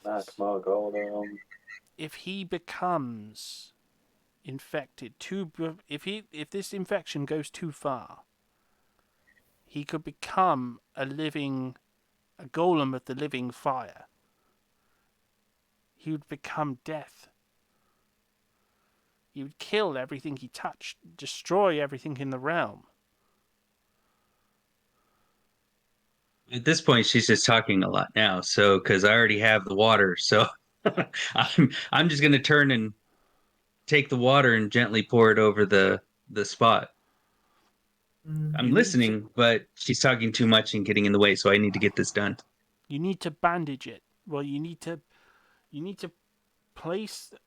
Speaker 2: not thought of this. If he becomes infected if this infection goes too far, he could become a golem of the living fire. He would become death. He would kill everything he touched, destroy everything in the realm.
Speaker 3: at this point, she's just talking a lot now. So, because I already have the water, so I'm just gonna turn and take the water and gently pour it over the spot. I'm listening, but she's talking too much and getting in the way, so I need to get this done.
Speaker 2: You need to bandage it. Well, you need to place the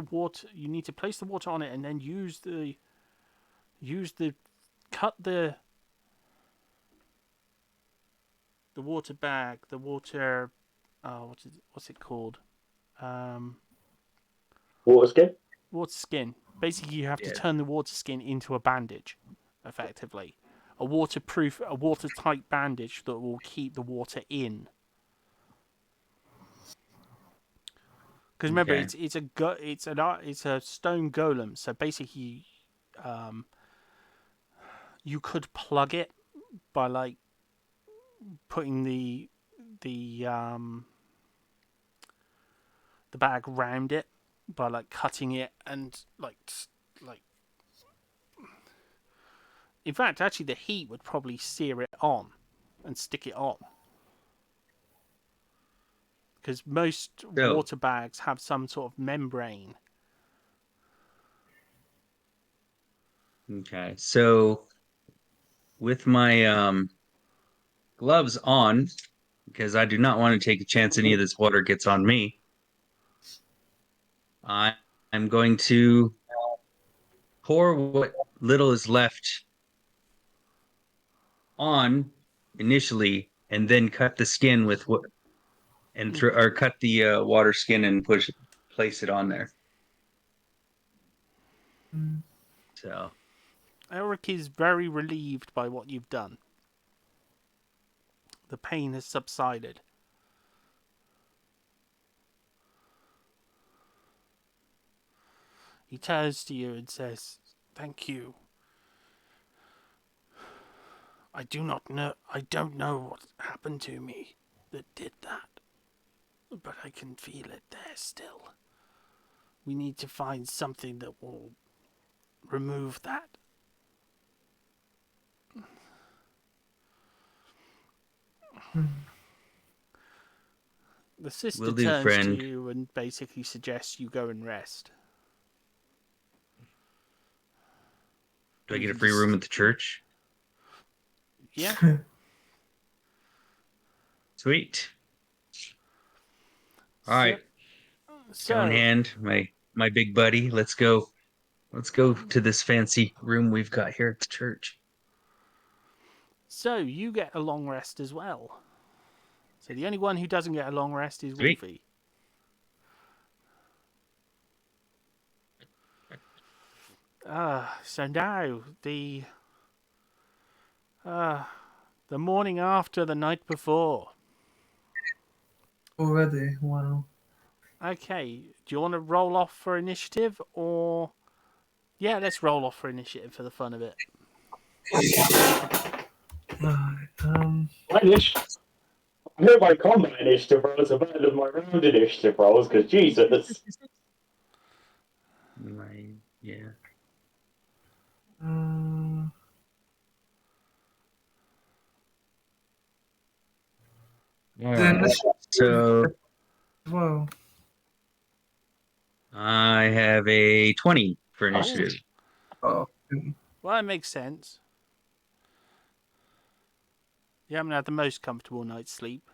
Speaker 2: water. You need to place the water on it, and then cut the water bag. The water. What's it called?
Speaker 1: Water skin?
Speaker 2: Water skin. Basically, you have to turn the water skin into a bandage, effectively. A watertight bandage that will keep the water in. Because remember,
Speaker 3: Okay.
Speaker 2: it's a stone golem. So basically, you could plug it by like putting the bag round it, by like cutting it and like. In fact, actually, the heat would probably sear it on and stick it on. Because most water bags have some sort of membrane.
Speaker 3: Okay. So with my gloves on, because I do not want to take a chance any of this water gets on me, I'm going to pour what little is left on initially, and then cut the skin with what, or cut the water skin and place it on there. So
Speaker 2: Eric is very relieved by what you've done. The pain has subsided. He turns to you and says, "Thank you. I don't know what happened to me that did that, but I can feel it there still. We need to find something that will remove that." The sister
Speaker 3: Will do,
Speaker 2: turns
Speaker 3: friend.
Speaker 2: to you and basically suggests you go and rest.
Speaker 3: Do I get a free room at the church?
Speaker 2: Yeah.
Speaker 3: Sweet. All right.
Speaker 2: So,
Speaker 3: in hand, my big buddy. Let's go. Let's go to this fancy room we've got here at the church.
Speaker 2: So you get a long rest as well. So the only one who doesn't get a long rest is
Speaker 3: Sweet.
Speaker 2: Wolfie. So now the morning after the night before.
Speaker 4: Already, wow.
Speaker 2: Okay, do you want to roll off for initiative or? Yeah, let's roll off for initiative for the fun of it.
Speaker 4: Right,
Speaker 1: I know my combat initiative rolls are better than my round initiative rolls, because Jesus.
Speaker 3: Yeah. All right. So
Speaker 4: well,
Speaker 3: I have a 20 for initiative.
Speaker 4: Oh,
Speaker 2: Well, it makes sense. You haven't had the most comfortable night's sleep.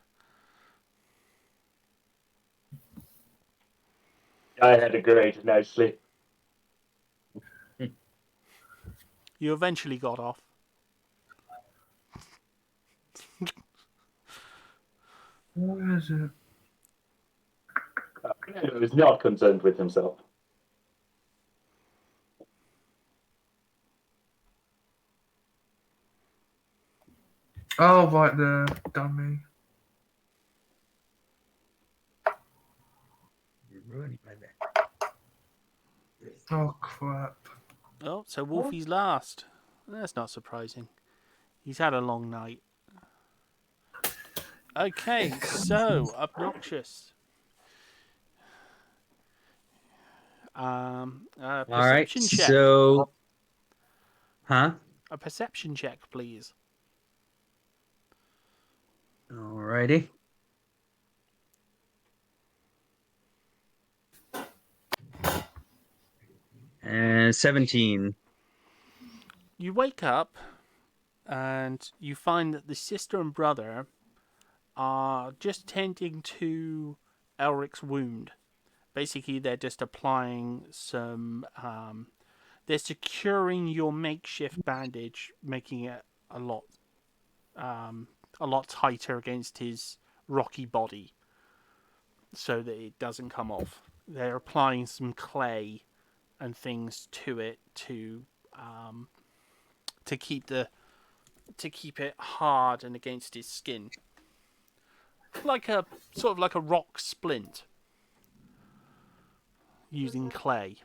Speaker 1: I had a great night's sleep.
Speaker 2: You eventually got off.
Speaker 4: where is it?
Speaker 1: Fernando is not concerned with himself.
Speaker 4: Oh, right there, dummy.
Speaker 3: You're ruining my day.
Speaker 4: Oh, crap.
Speaker 2: Oh, so Wolfie's last. That's not surprising. He's had a long night. Okay, so obnoxious.
Speaker 3: All right.
Speaker 2: Perception check.
Speaker 3: So, huh?
Speaker 2: A perception check, please.
Speaker 3: Alrighty. And 17.
Speaker 2: You wake up and you find that the sister and brother are just tending to Elric's wound. Basically, they're just applying some. They're securing your makeshift bandage, making it a lot tighter against his rocky body, so that it doesn't come off. They're applying some clay and things to it to keep it hard and against his skin, like a sort of like a rock splint, using clay.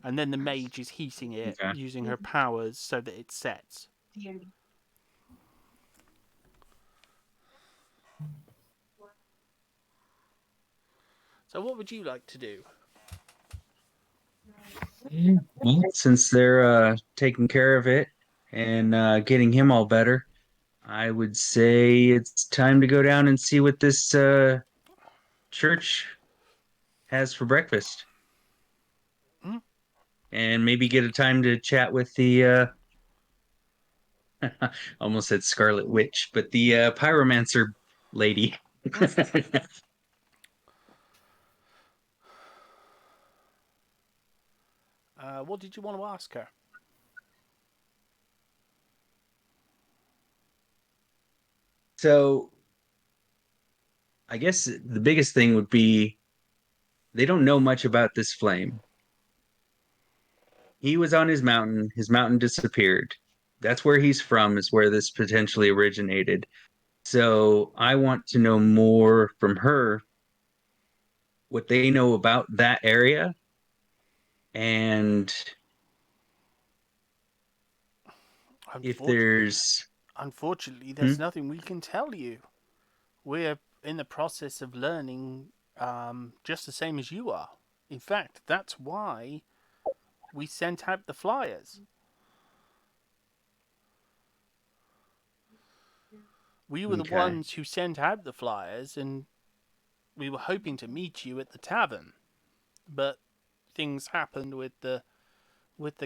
Speaker 2: And then the mage is heating it
Speaker 3: Okay.
Speaker 2: using her powers so that it sets. So what would you like to do?
Speaker 3: Well, since they're taking care of it and getting him all better, I would say it's time to go down and see what this church has for breakfast.
Speaker 2: Hmm?
Speaker 3: And maybe get a time to chat with the almost said Scarlet Witch, but the pyromancer lady.
Speaker 2: What did you want to ask her?
Speaker 3: So I guess the biggest thing would be they don't know much about this flame. He was on his mountain disappeared. That's where he's from, is where this potentially originated. So I want to know more from her, what they know about that area, and if there's
Speaker 2: Unfortunately,
Speaker 3: hmm?
Speaker 2: there's nothing we can tell you. We're in the process of learning, just the same as you are. In fact, that's why we sent out the flyers. We were the
Speaker 3: Okay.
Speaker 2: ones who sent out the flyers, and we were hoping to meet you at the tavern, but things happened with the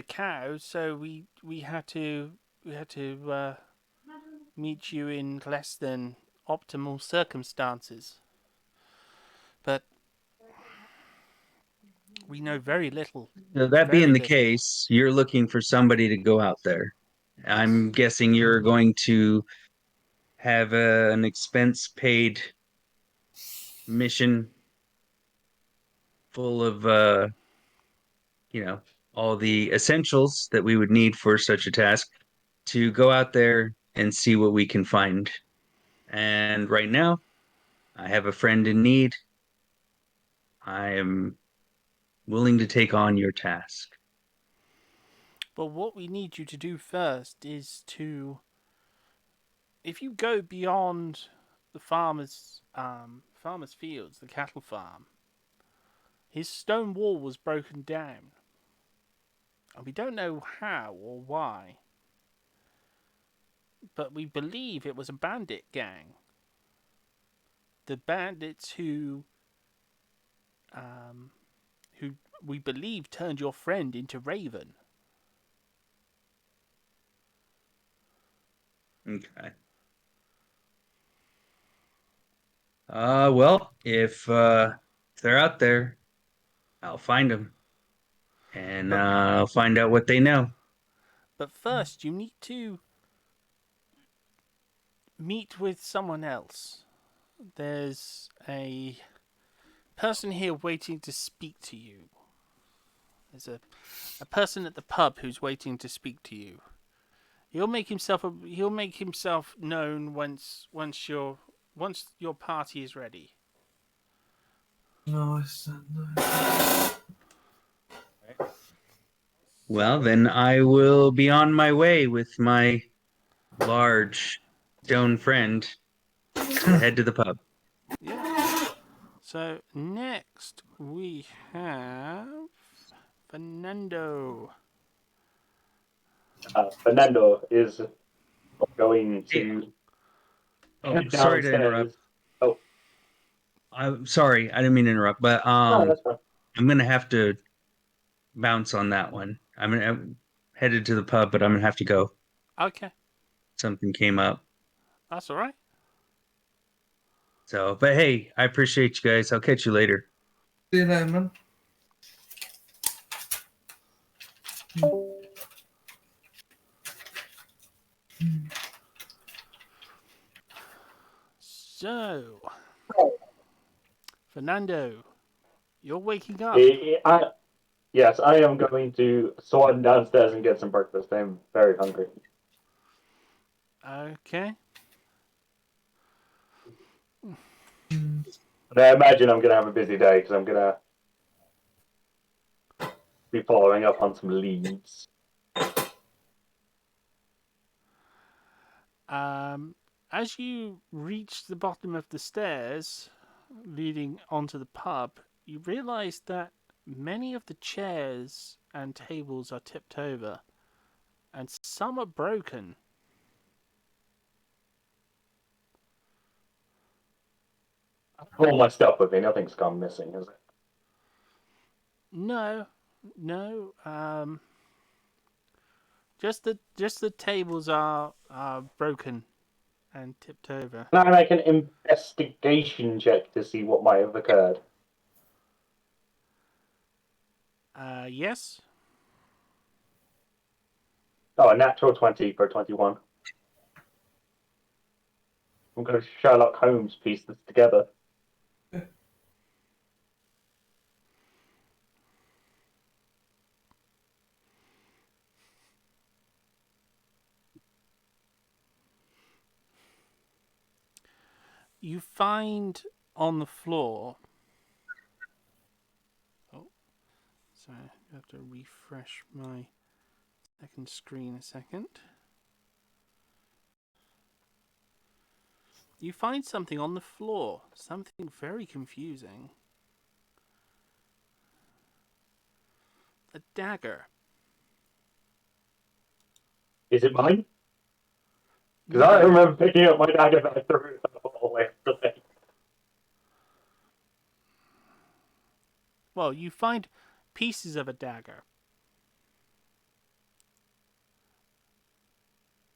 Speaker 2: cows, so we had to meet you in less than optimal circumstances. But we know very little.
Speaker 3: So that being
Speaker 2: Very
Speaker 3: the
Speaker 2: little.
Speaker 3: case, you're looking for somebody to go out there.
Speaker 2: Yes.
Speaker 3: I'm guessing you're going to have an expense paid mission full of all the essentials that we would need for such a task to go out there and see what we can find. And right now, I have a friend in need. I am willing to take on your task.
Speaker 2: But what we need you to do first is to, if you go beyond the farmer's fields, the cattle farm, his stone wall was broken down, and we don't know how or why, but we believe it was a bandit gang. The bandits um, who we believe, turned your friend into Raven.
Speaker 3: Okay. Well, if they're out there, I'll find them, and I'll find out what they know.
Speaker 2: But first, you need to meet with someone else. There's a person here waiting to speak to you. There's a person at the pub who's waiting to speak to you. He'll make himself known once your party is ready.
Speaker 4: Nice.
Speaker 3: Well, then I will be on my way with my large stone friend to head to the pub.
Speaker 2: Yeah. So next we have Fernando.
Speaker 1: Fernando is going to
Speaker 3: Oh,
Speaker 1: head
Speaker 3: sorry to
Speaker 1: downstairs.
Speaker 3: interrupt.
Speaker 1: Oh,
Speaker 3: I'm sorry, I didn't mean to interrupt, but
Speaker 1: no, that's fine.
Speaker 3: I'm gonna have to bounce on that one. I'm headed to the pub, but I'm gonna have to go.
Speaker 2: Okay,
Speaker 3: Something came up.
Speaker 2: that's all right.
Speaker 3: So, but hey, I appreciate you guys. I'll catch you later.
Speaker 4: See you later, man.
Speaker 2: So, Fernando, you're waking up.
Speaker 1: Yes, I am going to swan downstairs and get some breakfast. I'm very hungry.
Speaker 2: Okay.
Speaker 1: And I imagine I'm going to have a busy day because I'm going to be following up on some leads.
Speaker 2: As you reach the bottom of the stairs leading onto the pub, you realize that many of the chairs and tables are tipped over, and some are broken.
Speaker 1: All my stuff with me. Nothing's gone missing, has it?
Speaker 2: No. Just the tables are broken and tipped over.
Speaker 1: Can I make an investigation check to see what might have occurred?
Speaker 2: Yes.
Speaker 1: Oh, a natural 20 for 21. I'm going to Sherlock Holmes piece this together.
Speaker 2: You find on the floor. Oh, sorry, I have to refresh my second screen a second. You find something on the floor, something very confusing. A dagger.
Speaker 1: Is it mine? Because
Speaker 2: No.
Speaker 1: I remember picking up my dagger that I threw it all the way yesterday.
Speaker 2: Well, you find pieces of a dagger.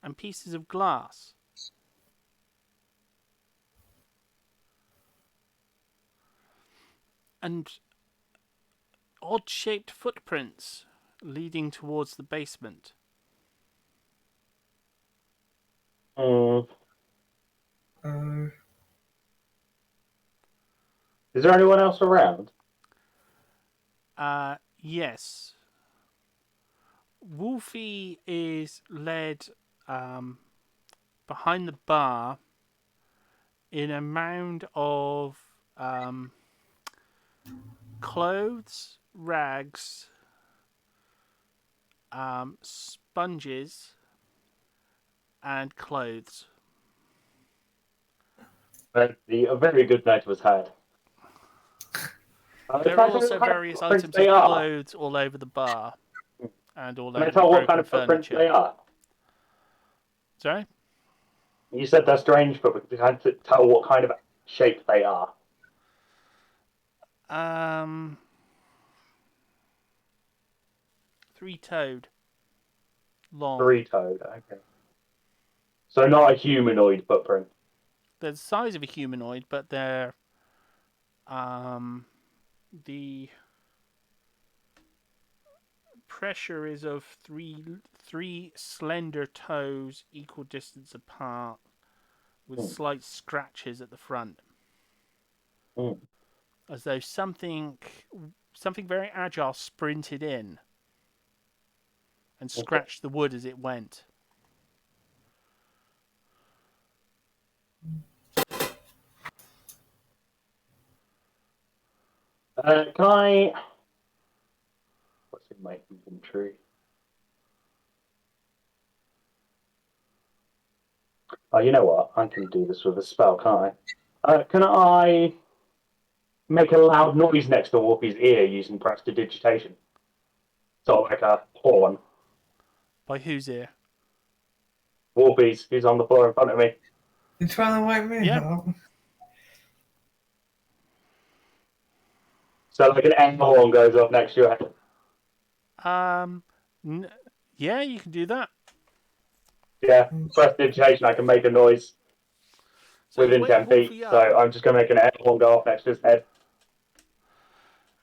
Speaker 2: And pieces of glass. And odd-shaped footprints leading towards the basement.
Speaker 1: Is
Speaker 4: Uh,
Speaker 1: there anyone else around?
Speaker 2: Yes. Wolfie is led behind the bar in a mound of clothes, rags, sponges, and clothes.
Speaker 1: But a very good night was had.
Speaker 2: There are also various items of clothes all over the bar and all
Speaker 1: Can I
Speaker 2: over the
Speaker 1: tell what
Speaker 2: broken
Speaker 1: kind of footprints
Speaker 2: furniture.
Speaker 1: they are?
Speaker 2: Sorry?
Speaker 1: You said they're strange, but we can't tell what kind of shape they are.
Speaker 2: three-toed long.
Speaker 1: Three-toed. Okay. So not a humanoid footprint.
Speaker 2: They're the size of a humanoid, but they're the pressure is of three slender toes equal distance apart with slight scratches at the front.
Speaker 1: Mm.
Speaker 2: As though something very agile sprinted in and scratched the wood as it went.
Speaker 1: Can I? What's in my inventory? Oh, you know what? I can do this with a spell, can't I? Can I make a loud noise next to Wolfie's ear using prestidigitation? Sort of like a horn.
Speaker 2: By whose ear?
Speaker 1: Wolfie's, who's on the floor in front of me.
Speaker 4: You trying to wake me
Speaker 2: Yeah.
Speaker 4: up?
Speaker 1: So like an air horn goes off next to your head.
Speaker 2: Yeah, you can do that.
Speaker 1: Yeah, prestidigitation, I can make a noise
Speaker 2: So you
Speaker 1: within
Speaker 2: wake
Speaker 1: 10 feet.
Speaker 2: Wolfie
Speaker 1: So
Speaker 2: up.
Speaker 1: I'm just going to make an air horn go off next to his head.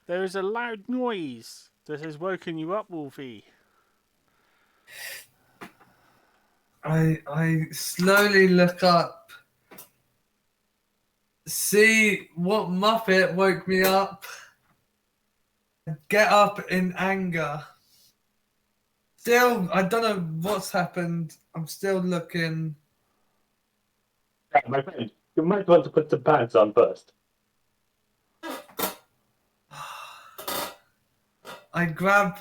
Speaker 2: There is a loud noise that has woken you up, Wolfie.
Speaker 4: I slowly look up, see what Muppet woke me up, get up in anger. Still, I don't know what's happened. I'm still looking.
Speaker 1: Yeah, my friend, you might want to put some pants on first.
Speaker 4: I grab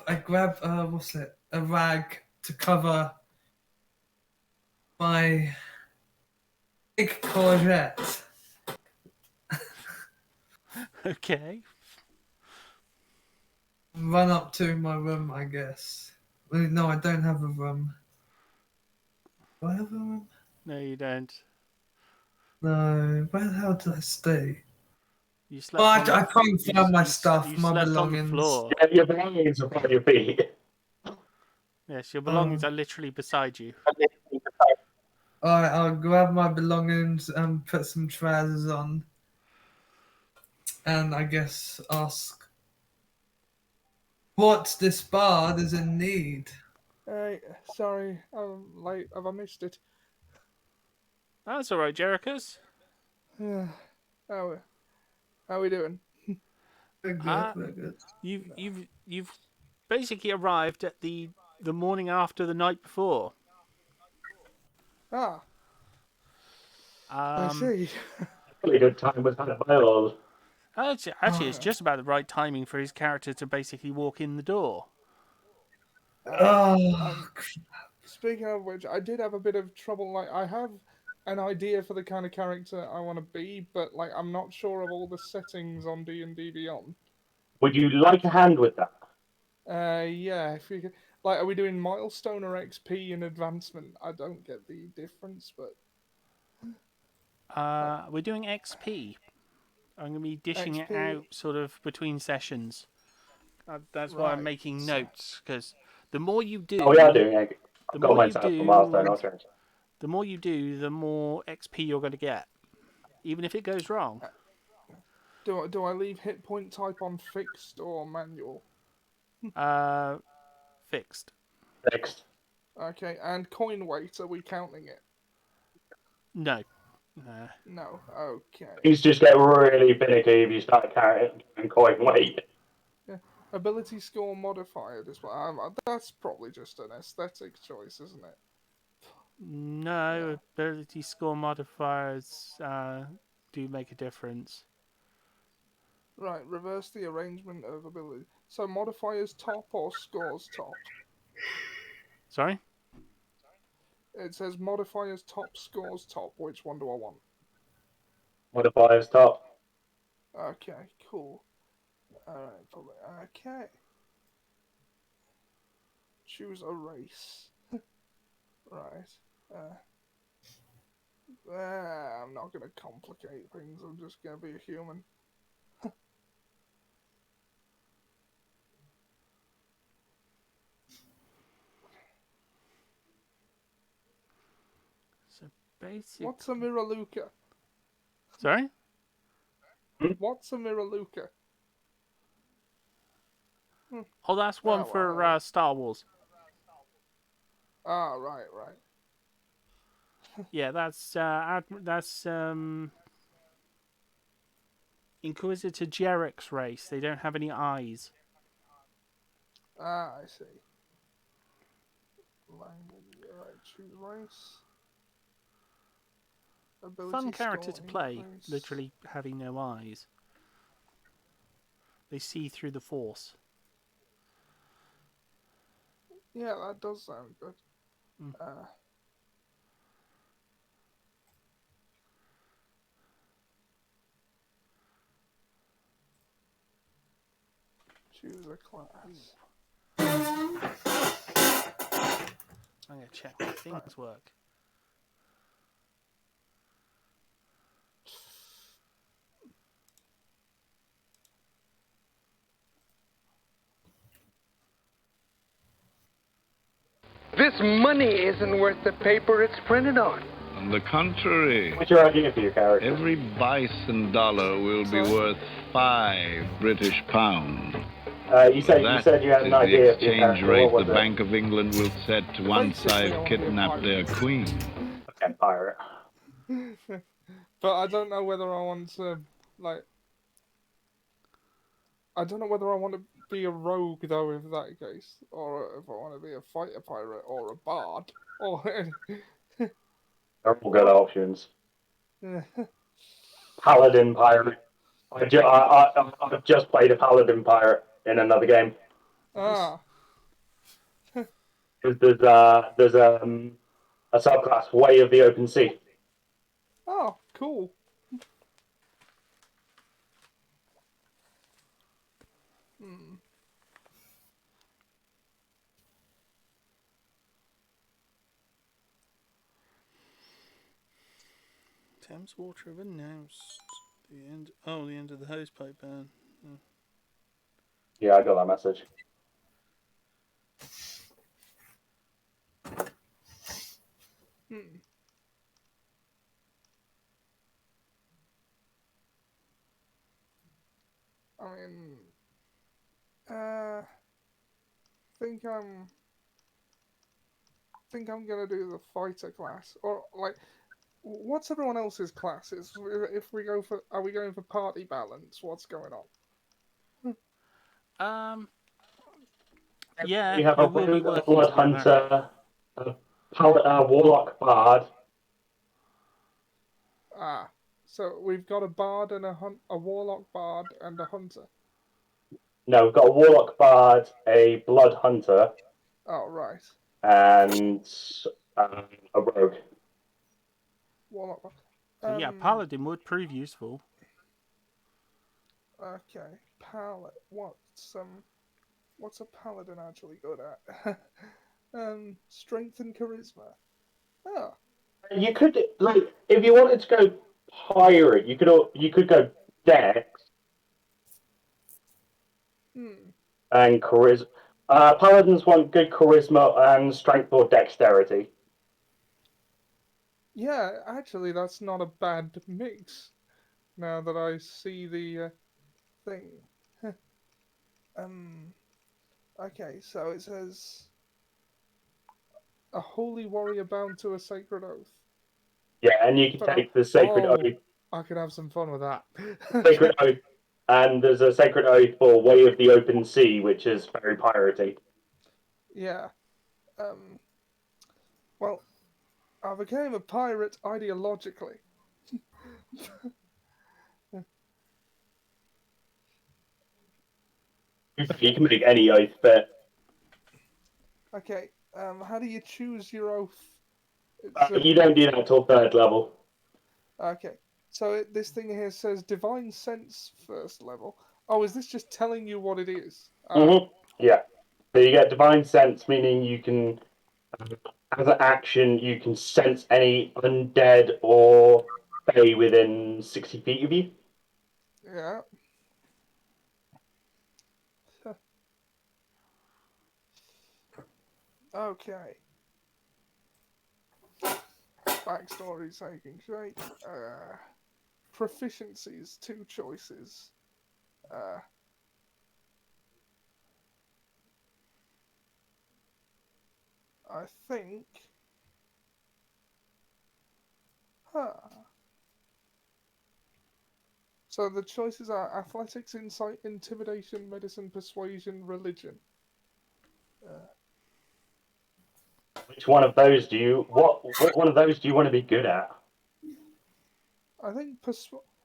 Speaker 4: what's it? A rag to cover my big courgette.
Speaker 2: Okay.
Speaker 4: Run up to my room, I guess. No, I don't have a room. Do I have a room?
Speaker 2: No, you don't.
Speaker 4: No. Where the hell did I stay?
Speaker 2: You slept.
Speaker 4: Oh,
Speaker 2: on the,
Speaker 4: I can't find my stuff,
Speaker 2: you
Speaker 4: my
Speaker 2: slept on the
Speaker 4: belongings.
Speaker 2: floor.
Speaker 1: Yeah, your belongings are on your feet.
Speaker 2: Yes, your belongings are literally beside you.
Speaker 4: Alright, I'll grab my belongings and put some trousers on. And I guess ask what this bard is in need.
Speaker 6: Sorry, I'm late. Have I missed it?
Speaker 2: That's all right, Jerichos.
Speaker 6: How are we doing?
Speaker 4: Very good,
Speaker 2: Ah.
Speaker 4: very good.
Speaker 2: You've basically arrived at the morning after the night before.
Speaker 6: Ah, I see.
Speaker 1: Really good time was had by all.
Speaker 2: Actually, it's just about the right timing for his character to basically walk in the door.
Speaker 4: Oh,
Speaker 6: Speaking of which, I did have a bit of trouble. Like, I have an idea for the kind of character I want to be, but like, I'm not sure of all the settings on D&D Beyond.
Speaker 1: Would you like a hand with that?
Speaker 6: Yeah, if you could, like, are we doing milestone or XP in advancement? I don't get the difference, but
Speaker 2: We're doing XP. I'm going to be dishing it
Speaker 6: XP.
Speaker 2: out sort of between sessions. That's why I'm
Speaker 6: Right,
Speaker 2: making
Speaker 6: so-
Speaker 2: notes, because the more you do,
Speaker 1: Oh, we are doing it.
Speaker 2: the
Speaker 1: I've got
Speaker 2: more
Speaker 1: mine
Speaker 2: you
Speaker 1: set up for
Speaker 2: do,
Speaker 1: milestone. I'll change.
Speaker 2: the more you do, the more XP you're going to get, even if it goes wrong.
Speaker 6: Do I leave hit point type on fixed or manual?
Speaker 2: Fixed.
Speaker 1: Next.
Speaker 6: Okay, and coin weight, are we counting it?
Speaker 2: No.
Speaker 6: No. Okay.
Speaker 1: Things just get really finicky if you start carrying and coin weight.
Speaker 6: Yeah. Ability score modifier display. That's probably just an aesthetic choice, isn't it?
Speaker 2: No, ability score modifiers do make a difference.
Speaker 6: Right, reverse the arrangement of ability. So modifiers top or scores top?
Speaker 2: Sorry?
Speaker 6: It says modifiers top, scores top. Which one do I want?
Speaker 1: Modifiers top.
Speaker 6: Okay, cool. Alright, probably. Okay. Choose a race. Right. I'm not going to complicate things. I'm just going to be a human.
Speaker 2: Basic.
Speaker 6: What's a Miraluka?
Speaker 2: Sorry?
Speaker 6: What's a Miraluka?
Speaker 2: Oh, that's one
Speaker 6: Oh,
Speaker 2: for
Speaker 6: well.
Speaker 2: Star Wars.
Speaker 6: Ah, right.
Speaker 2: Yeah, that's Inquisitor Jarek's race. They don't have any eyes.
Speaker 6: Ah, I see. Language, right, choose race. Ability
Speaker 2: Fun character to
Speaker 6: score
Speaker 2: play,
Speaker 6: increase.
Speaker 2: literally having no eyes. They see through the Force.
Speaker 6: Yeah, that does sound good.
Speaker 2: Mm.
Speaker 6: Choose a class.
Speaker 2: I'm going to check my things work.
Speaker 7: This money isn't worth the paper it's printed on.
Speaker 8: On the contrary,
Speaker 1: What's your idea for your character?
Speaker 8: every bison dollar will be worth 5 British pounds.
Speaker 1: You said you had an
Speaker 8: is
Speaker 1: idea
Speaker 8: the
Speaker 1: for your
Speaker 8: exchange
Speaker 1: character.
Speaker 8: rate
Speaker 1: What
Speaker 8: the
Speaker 1: was it?
Speaker 8: Bank of England will set once
Speaker 6: Basically, I
Speaker 8: I've
Speaker 6: wanna be a
Speaker 8: kidnapped
Speaker 6: pirate.
Speaker 8: their queen.
Speaker 1: Okay, pirate.
Speaker 6: But I don't know whether I want to, like... I don't know whether I want to be a rogue, though, if that case. Or if I want to be a fighter pirate, or a bard. Or...
Speaker 1: They're all good options. Paladin pirate. I've just played a paladin pirate in another game.
Speaker 6: Ah.
Speaker 1: There's a subclass, Way of the Open Sea.
Speaker 6: Oh, cool.
Speaker 2: Thames Water have announced the end. Oh, the end of the hosepipe ban.
Speaker 1: Yeah, I got that message.
Speaker 6: I mean, think I'm gonna do the fighter class, or like, what's everyone else's classes? If we go for, are we going for party balance? What's going on?
Speaker 2: Yeah,
Speaker 1: We have a
Speaker 2: you will be
Speaker 1: rogue, a
Speaker 2: working
Speaker 1: blood
Speaker 2: together.
Speaker 1: hunter, a warlock bard.
Speaker 6: Ah, so we've got a bard and a warlock bard and a hunter.
Speaker 1: No, we've got a warlock bard, a blood hunter,
Speaker 6: Oh, right.
Speaker 1: and a rogue.
Speaker 6: Warlock bard.
Speaker 2: So yeah, Paladin would prove useful.
Speaker 6: Okay, what's a paladin actually good at? Strength and charisma. Oh.
Speaker 1: You could, like, if you wanted to go pirate, you could go dex and charisma. Paladins want good charisma and strength or dexterity.
Speaker 6: Yeah, actually, that's not a bad mix. Now that I see the thing. Okay, so it says a holy warrior bound to a sacred oath.
Speaker 1: Yeah, and you can take the sacred oath.
Speaker 6: I could have some fun with that.
Speaker 1: Sacred oath, and there's a sacred oath for Way of the Open Sea, which is very piratey.
Speaker 6: Yeah. Well, I became a pirate ideologically.
Speaker 1: You can make any oath, but
Speaker 6: Okay. How do you choose your oath?
Speaker 1: you don't do that until 3rd level.
Speaker 6: Okay. So this thing here says Divine Sense 1st level. Oh, is this just telling you what it is?
Speaker 1: Yeah. So you get Divine Sense, meaning you can, as an action, you can sense any undead or fae within 60 feet of you.
Speaker 6: Yeah. Okay. backstory taking shape. Proficiencies, 2 choices. I think. So the choices are athletics, insight, intimidation, medicine, persuasion, religion.
Speaker 1: Which one of those do you what one of those do you want to be good at?
Speaker 6: I think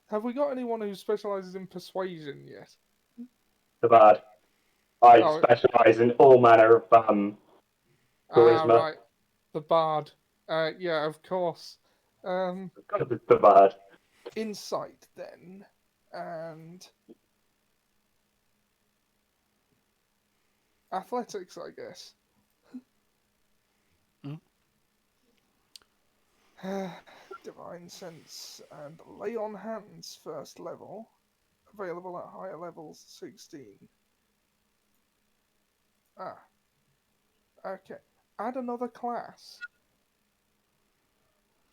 Speaker 6: have we got anyone who specializes in persuasion yet?
Speaker 1: The bad. I
Speaker 6: Oh,
Speaker 1: specialize in all manner of charisma.
Speaker 6: right. The bard. Yeah, of course.
Speaker 1: The bad.
Speaker 6: Insight then, and athletics, I guess. Divine sense and lay on hands, first level. Available at higher levels, 16. Okay. Add another class.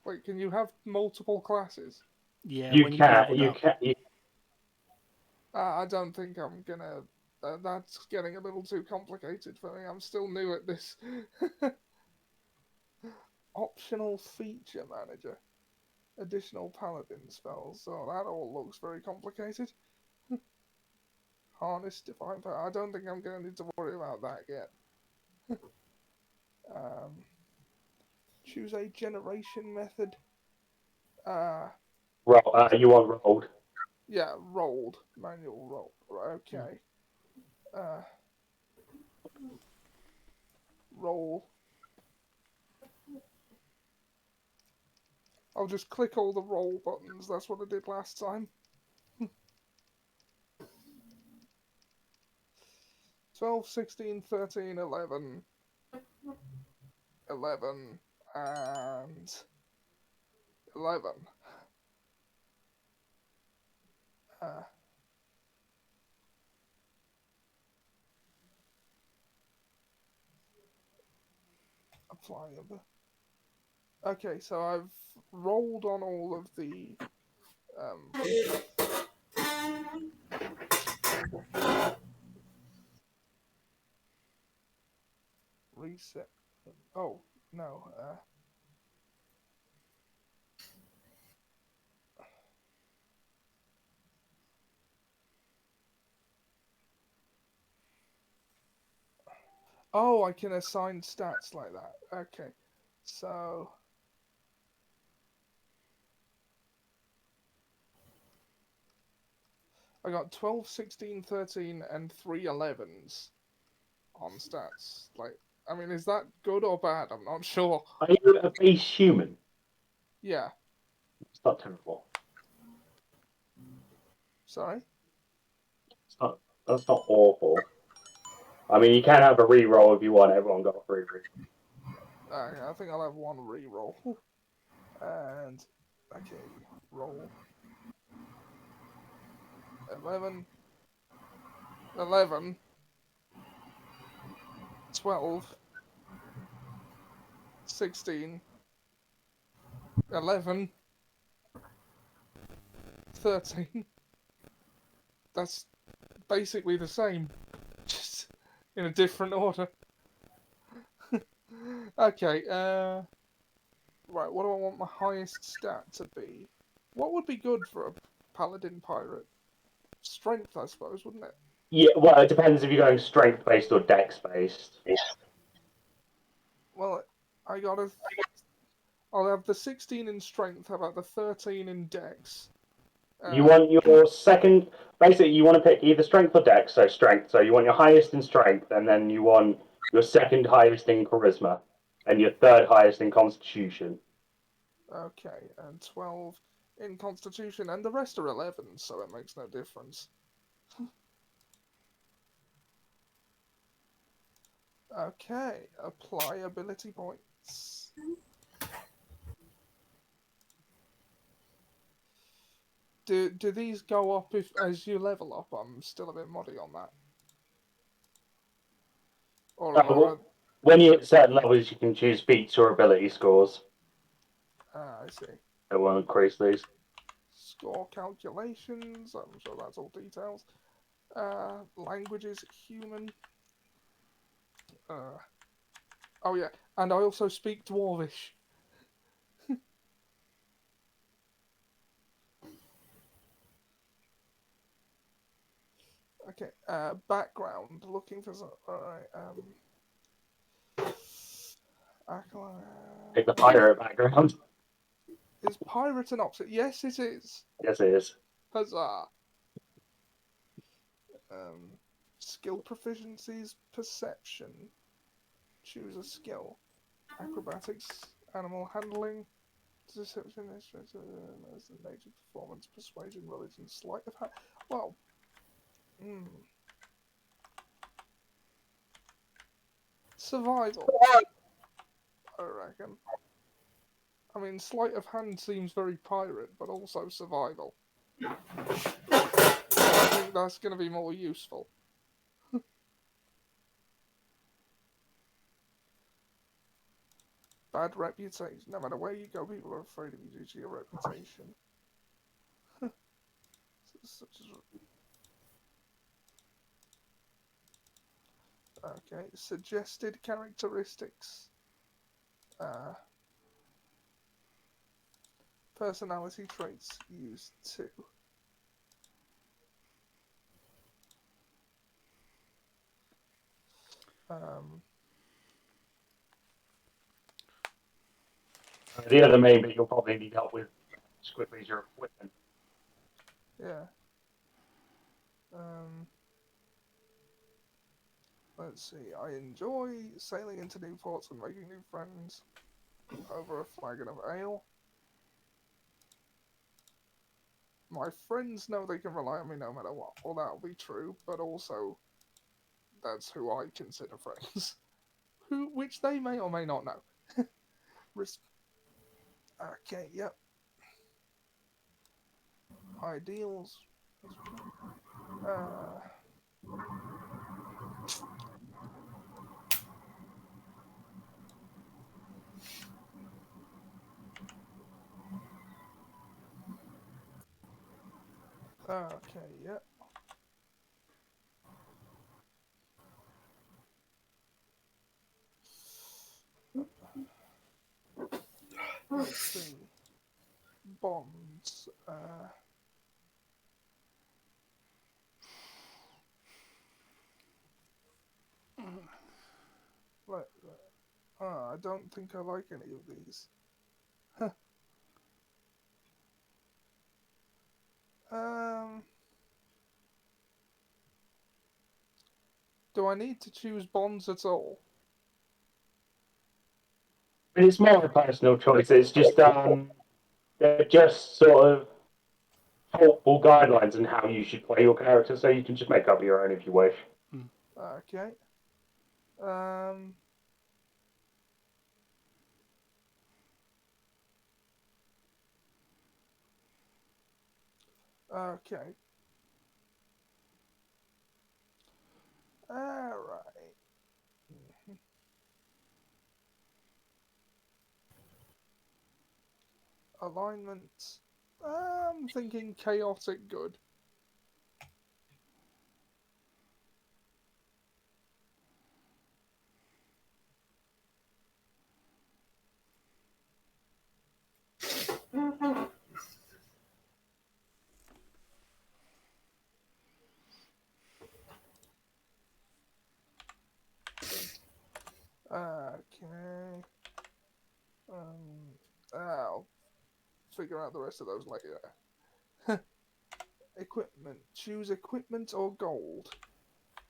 Speaker 6: Wait, can you have multiple classes?
Speaker 2: Yeah,
Speaker 1: You
Speaker 2: when you've
Speaker 1: can.
Speaker 2: leveled
Speaker 1: You
Speaker 2: up.
Speaker 1: can.
Speaker 6: I don't think I'm gonna. That's getting a little too complicated for me. I'm still new at this. Optional feature manager. Additional paladin spells. So that all looks very complicated. Harness divine power. I don't think I'm going to need to worry about that yet. Choose a generation method.
Speaker 1: You want rolled?
Speaker 6: Yeah, rolled. Manual roll. Okay. Roll. I'll just click all the roll buttons. That's what I did last time. 12, 16, 13, 11. 11 and 11. Apply other. Okay, so I've rolled on all of the reset. Oh, no. Oh, I can assign stats like that. Okay. So I got 12, 16, 13, and 3 11s on stats. Like, I mean, is that good or bad? I'm not sure.
Speaker 1: Are you a base human?
Speaker 6: Yeah.
Speaker 1: It's not terrible.
Speaker 6: Sorry?
Speaker 1: That's not awful. I mean, you can have a re-roll if you want. Everyone got a free re-roll.
Speaker 6: I think I'll have one re-roll. And, okay, roll. 11. 11. 12. 16. 11. 13. That's basically the same. Just in a different order. Okay, right, what do I want my highest stat to be? What would be good for a paladin pirate? Strength, I suppose, wouldn't it?
Speaker 1: Yeah, well, it depends if you're going strength-based or dex-based.
Speaker 6: Well, I'll have the 16 in strength, how about the 13 in dex?
Speaker 1: You want your second... Basically, you want to pick either strength or dex, so strength. So you want your highest in strength, and then you want your second highest in charisma, and your third highest in constitution.
Speaker 6: Okay, and 12 in constitution, and the rest are 11, so it makes no difference. Okay, apply ability points. Do these go up as you level up? I'm still a bit muddy on that. Or
Speaker 1: When you hit certain levels, you can choose feats or ability scores.
Speaker 6: I see.
Speaker 1: I won't increase these.
Speaker 6: Score calculations. I'm sure that's all details. Languages, human. Oh yeah, and I also speak Dwarvish. Okay. Background. Looking for some. All right.
Speaker 1: Pick the pirate background.
Speaker 6: Is pirate an option? Yes, it is.
Speaker 1: Yes, it is.
Speaker 6: Huzzah. Skill proficiencies, perception. Choose a skill. Acrobatics, animal handling, deception, nature, performance, persuasion, religion, sleight of hand. Well, survival, I reckon. I mean, sleight of hand seems very pirate, but also survival. I think that's going to be more useful. Bad reputation. No matter where you go, people are afraid of you due to your reputation. Such as... Okay, suggested characteristics. Personality traits used 2.
Speaker 1: The other main bit you'll probably need help with as quickly as your equipment.
Speaker 6: Yeah. Let's see. I enjoy sailing into new ports and making new friends over a flagon of ale. My friends know they can rely on me no matter what. Well, that'll be true, but also that's who I consider friends. Which they may or may not know. Okay, yep. Ideals. Okay, yep. Let's see. Bonds. I don't think I like any of these. Do I need to choose bonds at all?
Speaker 1: But it's more a personal choice. It's just they're just sort of helpful guidelines on how you should play your character, so you can just make up your own if you wish.
Speaker 6: Okay. Okay. Alright. Alignment. I'm thinking chaotic good. Okay. I'll figure out the rest of those later. Equipment. Choose equipment or gold.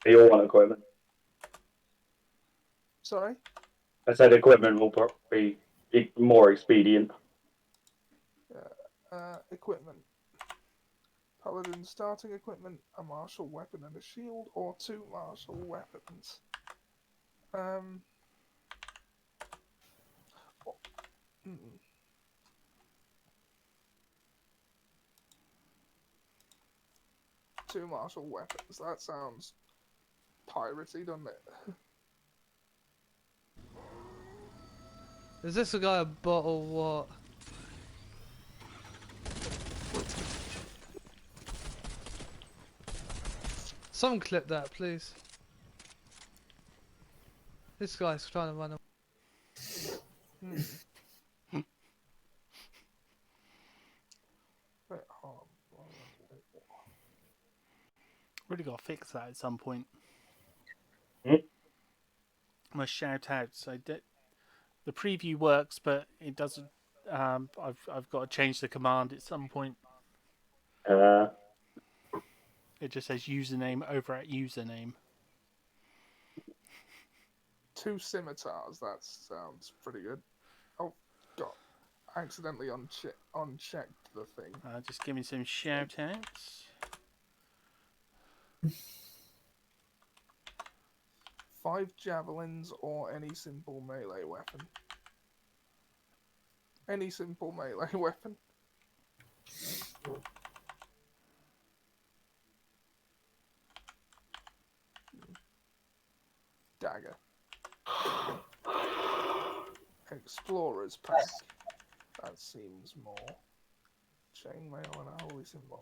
Speaker 1: They all want equipment.
Speaker 6: Sorry?
Speaker 1: I said equipment will be more expedient.
Speaker 6: Equipment. Paladin starting equipment, a martial weapon and a shield, or 2 martial weapons. Two martial weapons. That sounds piratey, doesn't it?
Speaker 9: Is this a guy a bottle what?
Speaker 4: Someone clip that, please. This guy's trying to run away.
Speaker 6: Bit hard.
Speaker 2: Really got to fix that at some point.
Speaker 1: Hmm?
Speaker 2: My shout outs. The preview works, but it doesn't. I've got to change the command at some point. It just says username over at username.
Speaker 6: 2 scimitars. That sounds pretty good. Oh, God. I accidentally unchecked the thing.
Speaker 2: Just give me some shout outs.
Speaker 6: 5 javelins or any simple melee weapon. Any simple melee weapon. Dagger. Explorer's pack. That seems more. Chainmail and a holy symbol.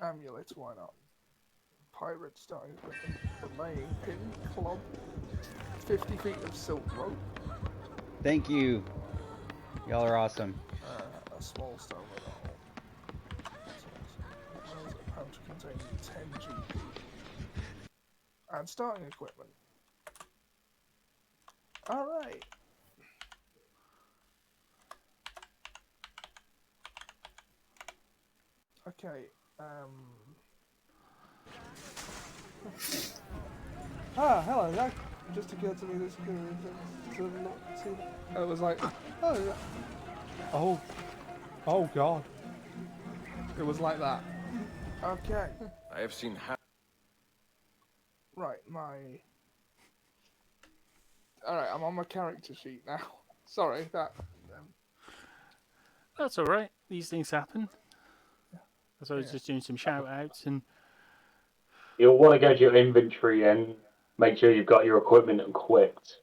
Speaker 6: Amulet, why not? Pirate starting equipment. Belaying pin, club. 50 feet of silk rope.
Speaker 9: Thank you. Y'all are awesome.
Speaker 6: A small stone with a hole. A pouch containing 10 GP. And starting equipment. Alright. Okay, hello, that just occurred to me this to look, see that. It was like, oh, yeah. Oh God. It was like that. Okay.
Speaker 10: I have seen
Speaker 6: Right, Alright, I'm on my character sheet now. Sorry,
Speaker 2: That's all right. These things happen. So I was just doing some shout outs and.
Speaker 1: You'll want to go to your inventory and make sure you've got your equipment equipped.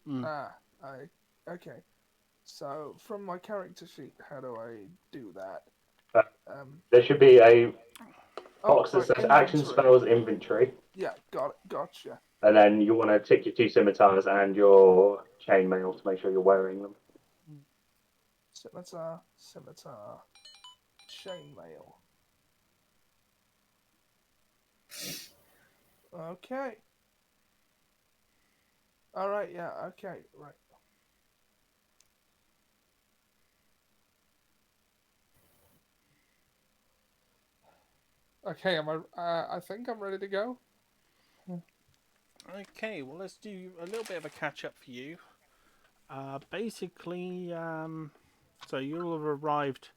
Speaker 6: Okay. So, from my character sheet, how do I do that?
Speaker 1: There should be a box that says Action Spells Inventory.
Speaker 6: Yeah, gotcha.
Speaker 1: And then you want to tick your 2 scimitars and your chainmail to make sure you're wearing them.
Speaker 6: Scimitar, chainmail. Okay. Alright, yeah, okay, right. Okay, I think I'm ready to go.
Speaker 2: Okay, well, let's do a little bit of a catch up for you. Basically, so you'll have arrived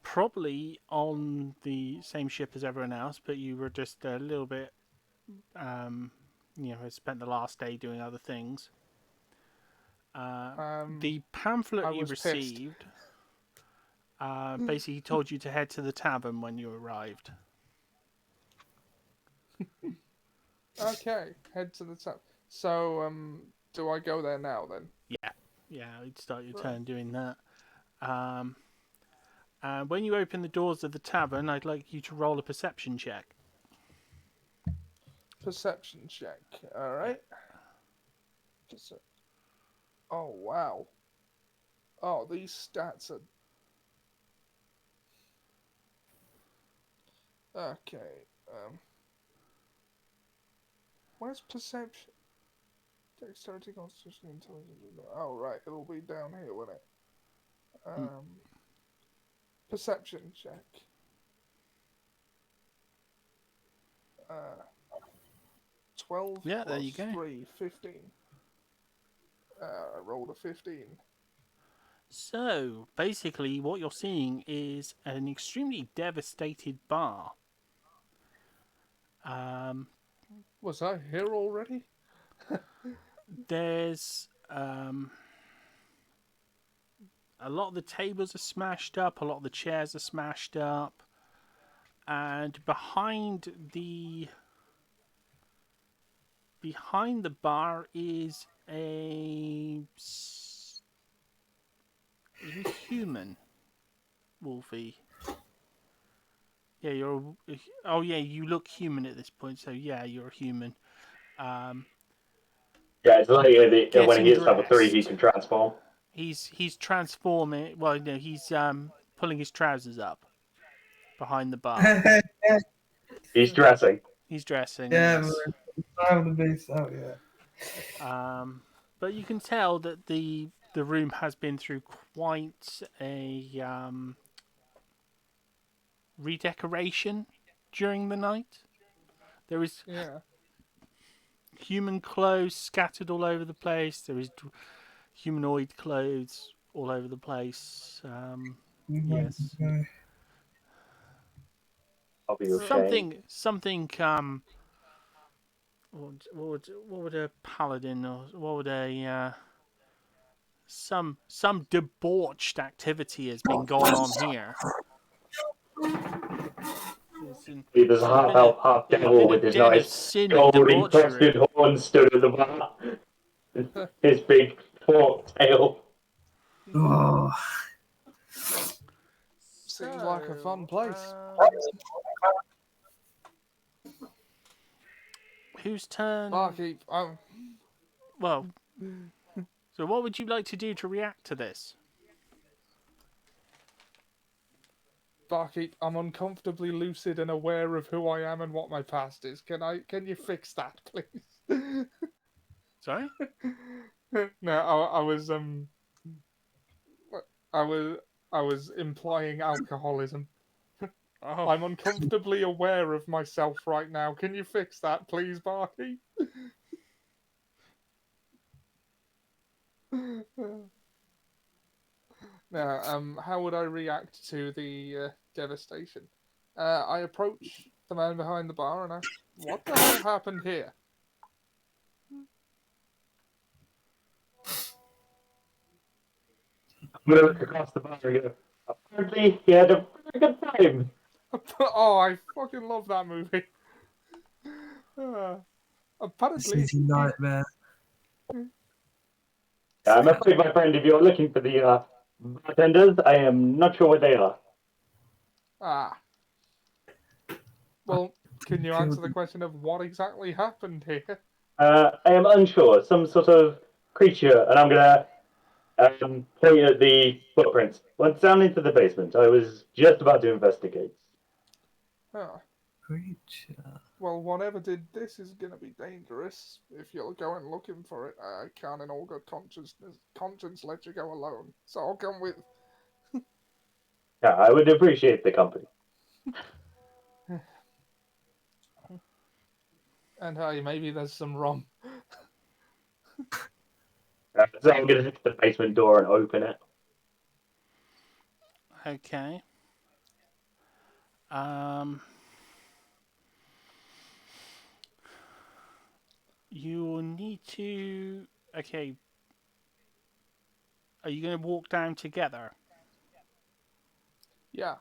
Speaker 2: probably on the same ship as everyone else, but you were just a little bit, spent the last day doing other things. The pamphlet you received basically told you to head to the tavern when you arrived.
Speaker 6: Okay, head to the tavern. So, do I go there now then?
Speaker 2: Yeah, you'd start your turn doing that. And when you open the doors of the tavern, I'd like you to roll a perception check.
Speaker 6: Perception check, alright. Oh, wow. Oh, these stats are... Okay, where's perception? Dexterity, constitution, intelligence... Oh, right, it'll be down here, won't it? Perception check. 12
Speaker 2: yeah,
Speaker 6: plus
Speaker 2: there you go.
Speaker 6: 3, 15. I rolled a 15.
Speaker 2: So, basically, what you're seeing is an extremely devastated bar.
Speaker 6: Was I here already?
Speaker 2: There's a lot of the tables are smashed up, a lot of the chairs are smashed up, and behind the bar is a human Wolfie. Yeah, you're. Oh yeah, you look human at this point. So yeah, you're a human. Um,
Speaker 1: Yeah, it's later when he
Speaker 2: Getting
Speaker 1: hits level 3, he
Speaker 2: dressed.
Speaker 1: can transform.
Speaker 2: He's transforming. Well, no, he's pulling his trousers up behind the bar.
Speaker 1: He's dressing.
Speaker 2: He's dressing.
Speaker 4: Yeah,
Speaker 2: Yes.
Speaker 4: having the beast out, yeah.
Speaker 2: But you can tell that the room has been through quite a redecoration during the night. There is
Speaker 6: Yeah.
Speaker 2: human clothes scattered all over the place. There is humanoid clothes all over the place. Yes.
Speaker 1: I'll be ashamed.
Speaker 2: Something. What would a paladin or what would a some debauched activity has been going on here.
Speaker 1: There's a half elf, half
Speaker 2: There's
Speaker 1: devil
Speaker 2: been a
Speaker 1: with his
Speaker 2: den of
Speaker 1: nice
Speaker 2: sin and
Speaker 1: golden
Speaker 2: debauchery.
Speaker 1: crested horn stood at the bar. His big forked tail.
Speaker 4: Oh.
Speaker 6: Seems like a fun place.
Speaker 2: Whose turn?
Speaker 6: Barkeep,
Speaker 2: Well, so what would you like to do to react to this?
Speaker 6: Barkeep, I'm uncomfortably lucid and aware of who I am and what my past is. Can you fix that, please?
Speaker 2: Sorry?
Speaker 6: No, I was implying alcoholism.
Speaker 2: Oh,
Speaker 6: I'm uncomfortably aware of myself right now. Can you fix that, please, Barkeep? Now, how would I react to the devastation? I approach the man behind the bar and ask, "What the hell happened here?"
Speaker 1: I'm gonna look across the bar and go, apparently he had a very good time.
Speaker 6: Oh, I fucking love that movie. Apparently,
Speaker 4: City nightmare.
Speaker 1: I'm afraid, my friend, if you're looking for the bartenders, I am not sure where they are.
Speaker 6: ah. Well, can you answer the question of what exactly happened here?
Speaker 1: I am unsure. Some sort of creature, and I'm gonna point at the footprints. Went down into the basement. I was just about to investigate.
Speaker 6: Ah.
Speaker 4: Creature.
Speaker 6: Well, whatever did this is going to be dangerous. If you're going looking for it, I can't in all good conscience let you go alone. So I'll come with.
Speaker 1: Yeah, I would appreciate the company.
Speaker 6: And hey, maybe there's some rum.
Speaker 1: So I'm gonna hit the basement door and open it.
Speaker 2: okay. You need to. Okay. Are you going to walk down together?
Speaker 6: Yeah.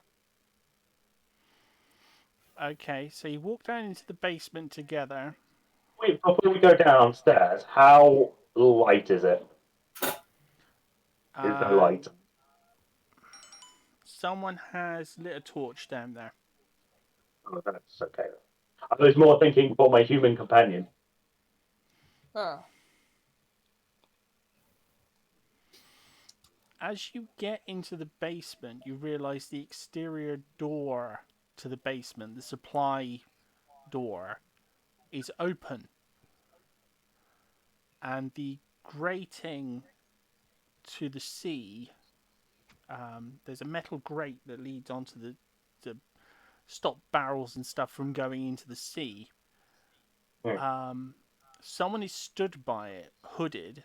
Speaker 2: Okay, so you walk down into the basement together.
Speaker 1: Wait, before we go downstairs, how light is it? Is there light?
Speaker 2: Someone has lit a torch down there.
Speaker 1: Oh, that's okay. I was more thinking for my human companion.
Speaker 6: Ah.
Speaker 2: As you get into the basement, you realize the exterior door to the basement, the supply door, is open. And the grating to the sea, there's a metal grate that leads onto the to stop barrels and stuff from going into the sea. Someone is stood by it, hooded,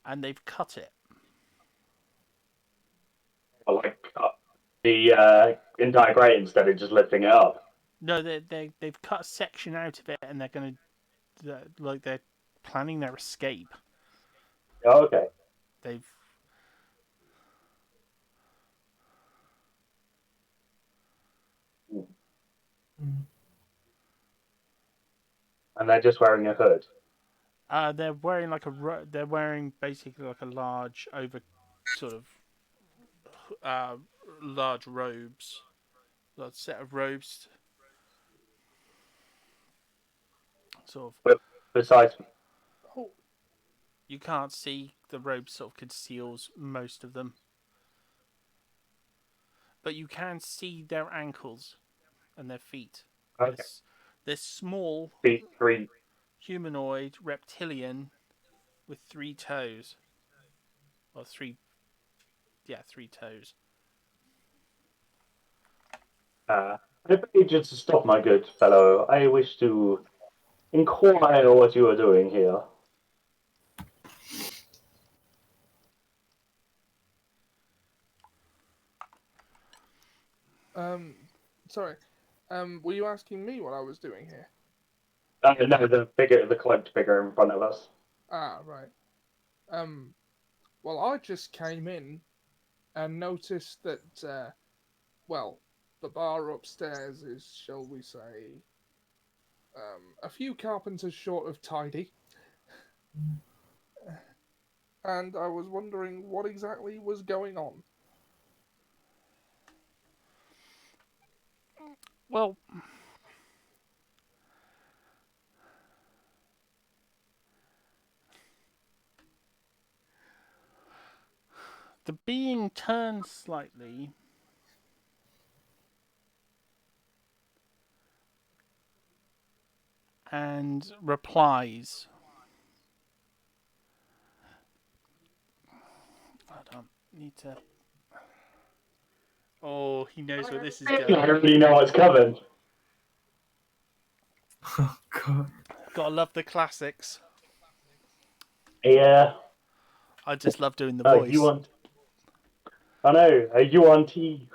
Speaker 2: and they've cut it.
Speaker 1: Like the entire grate instead of just lifting it up.
Speaker 2: No, they've cut a section out of it, and they're planning their escape.
Speaker 1: Oh, okay.
Speaker 2: They've
Speaker 1: And they're just wearing a hood.
Speaker 2: they're wearing they're wearing basically like a large over sort of large robes a set of robes. Sort of.
Speaker 1: But besides,
Speaker 2: Oh, you can't see the robe. Sort of conceals most of them, but you can see their ankles and their feet.
Speaker 1: okay,
Speaker 2: This small
Speaker 1: feet, 3.
Speaker 2: humanoid reptilian with 3 toes, or 3 toes.
Speaker 1: I beg you to stop, my good fellow. I wish to inquire what you are doing here.
Speaker 6: Sorry. Were you asking me what I was doing here?
Speaker 1: No, the cloaked figure in front of us.
Speaker 6: Ah, right. Well, I just came in and noticed that, well, the bar upstairs is, shall we say, a few carpenters short of tidy. And I was wondering what exactly was going on.
Speaker 2: Well, the being turns slightly and replies. Hold on, need to. Oh, he knows where this is
Speaker 1: I
Speaker 2: going.
Speaker 1: already know what's coming.
Speaker 4: Oh god.
Speaker 2: Gotta love the classics.
Speaker 1: Yeah.
Speaker 2: I just love doing the voice.
Speaker 1: You want? I know. You want tea?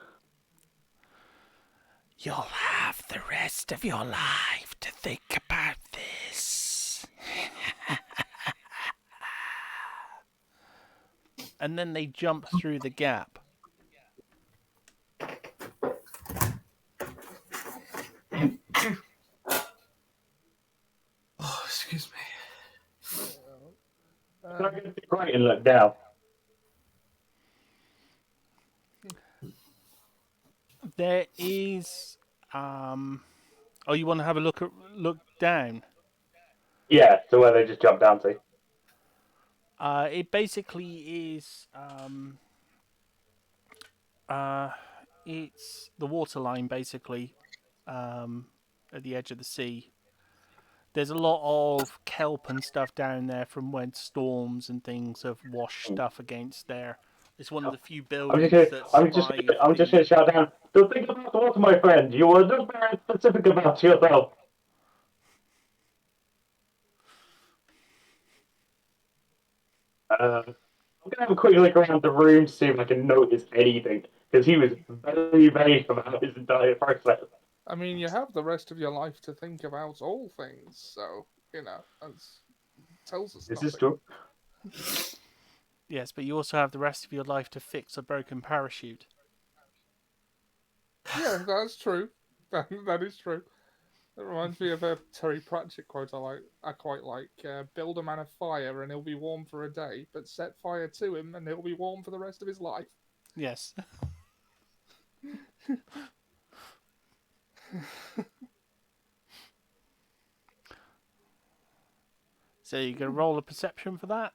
Speaker 2: You'll have the rest of your life to think about this. And then they jump through the gap.
Speaker 4: Oh, excuse me.
Speaker 1: Can I get the crate and look down?
Speaker 2: There is oh, you want to have a look down?
Speaker 1: Yeah, so where they just jump down to.
Speaker 2: It basically is it's the waterline basically at the edge of the sea. There's a lot of kelp and stuff down there from when storms and things have washed stuff against there. It's one of the few buildings that survived.
Speaker 1: I'm just gonna shout down. Don't think about the water, my friend. You are not very specific about yourself. I'm gonna have a quick look around the room to see if I can notice anything, because he was very vague about his entire process.
Speaker 6: I mean, you have the rest of your life to think about all things, so, that tells us
Speaker 1: This
Speaker 6: nothing.
Speaker 1: is true.
Speaker 2: Yes, but you also have the rest of your life to fix a broken parachute.
Speaker 6: Yeah, that's true. That is true. It reminds me of a Terry Pratchett quote I quite like. Build a man a fire and he'll be warm for a day, but set fire to him and he'll be warm for the rest of his life.
Speaker 2: Yes. So you're going to roll a perception for that?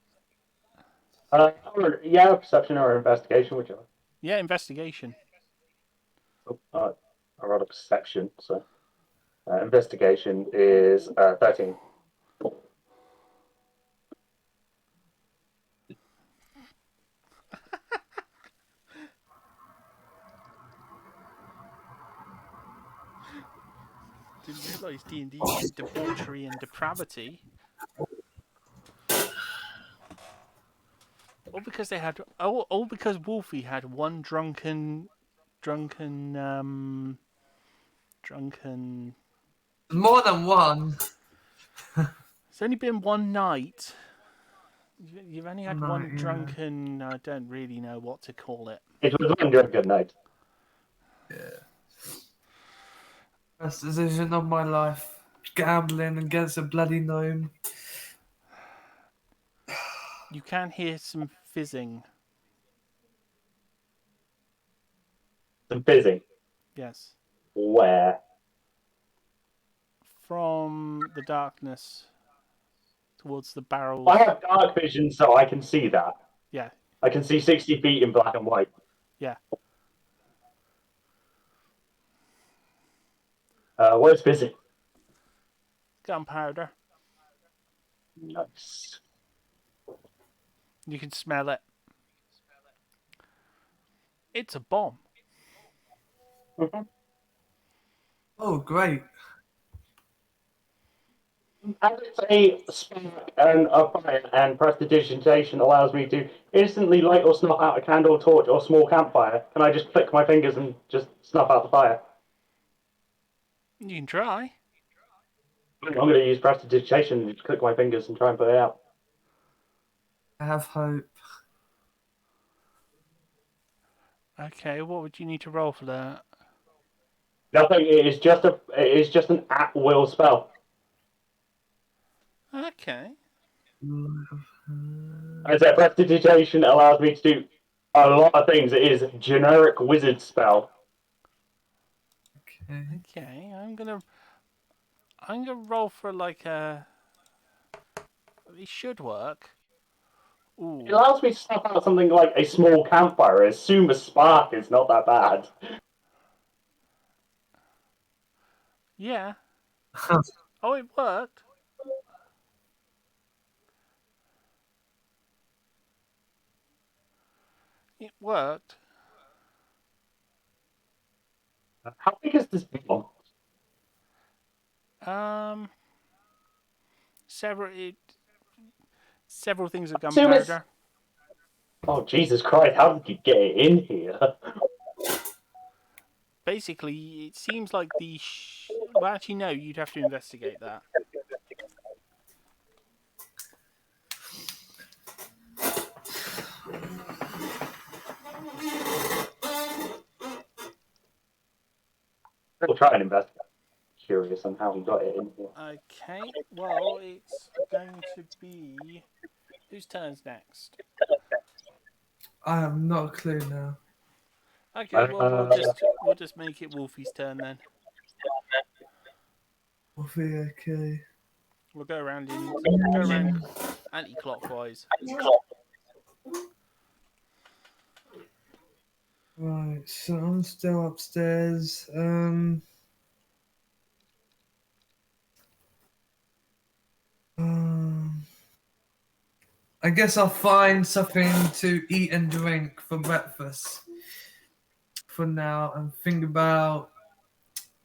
Speaker 1: Perception or investigation, whichever.
Speaker 2: Yeah, investigation.
Speaker 1: I rolled a perception, so investigation is 13.
Speaker 2: Didn't realise D&D had debauchery and depravity. All because they had all because Wolfie had one drunken
Speaker 4: More than one.
Speaker 2: It's only been one night. You've only had
Speaker 4: Night,
Speaker 2: one
Speaker 4: yeah.
Speaker 2: drunken. I don't really know what to call it.
Speaker 1: It was one drunken night.
Speaker 4: Yeah. Best decision of my life. Gambling against a bloody gnome.
Speaker 2: You can hear some fizzing.
Speaker 1: Some fizzing.
Speaker 2: Yes.
Speaker 1: Where?
Speaker 2: From the darkness towards the barrels.
Speaker 1: I have dark vision, so I can see that.
Speaker 2: Yeah.
Speaker 1: I can see 60 feet in black and white.
Speaker 2: Yeah.
Speaker 1: What's busy?
Speaker 2: Gunpowder.
Speaker 1: Nice.
Speaker 2: You can smell it. It's a bomb.
Speaker 1: Mm-hmm.
Speaker 4: Oh, great.
Speaker 1: As it's a spark and a fire, and prestidigitation allows me to instantly light or snuff out a candle, torch, or small campfire, can I just click my fingers and just snuff out the fire?
Speaker 2: You can try.
Speaker 1: I'm going to use prestidigitation and just click my fingers and try and put it out.
Speaker 4: I have hope.
Speaker 2: Okay, what would you need to roll for that?
Speaker 1: Nothing. It is just an at will spell.
Speaker 2: Okay.
Speaker 1: As a prestidigitation allows me to do a lot of things. It is a generic wizard spell.
Speaker 2: Okay, I'm gonna roll for like a. It should work. Ooh.
Speaker 1: It allows me to snuff out something like a small campfire. I assume a spark is not that bad.
Speaker 2: Yeah. Oh, it worked. It worked.
Speaker 1: How big is this bomb?
Speaker 2: Several things of
Speaker 1: Assume it's-
Speaker 2: gunpowder.
Speaker 1: Oh, Jesus Christ, how did you get it in here?
Speaker 2: Basically, it seems like well, actually, no, you'd have to investigate that.
Speaker 1: We'll try and investigate. Curious on how we got it in here.
Speaker 2: Okay, well, it's going to be... Whose turn's next?
Speaker 4: I have not a clue now.
Speaker 2: Okay, well, we'll just make it Wolfie's turn then.
Speaker 4: Wolfie, okay.
Speaker 2: We'll go around anti-clockwise.
Speaker 4: Right, so I'm still upstairs. I guess I'll find something to eat and drink for breakfast for now and think about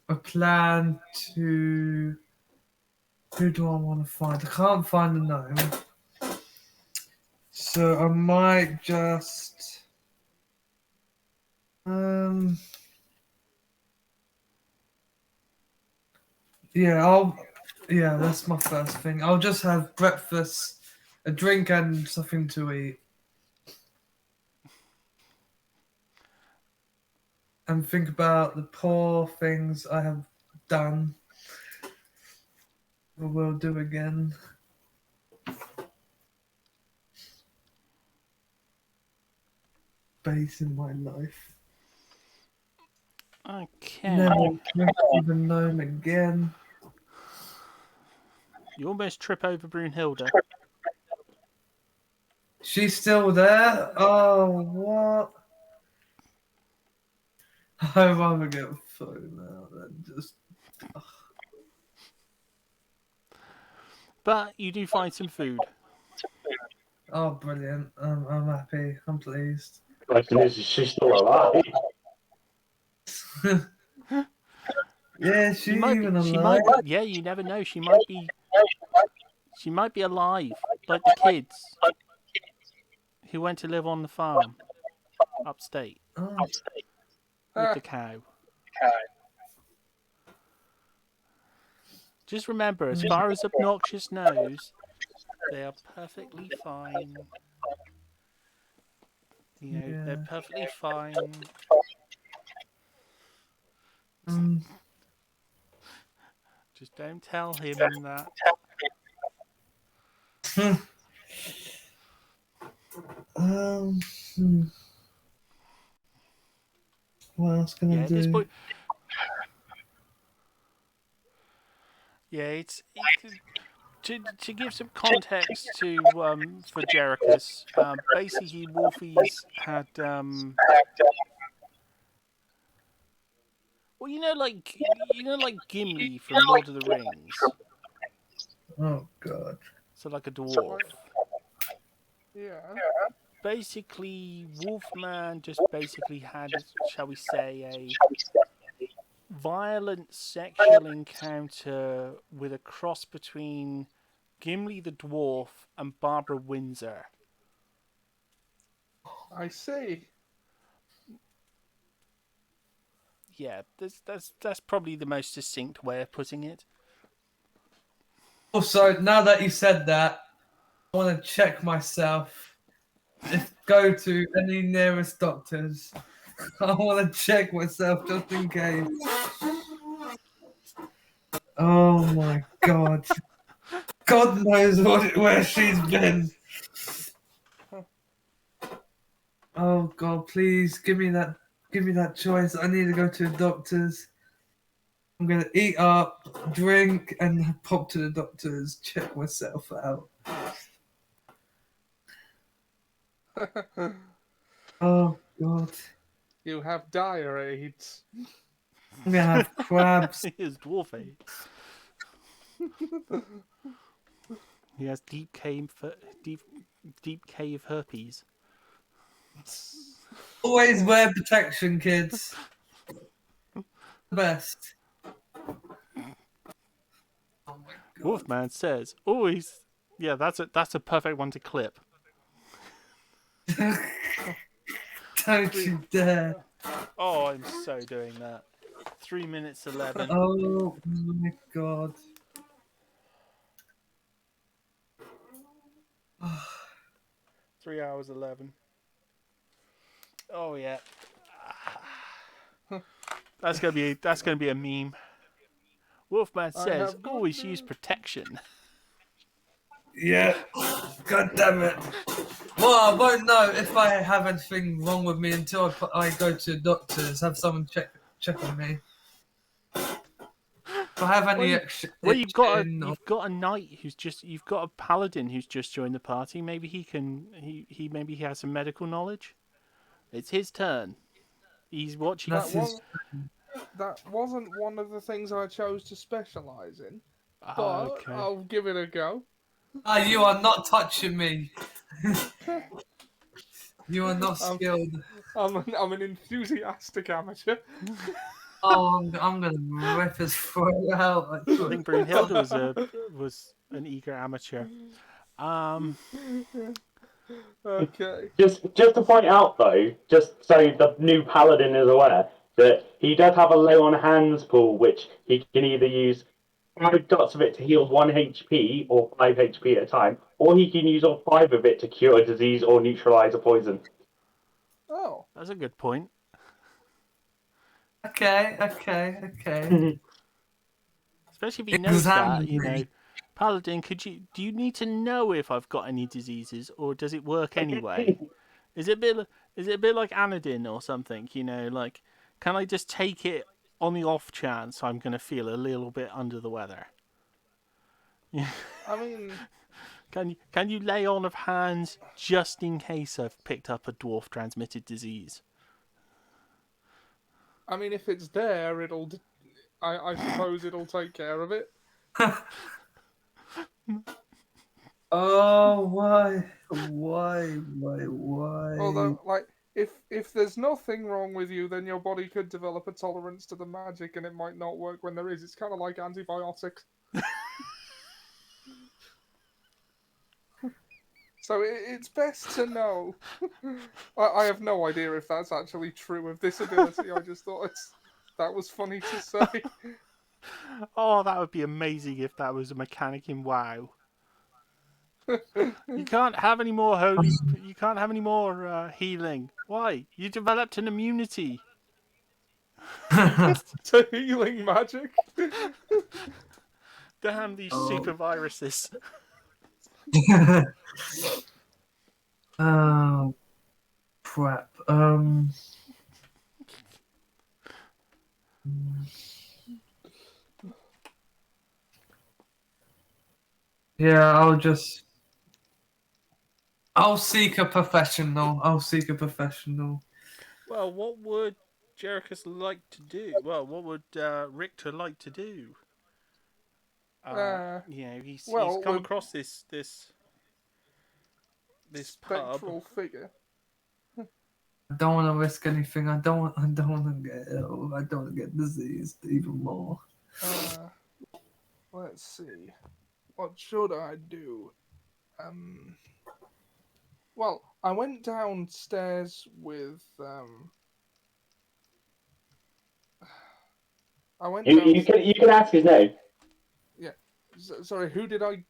Speaker 4: a plan to... Who do I want to find? I can't find a gnome. So I might just... Yeah, that's my first thing. I'll just have breakfast, a drink, and something to eat. And think about the poor things I have done or will do again. Base in my life.
Speaker 2: Okay.
Speaker 4: Never even known again.
Speaker 2: You almost trip over Brunhilde.
Speaker 4: She's still there? Oh, what? I'd rather get a phone now than just...
Speaker 2: But you do find some food.
Speaker 4: Oh, brilliant. I'm happy. I'm pleased.
Speaker 1: The question is she still alive?
Speaker 4: Yeah, she's even alive.
Speaker 2: Yeah, you never know. She might be alive, like the kids who went to live on the farm upstate with the cow. Just remember, as far as Obnoxious knows, they are perfectly fine. You know, they're perfectly fine. Just don't tell him that.
Speaker 4: What else can I do?
Speaker 2: At this point, Yeah, to give some context to for Jerichus. Basically, Wolfies had well, like Gimli from Lord of the Rings.
Speaker 4: Oh God.
Speaker 2: So like a dwarf.
Speaker 6: Yeah.
Speaker 2: Basically, Wolfman just basically had, shall we say, a violent sexual encounter with a cross between Gimli the dwarf and Barbara Windsor.
Speaker 6: I see.
Speaker 2: Yeah, that's probably the most succinct way of putting it.
Speaker 4: Also, now that you said that, I want to check myself. Go to any nearest doctors. I want to check myself just in case. Oh my God. God knows where she's been. Oh God, please give me that choice. I need to go to the doctors. I'm gonna eat up, drink, and pop to the doctors. Check myself out. Oh God,
Speaker 6: You have dire AIDS.
Speaker 4: I'm gonna have crabs.
Speaker 2: His dwarf AIDS. He has deep cave herpes.
Speaker 4: Always wear protection, kids. The best. Oh my God.
Speaker 2: Wolfman says, always. Yeah, that's a perfect one to clip.
Speaker 4: Don't you dare.
Speaker 2: Oh, I'm so doing that. 3 minutes 11.
Speaker 4: Oh my God.
Speaker 2: 3 hours 11. Oh yeah. That's gonna be a meme. Wolfman says, always use protection.
Speaker 4: Yeah. God damn it. Well, I won't know if I have anything wrong with me until I go to the doctors. Have someone check on me. If I have any
Speaker 2: Well, you've got a knight you've got a paladin who's just joined the party. Maybe he maybe he has some medical knowledge. It's his turn. He's watching.
Speaker 6: That wasn't one of the things I chose to specialise in, but
Speaker 2: Okay.
Speaker 6: I'll give it a go.
Speaker 4: You are not touching me. You are not skilled.
Speaker 6: I'm an enthusiastic amateur.
Speaker 4: Oh, I'm gonna rip his throat out.
Speaker 2: I think Brunhilde was an eager amateur.
Speaker 6: Okay.
Speaker 1: Just to point out though, just so the new paladin is aware, that he does have a lay on hands pool, which he can either use 5 dots of it to heal 1 HP or 5 HP at a time, or he can use all 5 of it to cure a disease or neutralize a poison.
Speaker 6: Oh,
Speaker 2: That's a good point.
Speaker 4: Okay.
Speaker 2: Especially if he knows that, you know. Paladin, do you need to know if I've got any diseases, or does it work anyway? Is it a bit like Anodin or something? You know, like, can I just take it on the off chance I'm going to feel a little bit under the weather?
Speaker 6: I mean,
Speaker 2: can you lay on of hands just in case I've picked up a dwarf transmitted disease?
Speaker 6: I mean, if it's there, I suppose it'll take care of it.
Speaker 4: Oh, why?
Speaker 6: Although, like, if there's nothing wrong with you, then your body could develop a tolerance to the magic, and it might not work when there is. It's kind of like antibiotics. So it's best to know. I have no idea if that's actually true of this ability. I just thought that was funny to say.
Speaker 2: Oh, that would be amazing if that was a mechanic in WoW. You can't have any more You can't have any more healing. Why? You developed an immunity
Speaker 6: to healing magic.
Speaker 2: Damn these super viruses.
Speaker 4: Oh, crap. Yeah, I'll seek a professional. I'll seek a professional.
Speaker 2: Well, what would Jerichus like to do? Well, what would Richter like to do? He's
Speaker 6: Well,
Speaker 2: come
Speaker 6: with
Speaker 2: across this pub.
Speaker 6: spectral figure.
Speaker 4: I don't want to risk anything. I don't want to get ill. I don't want to get diseased even more.
Speaker 6: Let's see. What should I do? Well, I went downstairs with I went
Speaker 1: You,
Speaker 6: down.
Speaker 1: you can ask his name.
Speaker 6: Yeah. Sorry, who did I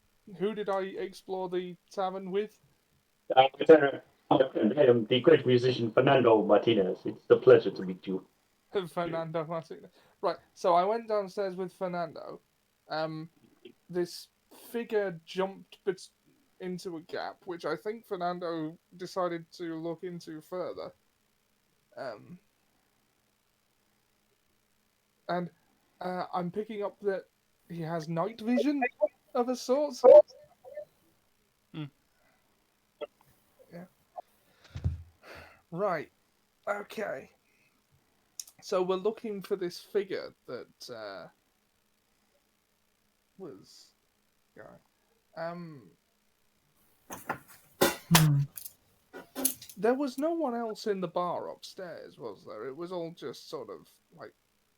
Speaker 6: explore the tavern with?
Speaker 1: I am the great musician Fernando Martinez. It's a pleasure to meet you.
Speaker 6: Fernando Martinez. Right. So I went downstairs with Fernando. This figure jumped into a gap, which I think Fernando decided to look into further. And I'm picking up that he has night vision of a sort.
Speaker 2: Mm.
Speaker 6: Yeah. Right. Okay. So we're looking for this figure that was going. There was no one else in the bar upstairs, was there? It was all just sort of like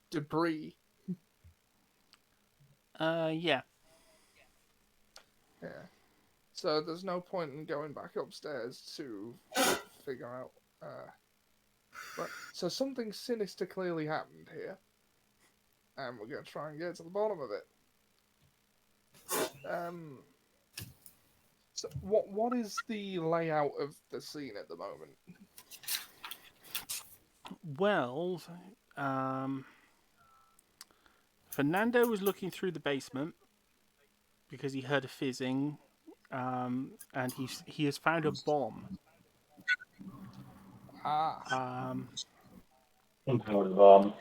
Speaker 6: debris.
Speaker 2: Yeah.
Speaker 6: Yeah. So there's no point in going back upstairs to figure out. But so something sinister clearly happened here, and we're gonna try and get to the bottom of it. So what is the layout of the scene at the moment?
Speaker 2: Well, Fernando was looking through the basement because he heard a fizzing, and he has found a bomb.
Speaker 1: Empowered bomb.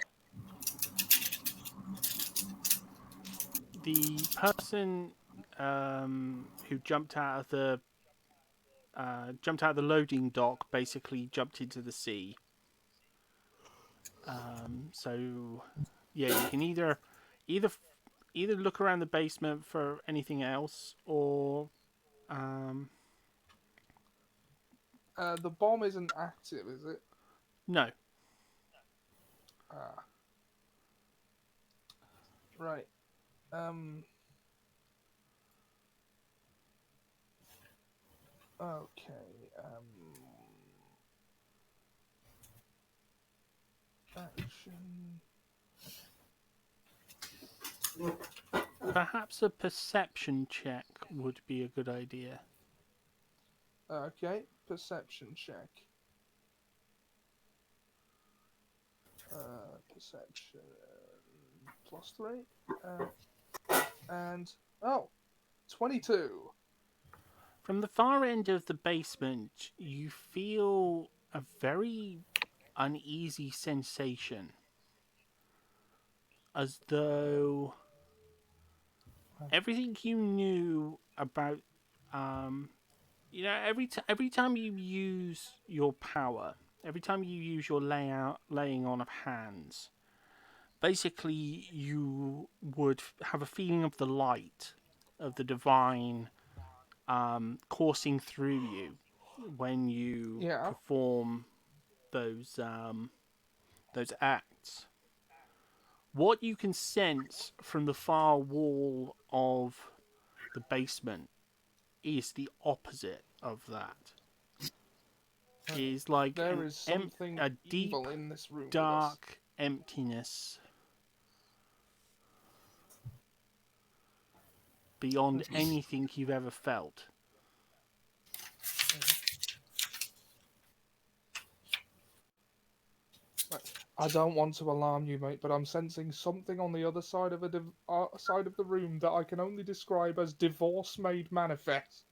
Speaker 2: The person who jumped out of the loading dock basically jumped into the sea. So yeah, you can either look around the basement for anything else, or
Speaker 6: The bomb isn't active, is it?
Speaker 2: no.
Speaker 6: Right. Okay. Action.
Speaker 2: Perhaps a perception check would be a good idea.
Speaker 6: Okay. Perception check. Perception +3. And 22.
Speaker 2: From the far end of the basement, you feel a very uneasy sensation, as though everything you knew about, every time you use your power, every time you use your laying on of hands, basically you would have a feeling of the light of the divine coursing through you when you perform those acts. What you can sense from the far wall of the basement is the opposite of that. Is like
Speaker 6: there is something
Speaker 2: a deep,
Speaker 6: evil in this room,
Speaker 2: dark emptiness beyond anything you've ever felt.
Speaker 6: I don't want to alarm you, mate, but I'm sensing something on the other side of side of the room that I can only describe as divorce made manifest.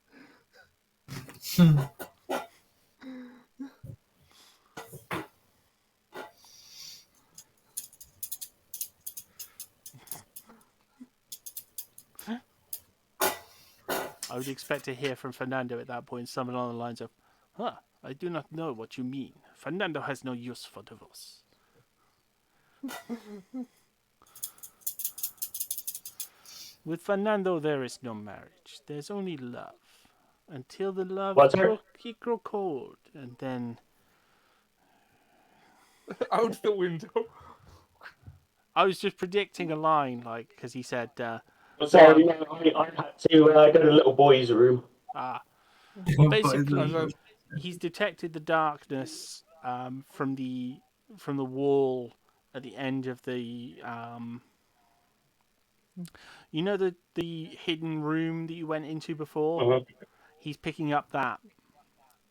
Speaker 2: I would expect to hear from Fernando at that point, something along the lines of, I do not know what you mean. Fernando has no use for divorce. With Fernando, there is no marriage. There's only love. Until the love grow cold, and then...
Speaker 6: Out the window.
Speaker 2: I was just predicting a line, like, because he said...
Speaker 1: Sorry, no, I had to go to the little boy's room.
Speaker 2: Well, basically, he's detected the darkness from the wall at the end of the... you know the hidden room that you went into before?
Speaker 1: Mhm.
Speaker 2: He's picking up that,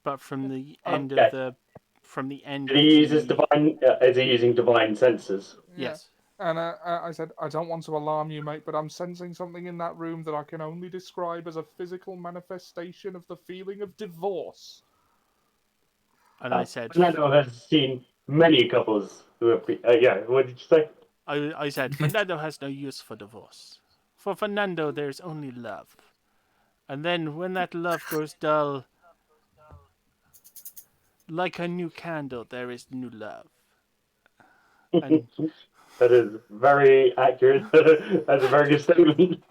Speaker 2: but from the end
Speaker 1: Okay.
Speaker 2: of the... From the end
Speaker 1: Did
Speaker 2: of
Speaker 1: he use
Speaker 2: the...
Speaker 1: his divine? Is he using divine senses?
Speaker 2: Yes.
Speaker 6: And I said, I don't want to alarm you, mate, but I'm sensing something in that room that I can only describe as a physical manifestation of the feeling of divorce.
Speaker 2: And I said...
Speaker 1: Fernando has seen many couples who have been... yeah, what did you say?
Speaker 2: I said, Fernando has no use for divorce. For Fernando, there's only love. And then when that love goes dull, like a new candle, there is new love. And
Speaker 1: That is very accurate. That's a very good statement.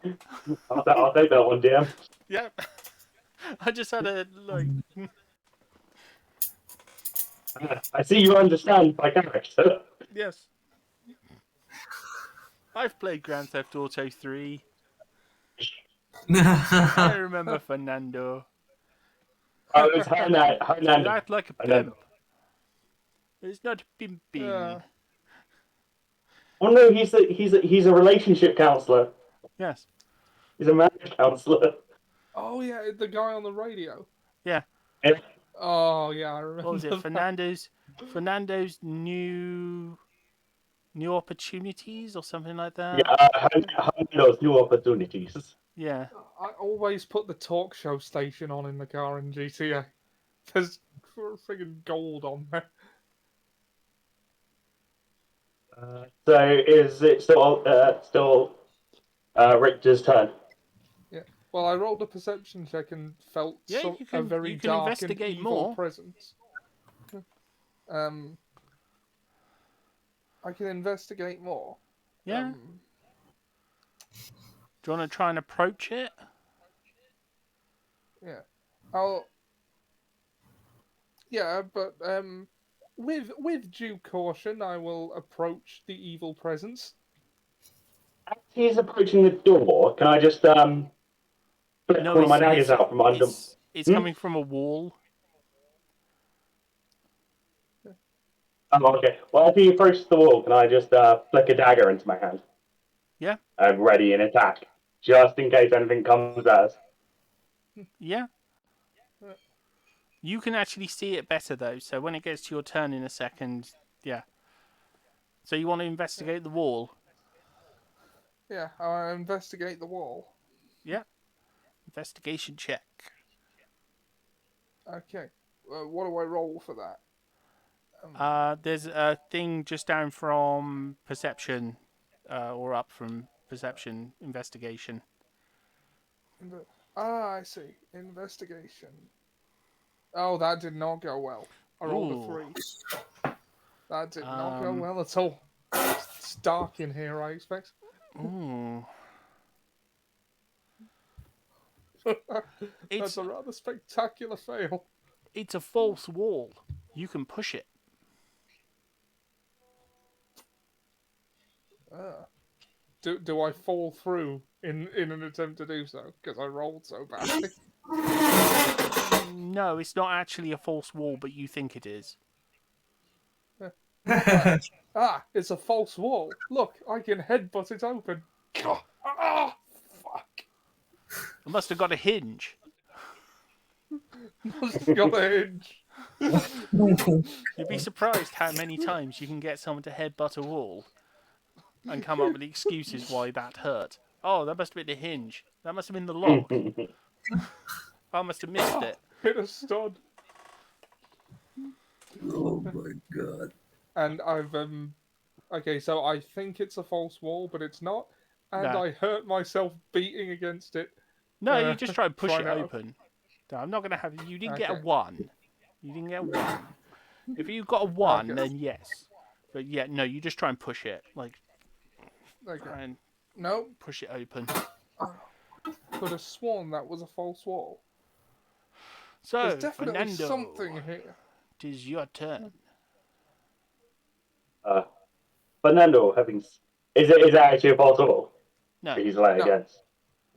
Speaker 1: I'll take that one, DM.
Speaker 2: yeah, I just had a like.
Speaker 1: I see you understand my character.
Speaker 2: Yes, I've played Grand Theft Auto 3. I remember Fernando.
Speaker 1: Oh, it was Hernando.
Speaker 2: You act like a pimp. It's not pimping.
Speaker 1: Oh no, he's a relationship counselor.
Speaker 2: Yes.
Speaker 1: He's a marriage counselor.
Speaker 6: Oh yeah, the guy on the radio.
Speaker 2: Yeah.
Speaker 6: Oh yeah, I remember.
Speaker 2: What was it? Fernando's new opportunities or something like that.
Speaker 1: Yeah, Hernando's new opportunities.
Speaker 2: Yeah.
Speaker 6: I always put the talk show station on in the car in GTA. There's friggin' gold on there.
Speaker 1: So is it still Richter's turn?
Speaker 6: Yeah. Well, I rolled a perception check and felt a very dark and evil presence. I can investigate more.
Speaker 2: Yeah. Do you want to try and approach it?
Speaker 6: Yeah. Yeah, but with due caution, I will approach the evil presence.
Speaker 1: As he's approaching the door, can I just flip one of my daggers out from under?
Speaker 2: It's coming from a wall.
Speaker 1: Oh, okay. Well, as he approaches the wall, can I just flick a dagger into my hand?
Speaker 2: Yeah.
Speaker 1: I'm ready in attack, just in case anything comes at us.
Speaker 2: Yeah. You can actually see it better, though, so when it gets to your turn in a second, yeah. So you want to investigate the wall?
Speaker 6: Yeah, I'll investigate the wall.
Speaker 2: Yeah. Investigation check.
Speaker 6: Okay. What do I roll for that?
Speaker 2: There's a thing just down from perception, or up from perception, investigation.
Speaker 6: I see. Investigation. Oh, that did not go well. I rolled a 3. That did not go well at all. It's dark in here, I expect.
Speaker 2: Ooh.
Speaker 6: That's a rather spectacular fail.
Speaker 2: It's a false wall. You can push it.
Speaker 6: Do I fall through in an attempt to do so? Because I rolled so badly.
Speaker 2: No, it's not actually a false wall, but you think it is.
Speaker 6: It's a false wall. Look, I can headbutt it open. Fuck.
Speaker 2: It must have got a hinge.
Speaker 6: Must have got a hinge.
Speaker 2: You'd be surprised how many times you can get someone to headbutt a wall and come up with excuses why that hurt. Oh, that must have been a hinge. That must have been the lock. I must have missed it.
Speaker 6: Hit a stud.
Speaker 10: Oh my god.
Speaker 6: And I've okay, so I think it's a false wall, but it's not. And
Speaker 2: No.
Speaker 6: I hurt myself beating against it.
Speaker 2: No, you just try and push
Speaker 6: try
Speaker 2: it
Speaker 6: not-
Speaker 2: open. No, I'm not going to have... You didn't get a
Speaker 6: Okay.
Speaker 2: 1. You didn't get a 1. If you got a 1,
Speaker 6: Okay.
Speaker 2: then yes. But yeah, no, you just try and push it. Like,
Speaker 6: Okay.
Speaker 2: try and
Speaker 6: No,
Speaker 2: push it open.
Speaker 6: could have sworn that was a false wall.
Speaker 2: So,
Speaker 6: There's definitely
Speaker 2: Fernando,
Speaker 6: something here.
Speaker 2: it is your turn.
Speaker 1: Fernando, is it actually a false wall?
Speaker 2: No,
Speaker 1: He's laying
Speaker 6: No.
Speaker 1: against.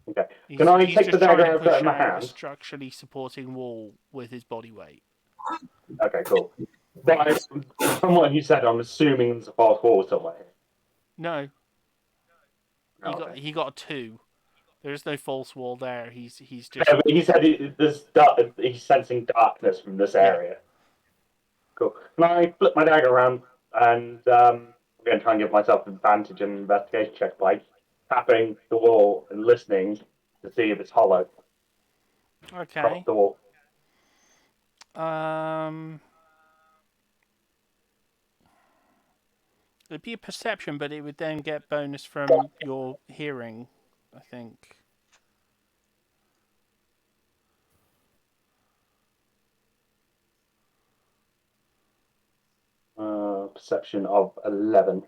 Speaker 1: Okay.
Speaker 2: he's,
Speaker 1: Can I
Speaker 2: he's
Speaker 1: take the
Speaker 2: just trying
Speaker 1: dagger
Speaker 2: to
Speaker 1: and put it
Speaker 2: push
Speaker 1: in my
Speaker 2: out a
Speaker 1: hand?
Speaker 2: structurally supporting wall with his body weight.
Speaker 1: Okay, cool. But from what you said, I'm assuming there's a false wall somewhere here.
Speaker 2: No,
Speaker 1: Okay.
Speaker 2: he got a 2. There is no false wall there. He's just...
Speaker 1: Yeah, but he said he's sensing darkness from this area. Cool. Can I flip my dagger around and I'm going to try and give myself advantage in an investigation check by tapping the wall and listening to see if it's hollow across
Speaker 2: Okay.
Speaker 1: the wall.
Speaker 2: It'd be a perception, but it would then get bonus from your hearing, I think.
Speaker 1: Perception of 11.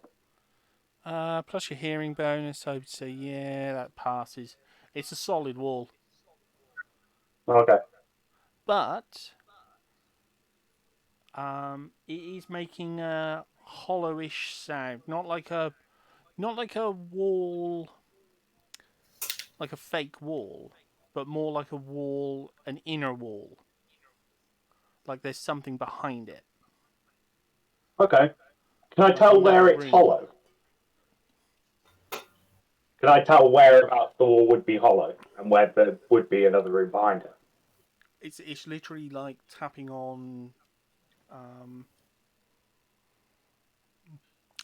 Speaker 2: Plus your hearing bonus, I would say, yeah, that passes. It's a solid wall.
Speaker 1: Okay.
Speaker 2: But it is making a hollowish sound, not like a wall, like a fake wall, but more like a wall, an inner wall. Like there's something behind it.
Speaker 1: Okay. Can I
Speaker 2: Like
Speaker 1: tell
Speaker 2: another
Speaker 1: where it's
Speaker 2: room.
Speaker 1: hollow? Can I tell whereabouts the wall would be hollow and where there would be another room behind it?
Speaker 2: It's literally like tapping on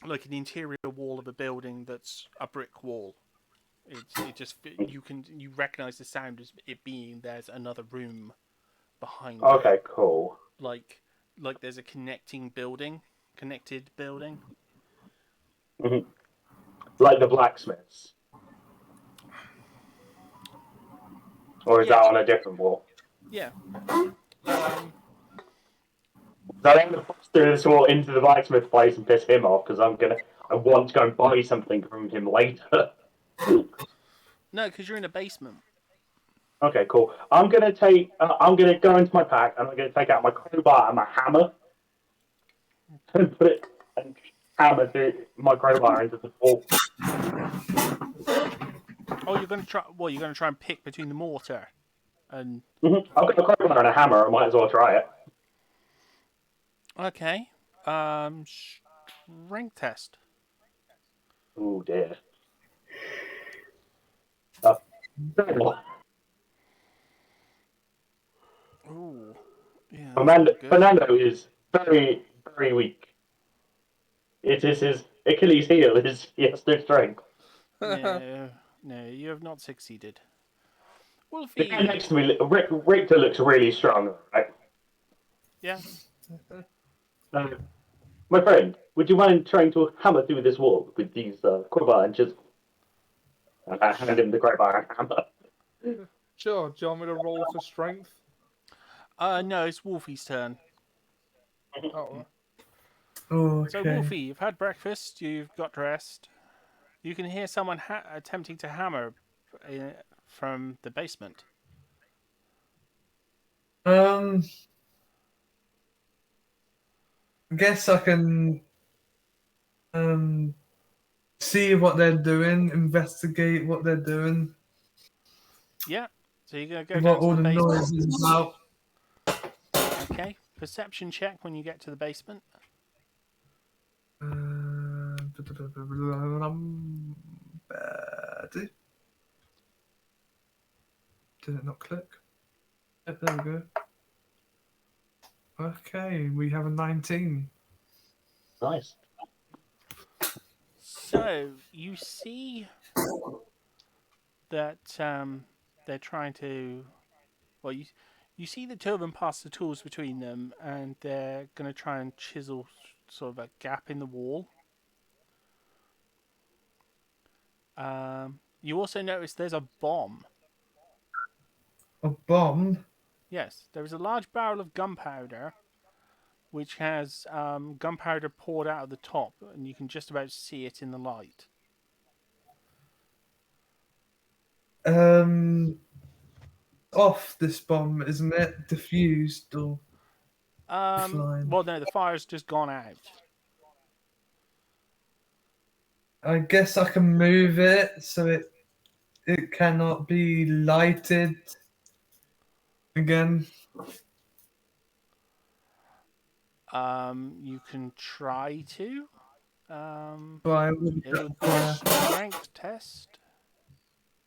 Speaker 2: like an interior wall of a building that's a brick wall. It just you recognise the sound as it being there's another room behind
Speaker 1: Okay,
Speaker 2: it.
Speaker 1: cool.
Speaker 2: Like there's a connected building.
Speaker 1: Mm-hmm. Like the blacksmiths. Or is that on a different wall?
Speaker 2: Yeah.
Speaker 1: So I'm going to bust through this wall into the blacksmith place and piss him off because I want to go and buy something from him later.
Speaker 2: No, because you're in a basement.
Speaker 1: Okay, cool. I'm gonna go into my pack and I'm gonna take out my crowbar and my hammer and put it and hammer through my crowbar into the wall.
Speaker 2: Oh, you're gonna try. Well, you're gonna try and pick between the mortar and.
Speaker 1: Mm-hmm. I've got a crowbar and a hammer. I might as well try it.
Speaker 2: Okay. Strength test.
Speaker 1: Oh dear.
Speaker 2: Ooh. Yeah.
Speaker 1: Fernando is very, very weak. It is his Achilles heel. He has no strength.
Speaker 2: No, you have not succeeded.
Speaker 1: The
Speaker 2: Wolfie.
Speaker 1: guy next to me, Richter, looks really strong, right?
Speaker 2: Yeah.
Speaker 1: My friend, would you mind trying to hammer through this wall with these crowbar and chisel? And I hand him the crowbar and hammer.
Speaker 6: Sure, do you want me to roll for strength?
Speaker 2: No, it's Wolfie's turn.
Speaker 6: Oh,
Speaker 2: So, Wolfie, you've had breakfast, you've got dressed. You can hear someone attempting to hammer from the basement.
Speaker 4: I guess I can see what they're doing, investigate what they're doing.
Speaker 2: Yeah. So you're gonna go
Speaker 4: What
Speaker 2: down
Speaker 4: all
Speaker 2: to the
Speaker 4: the
Speaker 2: basement.
Speaker 4: noise is about.
Speaker 2: Okay. Perception check when you get to the basement.
Speaker 4: Did it not click? Yep, there we go. Okay, we have a 19.
Speaker 1: Nice.
Speaker 2: So you see that they're trying to. Well, you see the two of them pass the tools between them, and they're going to try and chisel sort of a gap in the wall. You also notice there's a bomb
Speaker 4: A bomb?
Speaker 2: Yes, there is a large barrel of gunpowder, which has gunpowder poured out of the top, and you can just about see it in the light.
Speaker 4: Off this bomb, isn't it? Diffused or flying?
Speaker 2: Well, no, the fire's just gone out.
Speaker 4: I guess I can move it so it cannot be lighted again.
Speaker 2: You can try to.
Speaker 4: Why would
Speaker 2: It
Speaker 4: that
Speaker 2: would be a
Speaker 4: require
Speaker 2: strength test.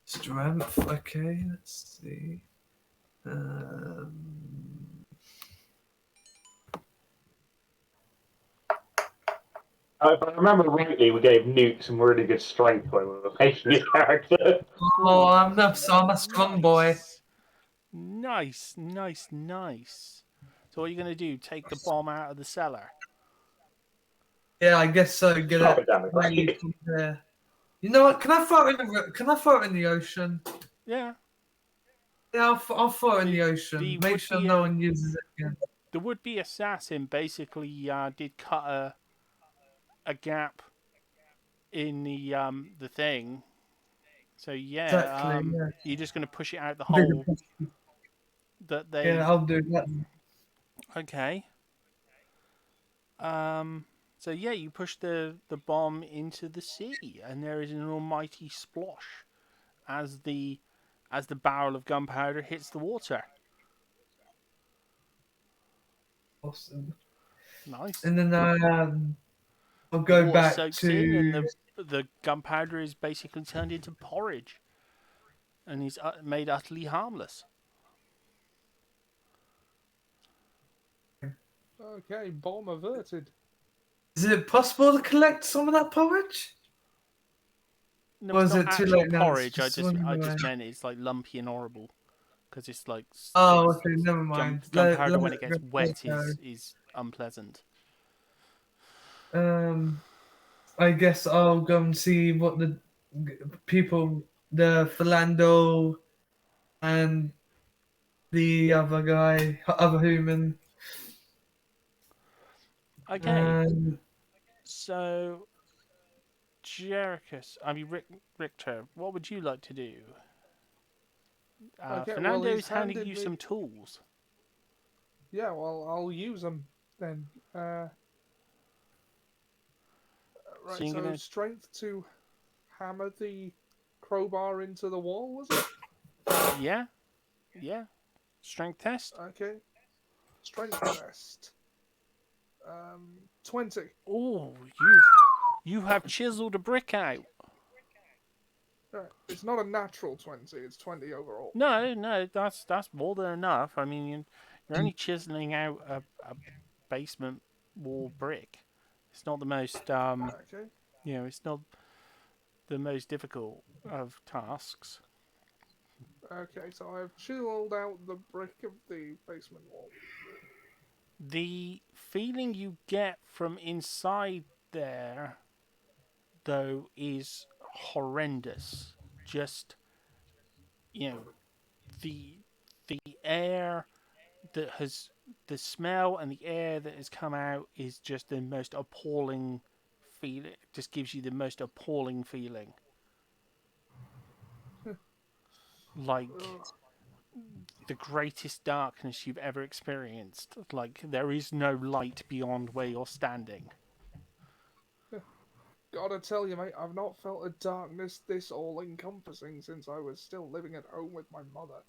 Speaker 4: strength? Okay, let's see.
Speaker 1: If I remember rightly, we gave Newt some really good strength when we were making his character.
Speaker 4: Oh, I'm a strong boy.
Speaker 2: Nice, nice, nice. So what are you going to do? Take the bomb out of the cellar?
Speaker 4: Yeah, I guess so. Get
Speaker 1: Drop
Speaker 4: it
Speaker 1: it down the
Speaker 4: ready
Speaker 1: grate.
Speaker 4: from there. You know what? Can I throw it in the ocean?
Speaker 2: Yeah.
Speaker 4: Yeah, I'll throw it in the ocean.
Speaker 2: The
Speaker 4: Make sure
Speaker 2: would-be,
Speaker 4: no one uses it again.
Speaker 2: The would-be assassin basically did cut a gap in the thing. So yeah,
Speaker 4: Exactly. Yeah.
Speaker 2: you're just going to push it out the
Speaker 4: Bigger
Speaker 2: hole that they.
Speaker 4: Yeah, I'll do that.
Speaker 2: Okay. So yeah, you push the bomb into the sea, and there is an almighty splosh as the barrel of gunpowder hits the water.
Speaker 4: Awesome.
Speaker 2: Nice.
Speaker 4: And then I'll
Speaker 2: The
Speaker 4: go
Speaker 2: water
Speaker 4: back
Speaker 2: soaks in,
Speaker 4: to.
Speaker 2: and the gunpowder is basically turned into porridge, and is made utterly harmless.
Speaker 6: Okay, bomb averted.
Speaker 4: Is it possible to collect some of that porridge?
Speaker 2: No,
Speaker 4: Or
Speaker 2: it's
Speaker 4: is
Speaker 2: not
Speaker 4: it too
Speaker 2: actual
Speaker 4: late now?
Speaker 2: porridge. I
Speaker 4: It's swimming away?
Speaker 2: just meant it's like lumpy and horrible, because it's like
Speaker 4: Oh,
Speaker 2: it's,
Speaker 4: okay, never mind.
Speaker 2: gunpowder when
Speaker 4: Let
Speaker 2: it gets
Speaker 4: go.
Speaker 2: wet is unpleasant.
Speaker 4: I guess I'll go and see what the people, the Fernando and the other guy, other human.
Speaker 2: Okay, so Richter, what would you like to do?
Speaker 6: Okay, well,
Speaker 2: Fernando
Speaker 6: he's
Speaker 2: is handing
Speaker 6: handed
Speaker 2: you
Speaker 6: me...
Speaker 2: some tools.
Speaker 6: Yeah, well, I'll use them then. Right,
Speaker 2: So you're gonna...
Speaker 6: strength to hammer the crowbar into the wall, was it?
Speaker 2: Yeah. Strength test.
Speaker 6: Okay. Strength test. 20.
Speaker 2: Oh, you have chiseled a brick out.
Speaker 6: It's not a natural 20, it's 20 overall.
Speaker 2: No, that's more than enough. I mean, you're only chiseling out a basement wall brick. It's not the most
Speaker 6: Okay.
Speaker 2: it's not the most difficult of tasks.
Speaker 6: Okay, so I've chiseled out the brick of the basement wall.
Speaker 2: The feeling you get from inside there, though, is horrendous. Just, the air that has, the smell and the air that has come out is just the most appalling feeling. It just gives you the most appalling feeling. Like the greatest darkness you've ever experienced. Like there is no light beyond where you're standing.
Speaker 6: Gotta tell you, mate, I've not felt a darkness this all-encompassing since I was still living at home with my mother.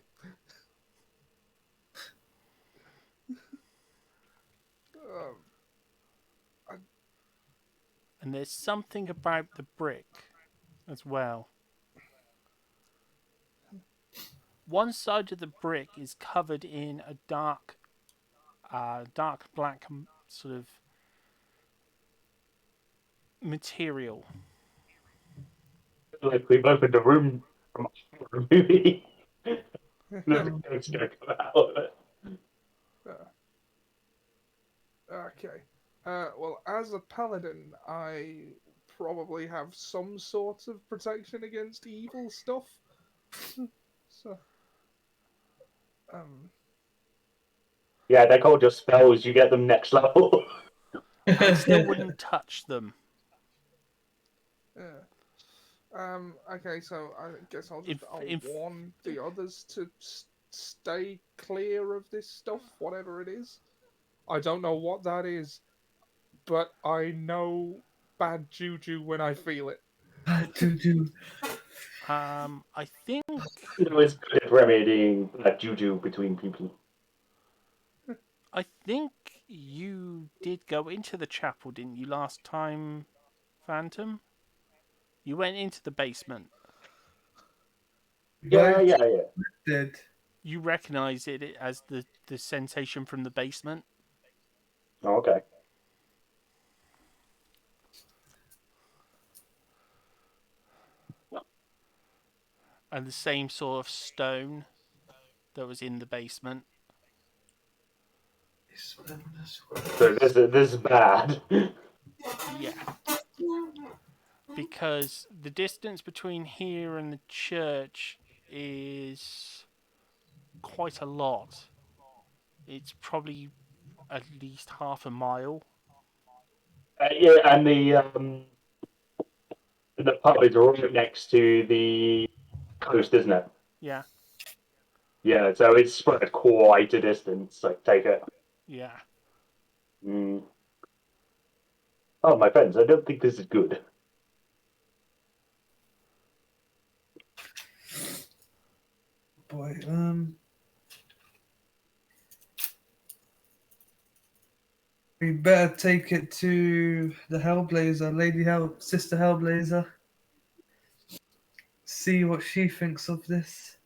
Speaker 2: And there's something about the brick as well. One side of the brick is covered in a dark black sort of material.
Speaker 1: Like we've opened a room from a horror movie. No one's gonna come out of it.
Speaker 6: Okay. Well, as a paladin, I probably have some sort of protection against evil stuff. So,
Speaker 1: Yeah, they're called just spells. You get them next level.
Speaker 2: I still wouldn't touch them.
Speaker 6: Yeah. Okay, so I guess I'll
Speaker 2: If
Speaker 6: warn the others to stay clear of this stuff, whatever it is. I don't know what that is, but I know bad juju when I feel it.
Speaker 10: Juju.
Speaker 2: I think
Speaker 1: It's good at remedying that juju between people.
Speaker 2: I think you did go into the chapel, didn't you, last time, Phantom? You went into the basement.
Speaker 1: Yeah.
Speaker 10: Did.
Speaker 2: You recognise it as the sensation from the basement.
Speaker 1: Oh, okay.
Speaker 2: And the same sort of stone that was in the basement.
Speaker 1: So this is bad.
Speaker 2: Yeah. Because the distance between here and the church is quite a lot. It's probably at least half a mile.
Speaker 1: Yeah, and the pub is right next to the coast, isn't it?
Speaker 2: Yeah.
Speaker 1: Yeah, so it's spread quite a distance. Like, take it.
Speaker 2: Yeah.
Speaker 1: Mm. Oh, my friends, I don't think this is good.
Speaker 10: Boy, we better take it to the Hellblazer, Sister Hellblazer. See what she thinks of this.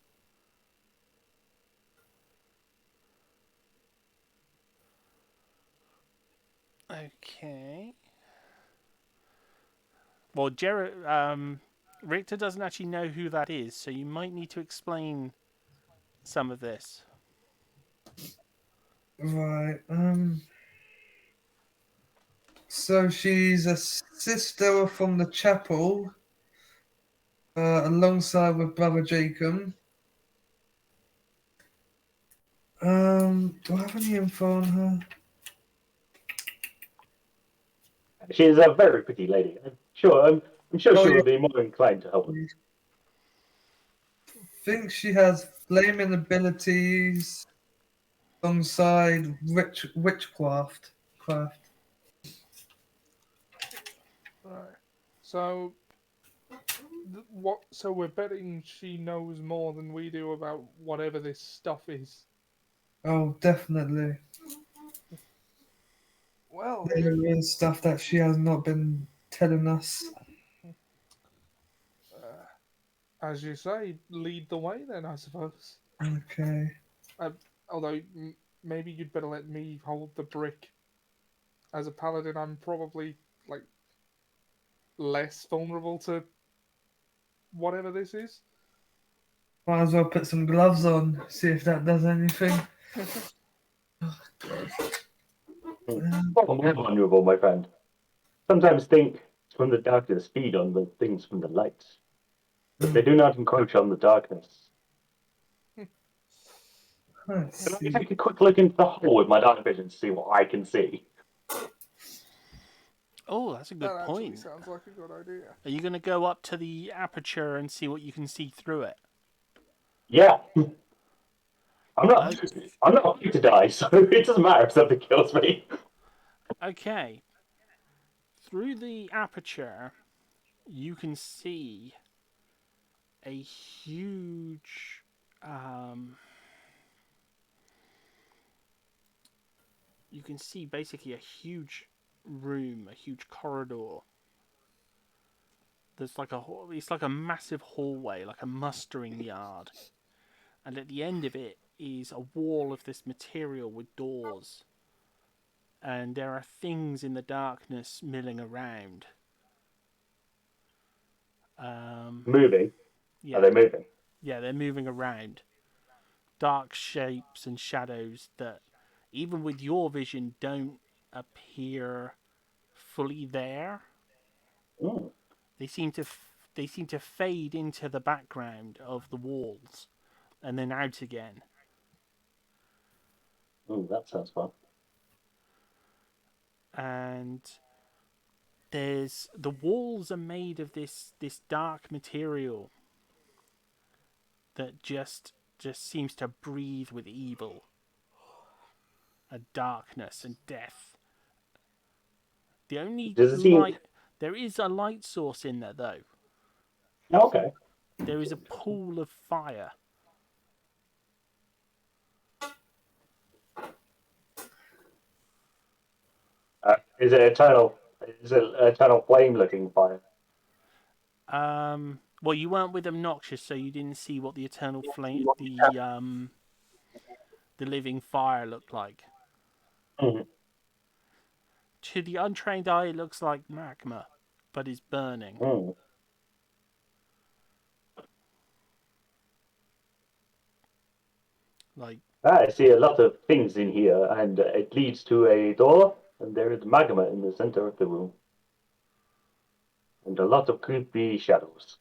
Speaker 2: Okay. Well, Richter doesn't actually know who that is, so you might need to explain some of this.
Speaker 10: Right, so she's a sister from the chapel, alongside with Brother Jacob. Do I have any info on her?
Speaker 1: She is a very pretty lady. I'm sure
Speaker 10: Oh,
Speaker 1: she
Speaker 10: yeah.
Speaker 1: will be more inclined to help us.
Speaker 10: Think she has flaming abilities alongside witchcraft.
Speaker 6: Right. So, what? So we're betting she knows more than we do about whatever this stuff is.
Speaker 10: Oh, definitely.
Speaker 6: Well,
Speaker 10: There is stuff that she has not been telling us.
Speaker 6: as you say, lead the way then, I suppose.
Speaker 10: Okay.
Speaker 6: Although maybe you'd better let me hold the brick. As a paladin, I'm probably like less vulnerable to whatever this is.
Speaker 10: Might as well put some gloves on, see if that does anything.
Speaker 1: Oh, more vulnerable, my friend. Sometimes think from the darkness, feed on the things from the light. But they do not encroach on the darkness.
Speaker 10: Let's
Speaker 1: Can I
Speaker 10: see.
Speaker 1: take a quick look into the hole with my dark vision to see what I can see?
Speaker 2: Oh, that's a good
Speaker 6: That actually
Speaker 2: point.
Speaker 6: sounds like a good idea.
Speaker 2: Are you going to go up to the aperture and see what you can see through it?
Speaker 1: Yeah. I'm not afraid to die, so it doesn't matter if something kills me.
Speaker 2: Okay. Through the aperture, you can see a huge you can see basically a huge room, a huge corridor. There's like it's like a massive hallway, like a mustering yard. And at the end of it is a wall of this material with doors. And there are things in the darkness milling around.
Speaker 1: Moving?
Speaker 2: Yeah.
Speaker 1: Are they moving?
Speaker 2: Yeah, they're moving around. Dark shapes and shadows that, even with your vision, don't appear fully there.
Speaker 1: Mm.
Speaker 2: They seem to fade into the background of the walls and then out again.
Speaker 1: Ooh, that sounds fun.
Speaker 2: And the walls are made of this dark material that just seems to breathe with evil and darkness and death. The only
Speaker 1: Does it seem...
Speaker 2: light, there is a light source in there though.
Speaker 1: Okay.
Speaker 2: There is a pool of fire.
Speaker 1: Is it eternal? Is it eternal flame-looking fire?
Speaker 2: Well, you weren't with Obnoxious, so you didn't see what the eternal flame, the living fire looked like.
Speaker 1: Mm.
Speaker 2: To the untrained eye, it looks like magma, but is burning.
Speaker 1: Mm.
Speaker 2: Like,
Speaker 1: I see a lot of things in here, and it leads to a door, and there is magma in the center of the room. And a lot of creepy shadows.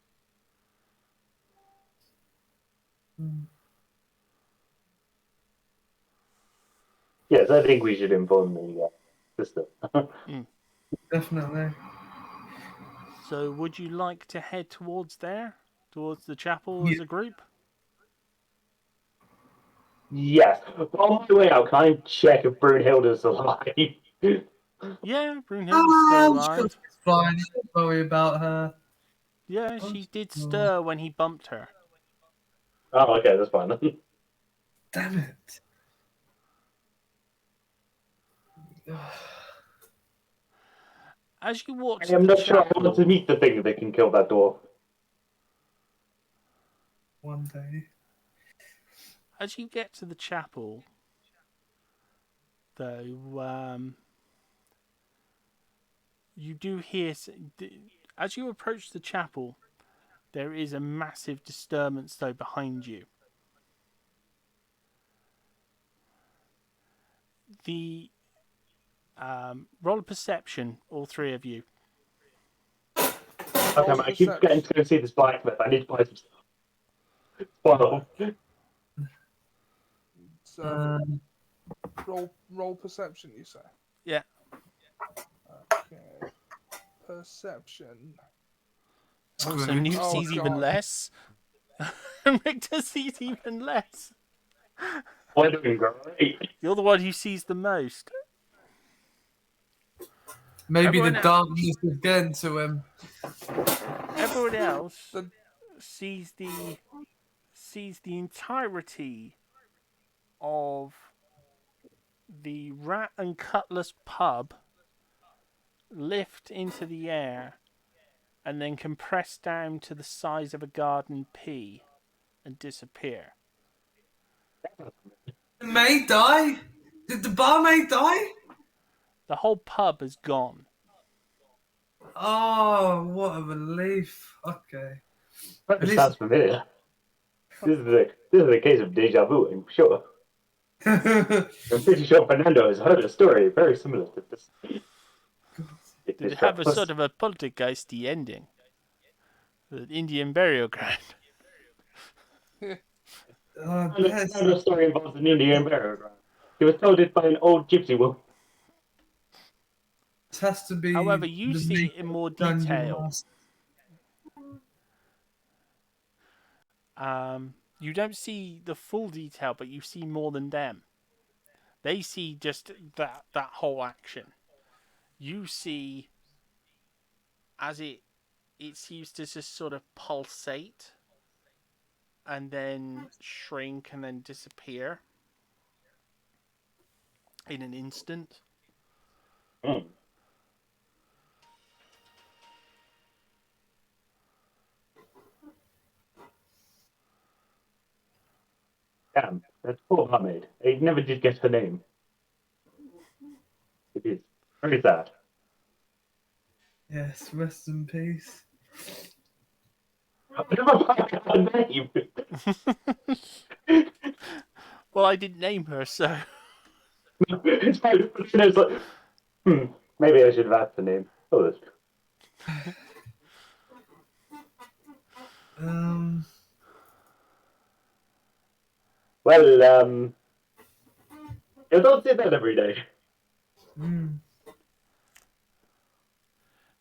Speaker 1: Yes, I think we should inform the sister.
Speaker 10: Definitely.
Speaker 2: so would you like to head towards the chapel as a group?
Speaker 1: Yes. On my way out, can I check if Brunhilde's alive?
Speaker 2: Yeah, Brunhilde's still alive.
Speaker 10: It's fine. Don't worry about her.
Speaker 2: Yeah, she did stir when he bumped her.
Speaker 1: Oh, okay, that's fine.
Speaker 10: Damn it.
Speaker 2: As you walk
Speaker 1: I
Speaker 2: to
Speaker 1: am
Speaker 2: the
Speaker 1: not sure I want to
Speaker 2: chapel,
Speaker 1: meet the thing that can kill that door.
Speaker 10: One day.
Speaker 2: as you get to the chapel, though, you do hear, as you approach the chapel, there is a massive disturbance though behind you. The roll a perception, all three of you.
Speaker 1: Okay, man, I keep getting to go see this blacksmith. I need to buy some stuff. Well,
Speaker 6: So, roll perception, you say?
Speaker 2: Yeah.
Speaker 6: Okay. Perception.
Speaker 2: So Newt
Speaker 6: Oh,
Speaker 2: sees even
Speaker 6: God.
Speaker 2: less. And Richter sees even less.
Speaker 1: we're doing great.
Speaker 2: You're the one who sees the most.
Speaker 10: Maybe
Speaker 2: Everyone
Speaker 10: the
Speaker 2: else-
Speaker 10: darkness is getting to him.
Speaker 2: Everyone else sees the entirety of the Rat and Cutlass pub lift into the air and then compress down to the size of a garden pea and disappear.
Speaker 10: The maid die? Did the barmaid die?
Speaker 2: The whole pub is gone.
Speaker 10: Oh, what a relief. Okay.
Speaker 1: That sounds familiar. This is a case of deja vu, I'm sure. I'm pretty sure Fernando has heard a story very similar to this.
Speaker 2: Did it have a sort of a poltergeisty ending? The Indian burial ground.
Speaker 1: Fernando's story involves an Indian burial ground. He was told it by an old gypsy woman.
Speaker 10: It has to be.
Speaker 2: However, you see it in more detail. You don't see the full detail, but you see more than them. They see just that whole action. You see as it seems to just sort of pulsate and then shrink and then disappear in an instant.
Speaker 1: Mm. Damn, that poor mermaid. I never did get her name. It is very sad.
Speaker 10: Yes, rest in peace.
Speaker 1: I never got her name.
Speaker 2: Well, I didn't name her, so.
Speaker 1: It's fine. It's like, maybe I should have asked the name. Oh, that's true. Well, You don't see that every day.
Speaker 10: Mm.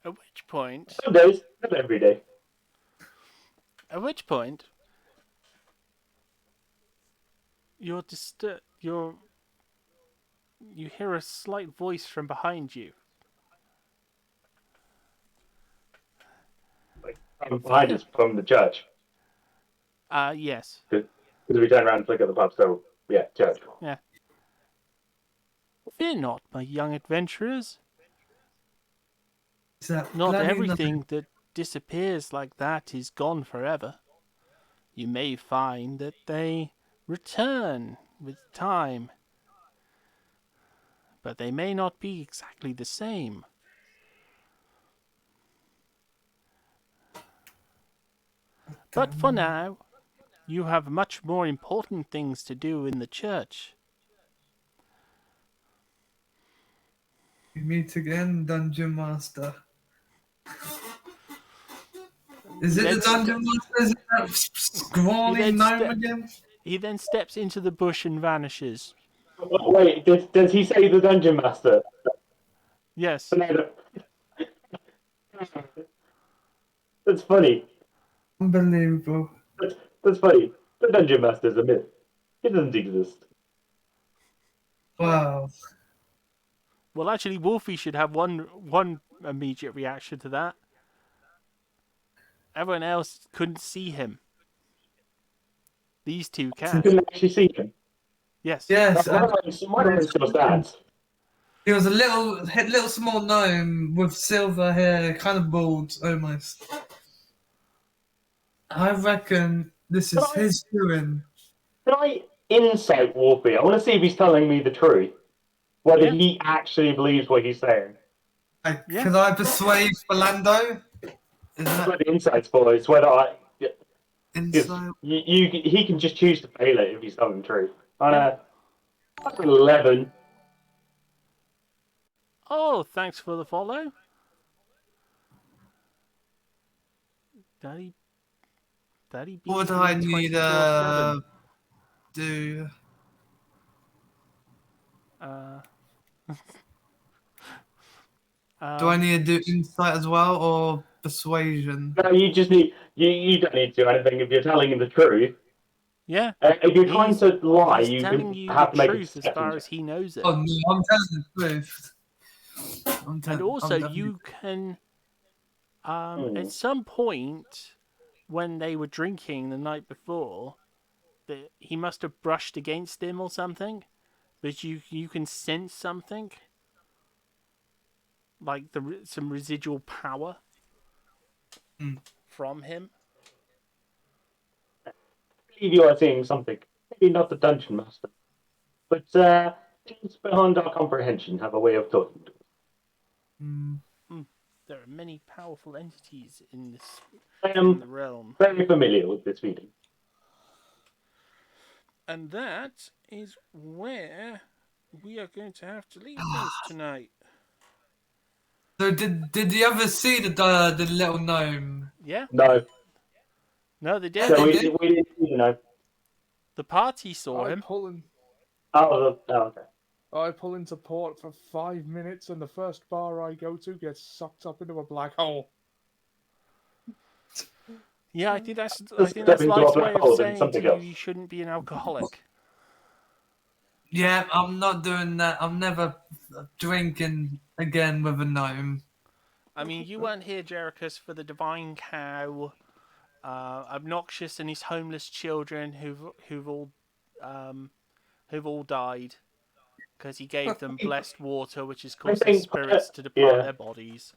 Speaker 2: At which point,
Speaker 1: Some days, not every day.
Speaker 2: you hear a slight voice from behind you.
Speaker 1: Like, I'm behind us from the church.
Speaker 2: Yes.
Speaker 1: Because we turn around and look at the pub, so yeah, church.
Speaker 2: Yeah. Fear not, my young adventurers.
Speaker 10: Is that
Speaker 2: Not
Speaker 10: bloody
Speaker 2: everything that disappears like that is gone forever. You may find that they return with time, but they may not be exactly the same. But for now, you have much more important things to do in the church.
Speaker 10: We meet again, Dungeon Master. Is it the Dungeon Master? Is it that scrawny gnome again?
Speaker 2: He then steps into the bush and vanishes.
Speaker 1: Wait, does he say the dungeon master?
Speaker 2: Yes.
Speaker 1: Fernando. That's funny.
Speaker 10: Unbelievable.
Speaker 1: That's funny. The dungeon master is a myth. It doesn't exist.
Speaker 10: Wow.
Speaker 2: Well, actually, Wolfie should have one immediate reaction to that. Everyone else couldn't see him. These two
Speaker 1: You
Speaker 2: can.
Speaker 1: couldn't actually see him.
Speaker 2: Yes.
Speaker 10: Yes.
Speaker 1: Mine still stands.
Speaker 10: He was a little small gnome with silver hair, kind of bald almost. I reckon this is his doing.
Speaker 1: Can I insight Wolfie? I want to see if he's telling me the truth. Whether he actually believes what he's saying.
Speaker 10: Can I persuade Fernando?
Speaker 1: That's what the insight's for. It's whether I.
Speaker 10: Insight.
Speaker 1: He can just choose to fail it if he's telling the truth. On a 11.
Speaker 2: Oh, thanks for the follow. Daddy
Speaker 10: What do I need to do? Do I need to do insight as well or persuasion?
Speaker 1: No, you just need. You don't need to do anything if you're telling him the truth.
Speaker 2: Yeah.
Speaker 1: If you're trying to lie,
Speaker 2: he's
Speaker 1: you
Speaker 2: telling you
Speaker 1: have
Speaker 2: the
Speaker 1: to make
Speaker 2: truth as far as he knows it.
Speaker 10: Oh no, I'm telling the truth.
Speaker 2: And also, you can, at some point, when they were drinking the night before, he must have brushed against him or something. But you can sense something, like some residual power from him.
Speaker 1: I believe you are seeing something. Maybe not the dungeon master, but things beyond our comprehension have a way of talking to us.
Speaker 2: There are many powerful entities in this
Speaker 1: I am
Speaker 2: in the realm.
Speaker 1: very familiar with this feeling.
Speaker 2: And that is where we are going to have to leave things tonight.
Speaker 10: So did the others see the little gnome?
Speaker 2: Yeah.
Speaker 1: No.
Speaker 2: No, they did.
Speaker 1: No, we didn't see the gnome.
Speaker 2: The party saw him.
Speaker 1: Okay.
Speaker 6: I pull into port for 5 minutes, and the first bar I go to gets sucked up into a black hole.
Speaker 2: Yeah, I think that's
Speaker 1: Let's
Speaker 2: life's
Speaker 1: step into a
Speaker 2: way
Speaker 1: black
Speaker 2: of
Speaker 1: hole and
Speaker 2: saying to
Speaker 1: something
Speaker 2: you
Speaker 1: else.
Speaker 2: you shouldn't be an alcoholic.
Speaker 10: Yeah, I'm not doing that. I'm never drinking again with a gnome.
Speaker 2: I mean, you weren't here, Jerichus, for the divine cow, Obnoxious and his homeless children who've all died because he gave them blessed water, which has caused their spirits to depart their bodies.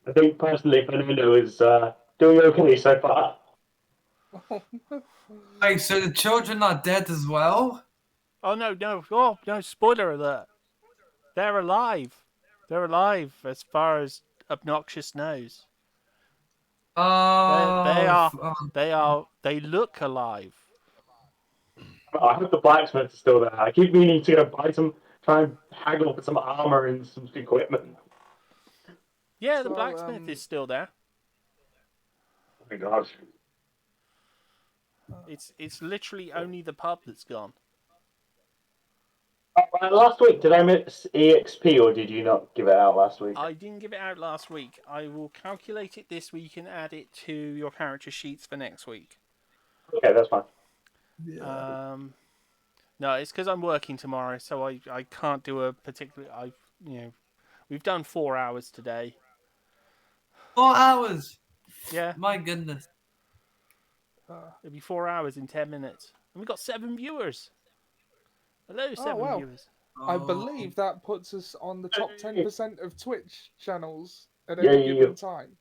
Speaker 1: I think personally, Fernando is doing okay so far.
Speaker 10: Wait, so the children are dead as well?
Speaker 2: Oh no! Oh no! Spoiler alert! They're alive. They're alive, as far as Obnoxious knows. They look alive.
Speaker 1: I hope the blacksmith is still there. I keep meaning to go buy some, try and haggle for some armor and some equipment.
Speaker 2: Yeah, the blacksmith is still there.
Speaker 1: Oh my gosh.
Speaker 2: It's literally only the pub that's gone.
Speaker 1: Last week, did I miss EXP or did you not give it out last week?
Speaker 2: I didn't give it out last week. I will calculate it this week and add it to your character sheets for next week.
Speaker 1: Okay, that's fine.
Speaker 4: Yeah.
Speaker 2: No, it's because I'm working tomorrow, so I can't do a particular. We've done 4 hours today.
Speaker 10: 4 hours.
Speaker 2: Yeah,
Speaker 10: My goodness.
Speaker 2: it'll be 4 hours in 10 minutes, and we've got 7 viewers. Hello, 7
Speaker 6: wow.
Speaker 2: viewers.
Speaker 6: I believe that puts us on the top 10% of Twitch channels at
Speaker 1: Yeah,
Speaker 6: any
Speaker 1: yeah,
Speaker 6: given time.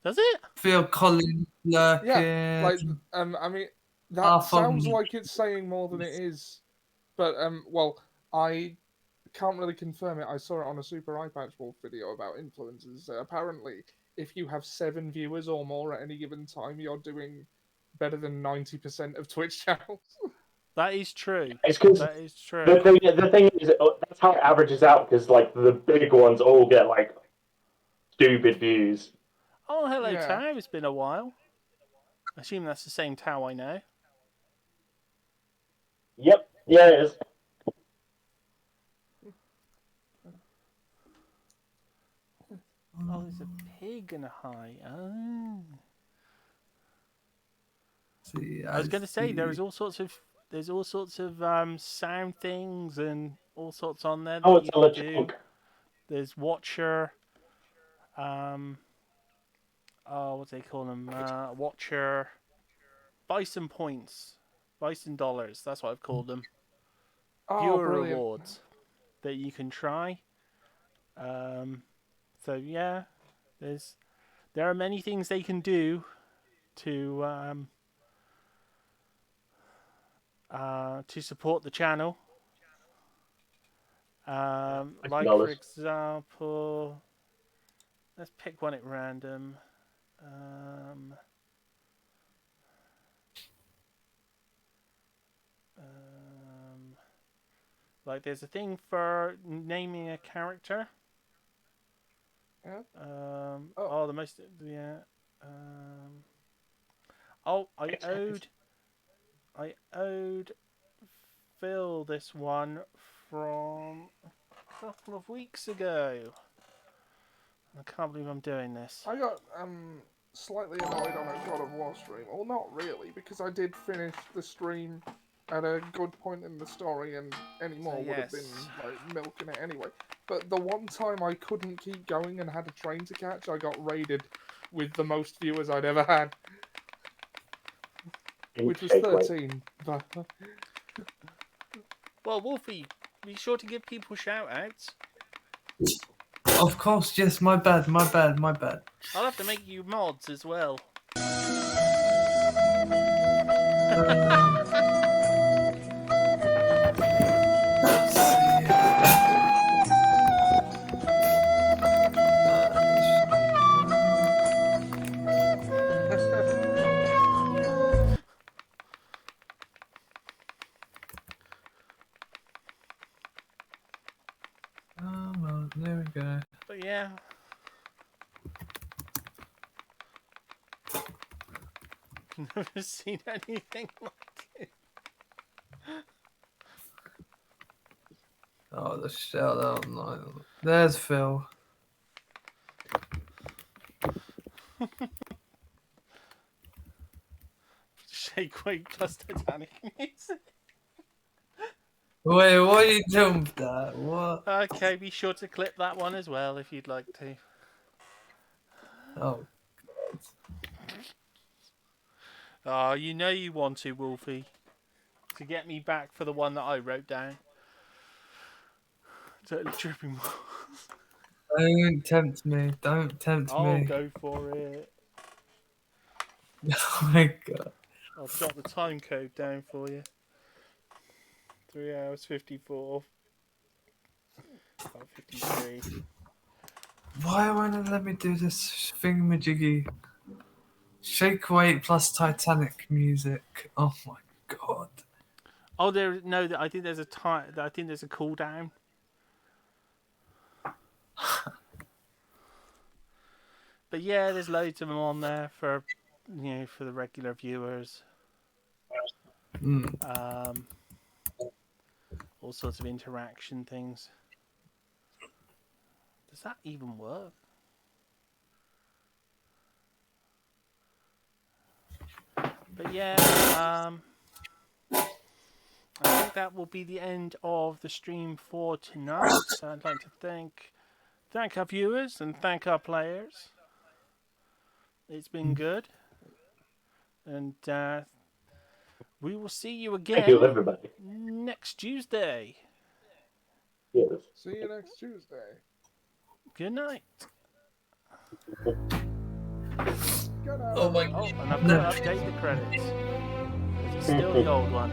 Speaker 2: Does it?
Speaker 10: Phil Collins lurking.
Speaker 6: Yeah, like I mean, that
Speaker 10: Half of
Speaker 6: sounds
Speaker 10: me.
Speaker 6: like it's saying more than it is, but well, I can't really confirm it. I saw it on a Super Eye Patch Wolf video about influencers. Apparently, if you have 7 viewers or more at any given time, you're doing better than 90% of Twitch channels.
Speaker 2: That is true.
Speaker 1: It's because
Speaker 2: That is true.
Speaker 1: the thing is, that's how it averages out, because like the big ones all get like stupid views.
Speaker 2: Oh, hello,
Speaker 6: Yeah.
Speaker 2: Tao. It's been a while. I assume that's the same Tao I know.
Speaker 1: Yep, yeah, it is.
Speaker 2: Oh, there's a pig and a high. Oh.
Speaker 10: See,
Speaker 2: I was going to say
Speaker 10: see.
Speaker 2: there's all sorts of sound things and all sorts on there that
Speaker 1: Oh,
Speaker 2: you
Speaker 1: it's a
Speaker 2: can do.
Speaker 1: chunk.
Speaker 2: There's Watcher. What do they call them? Watcher. Bison points. Bison dollars. That's what I've called them.
Speaker 6: Oh,
Speaker 2: Viewer
Speaker 6: brilliant.
Speaker 2: rewards that you can try. So yeah, there are many things they can do to support the channel. Like for example, let's pick one at random. Like there's a thing for naming a character.
Speaker 6: Yeah.
Speaker 2: The most, yeah. I owed Phil this one from a couple of weeks ago. I can't believe I'm doing this.
Speaker 6: I got slightly annoyed on a God of War stream. Well, not really, because I did finish the stream at a good point in the story, and any more would have been like milking it anyway. But the one time I couldn't keep going and had a train to catch, I got raided with the most viewers I'd ever had, which was 13. But
Speaker 2: well, Wolfie, be sure to give people shout-outs.
Speaker 10: Of course, yes. My bad.
Speaker 2: I'll have to make you mods as well.
Speaker 10: There we go.
Speaker 2: But yeah. Never seen anything like it.
Speaker 10: Oh, the shout out line. There's Phil.
Speaker 2: Shake weight plus Titanic music.
Speaker 10: Wait, what are you doing with that? What?
Speaker 2: Okay, be sure to clip that one as well if you'd like to.
Speaker 10: Oh.
Speaker 2: Oh, you know you want to, Wolfie. To get me back for the one that I wrote down. Totally tripping.
Speaker 10: Don't tempt me. Don't tempt me.
Speaker 2: I'll go for it.
Speaker 10: Oh my god.
Speaker 2: I'll jot the time code down for you. 3 hours 54. About 53.
Speaker 10: Why won't it let me do this thingamajiggy? Shake weight plus Titanic music. Oh my god.
Speaker 2: Oh, I think there's a time. I think there's a cooldown. But yeah, there's loads of them on there for the regular viewers. all sorts of interaction things. Does that even work? But yeah, I think that will be the end of the stream for tonight. So I'd like to thank our viewers and thank our players. It's been good, and we will see you again
Speaker 1: Thank you, everybody.
Speaker 2: next Tuesday.
Speaker 1: Yes.
Speaker 6: See you next Tuesday.
Speaker 2: Good night.
Speaker 6: Good night.
Speaker 10: Oh my.
Speaker 2: Oh, and I've got to update the credits. It's still the old one.